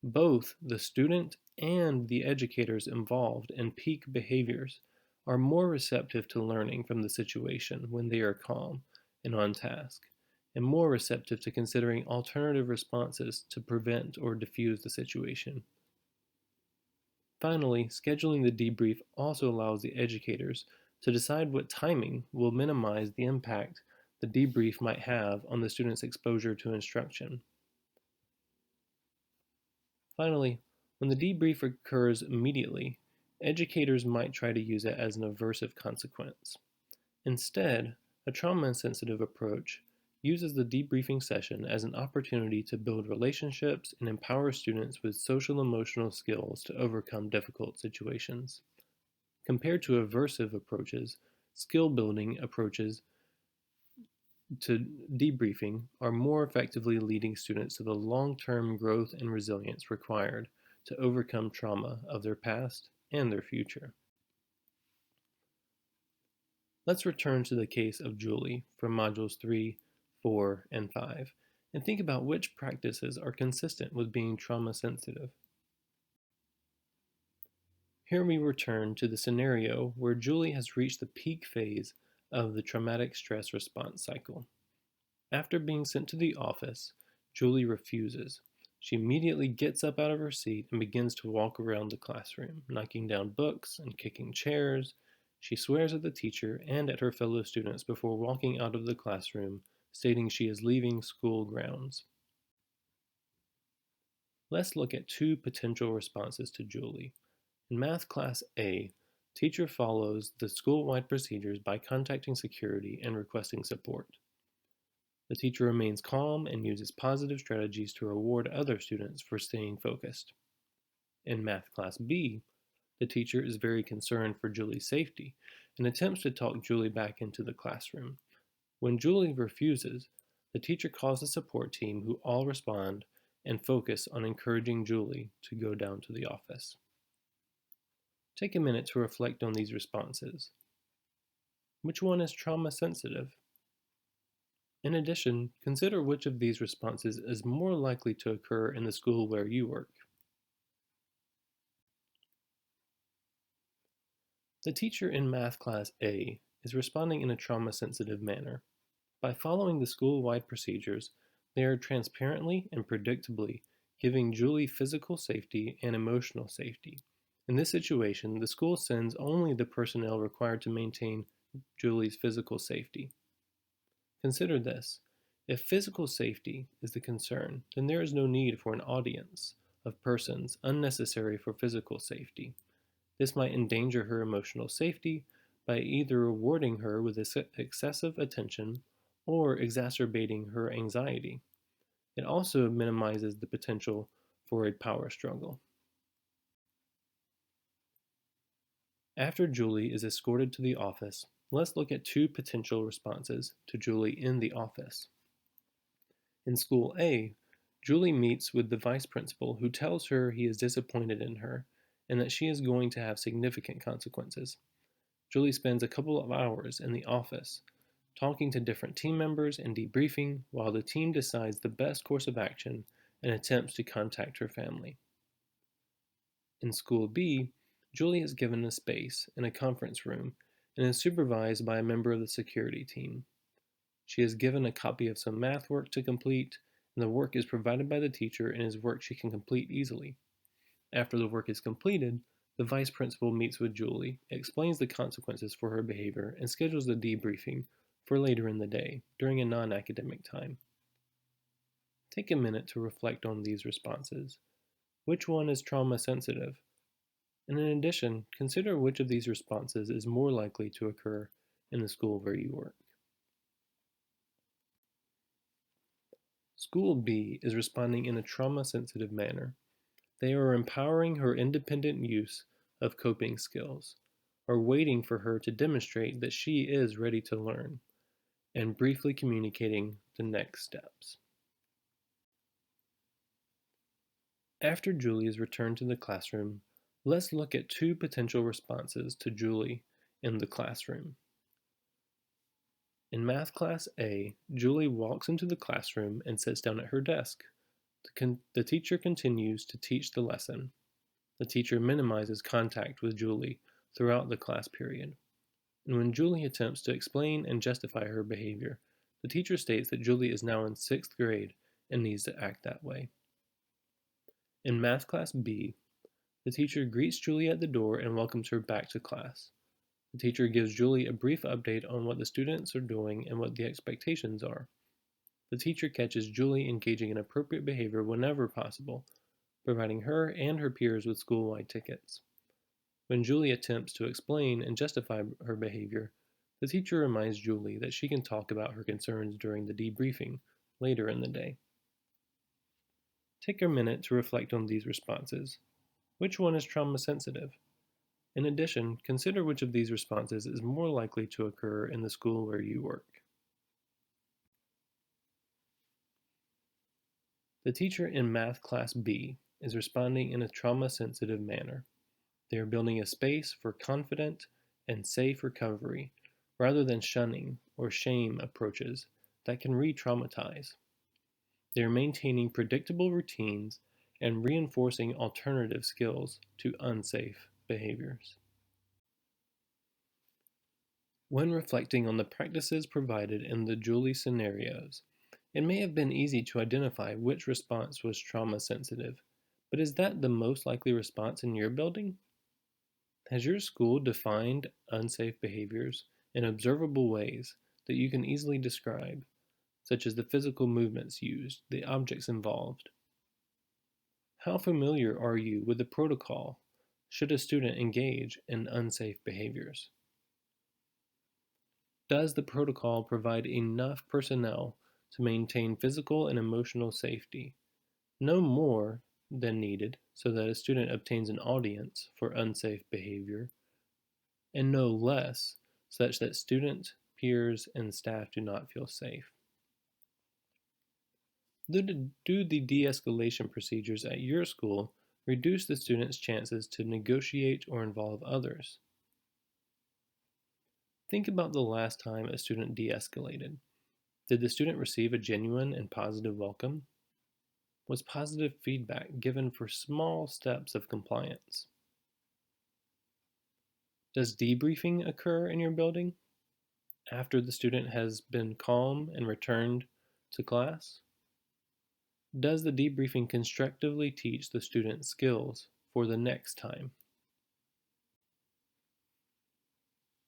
both the student and the educators involved in peak behaviors are more receptive to learning from the situation when they are calm and on task, and more receptive to considering alternative responses to prevent or diffuse the situation. Finally, scheduling the debrief also allows the educators to decide what timing will minimize the impact the debrief might have on the student's exposure to instruction. Finally, when the debrief occurs immediately, educators might try to use it as an aversive consequence. Instead, a trauma-insensitive approach uses the debriefing session as an opportunity to build relationships and empower students with social-emotional skills to overcome difficult situations. Compared to aversive approaches, skill-building approaches to debriefing are more effectively leading students to the long-term growth and resilience required to overcome trauma of their past and their future. Let's return to the case of Julie from Modules 3, 4, and 5, and think about which practices are consistent with being trauma sensitive. Here we return to the scenario where Julie has reached the peak phase of the traumatic stress response cycle. After being sent to the office, Julie refuses. She immediately gets up out of her seat and begins to walk around the classroom, knocking down books and kicking chairs. She swears at the teacher and at her fellow students before walking out of the classroom, stating she is leaving school grounds. Let's look at two potential responses to Julie. In Math Class A, teacher follows the school-wide procedures by contacting security and requesting support. The teacher remains calm and uses positive strategies to reward other students for staying focused. In Math Class B, the teacher is very concerned for Julie's safety and attempts to talk Julie back into the classroom. When Julie refuses, the teacher calls the support team, who all respond and focus on encouraging Julie to go down to the office. Take a minute to reflect on these responses. Which one is trauma sensitive? In addition, consider which of these responses is more likely to occur in the school where you work. The teacher in Math Class A is responding in a trauma-sensitive manner. By following the school-wide procedures, they are transparently and predictably giving Julie physical safety and emotional safety. In this situation, the school sends only the personnel required to maintain Julie's physical safety. Consider this. If physical safety is the concern, then there is no need for an audience of persons unnecessary for physical safety. This might endanger her emotional safety by either rewarding her with excessive attention or exacerbating her anxiety. It also minimizes the potential for a power struggle. After Julie is escorted to the office, let's look at two potential responses to Julie in the office. In School A, Julie meets with the vice principal, who tells her he is disappointed in her and that she is going to have significant consequences. Julie spends a couple of hours in the office talking to different team members and debriefing while the team decides the best course of action and attempts to contact her family. In School B, Julie is given a space in a conference room and is supervised by a member of the security team. She is given a copy of some math work to complete, and the work is provided by the teacher and is work she can complete easily. After the work is completed, the vice principal meets with Julie, explains the consequences for her behavior, and schedules the debriefing for later in the day, during a non-academic time. Take a minute to reflect on these responses. Which one is trauma sensitive? And in addition, consider which of these responses is more likely to occur in the school where you work. School B is responding in a trauma-sensitive manner. They are empowering her independent use of coping skills, or waiting for her to demonstrate that she is ready to learn, and briefly communicating the next steps. After Julie is returned to the classroom, let's look at two potential responses to Julie in the classroom. In Math Class A, Julie walks into the classroom and sits down at her desk. The teacher continues to teach the lesson. The teacher minimizes contact with Julie throughout the class period. And when Julie attempts to explain and justify her behavior, the teacher states that Julie is now in 6th grade and needs to act that way. In Math Class B, the teacher greets Julie at the door and welcomes her back to class. The teacher gives Julie a brief update on what the students are doing and what the expectations are. The teacher catches Julie engaging in appropriate behavior whenever possible, providing her and her peers with school-wide tickets. When Julie attempts to explain and justify her behavior, the teacher reminds Julie that she can talk about her concerns during the debriefing later in the day. Take a minute to reflect on these responses. Which one is trauma sensitive? In addition, consider which of these responses is more likely to occur in the school where you work. The teacher in Math Class B is responding in a trauma-sensitive manner. They are building a space for confident and safe recovery rather than shunning or shame approaches that can re-traumatize. They are maintaining predictable routines and reinforcing alternative skills to unsafe behaviors. When reflecting on the practices provided in the Julie scenarios, It may have been easy to identify which response was trauma sensitive, but is that the most likely response in your building? Has your school defined unsafe behaviors in observable ways that you can easily describe, such as the physical movements used, the objects involved? How familiar are you with the protocol should a student engage in unsafe behaviors? Does the protocol provide enough personnel to maintain physical and emotional safety? No more than needed so that a student obtains an audience for unsafe behavior, and no less such that students, peers, and staff do not feel safe. Do the de-escalation procedures at your school reduce the students' chances to negotiate or involve others? Think about the last time a student de-escalated. Did the student receive a genuine and positive welcome? Was positive feedback given for small steps of compliance? Does debriefing occur in your building after the student has been calm and returned to class? Does the debriefing constructively teach the student skills for the next time?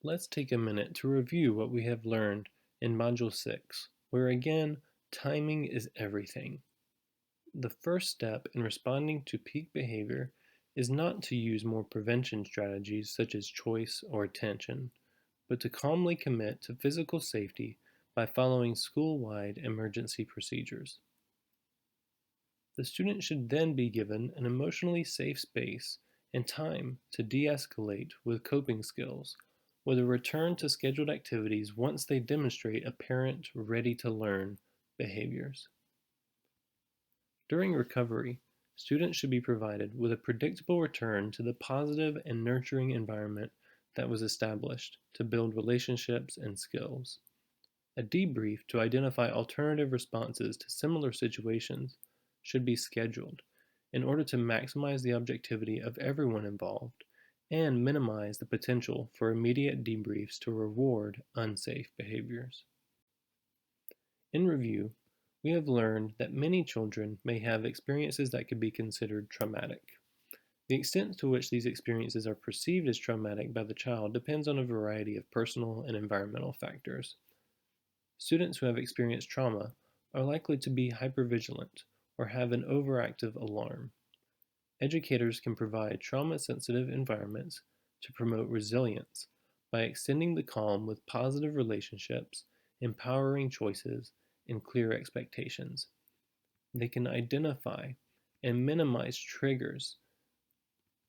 Let's take a minute to review what we have learned in Module 6, where again, timing is everything. The first step in responding to peak behavior is not to use more prevention strategies such as choice or attention, but to calmly commit to physical safety by following school-wide emergency procedures. The student should then be given an emotionally safe space and time to de-escalate with coping skills, with a return to scheduled activities once they demonstrate apparent ready-to-learn behaviors. During recovery, students should be provided with a predictable return to the positive and nurturing environment that was established to build relationships and skills. A debrief to identify alternative responses to similar situations should be scheduled in order to maximize the objectivity of everyone involved and minimize the potential for immediate debriefs to reward unsafe behaviors. In review, we have learned that many children may have experiences that could be considered traumatic. The extent to which these experiences are perceived as traumatic by the child depends on a variety of personal and environmental factors. Students who have experienced trauma are likely to be hypervigilant or have an overactive alarm. Educators can provide trauma-sensitive environments to promote resilience by extending the calm with positive relationships, empowering choices, and clear expectations. They can identify and minimize triggers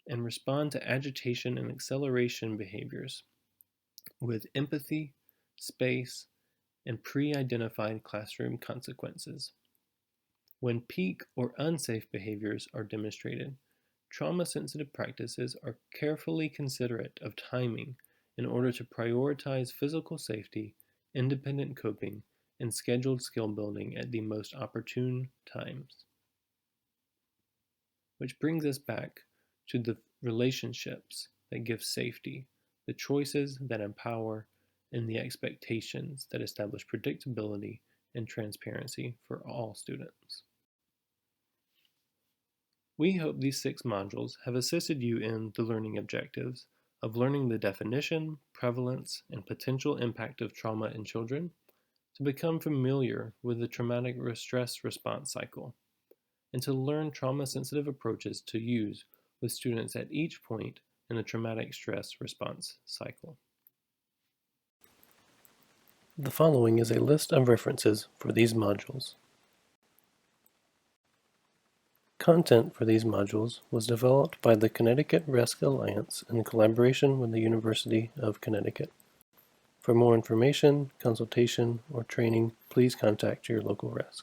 and respond to agitation and acceleration behaviors with empathy, space, and pre-identified classroom consequences. When peak or unsafe behaviors are demonstrated, trauma-sensitive practices are carefully considerate of timing in order to prioritize physical safety, independent coping, and scheduled skill building at the most opportune times. Which brings us back to the relationships that give safety, the choices that empower, and the expectations that establish predictability and transparency for all students. We hope these 6 modules have assisted you in the learning objectives of learning the definition, prevalence, and potential impact of trauma in children, to become familiar with the traumatic stress response cycle, and to learn trauma-sensitive approaches to use with students at each point in the traumatic stress response cycle. The following is a list of references for these modules. Content for these modules was developed by the Connecticut RESC Alliance in collaboration with the University of Connecticut. For more information, consultation, or training, please contact your local RESC.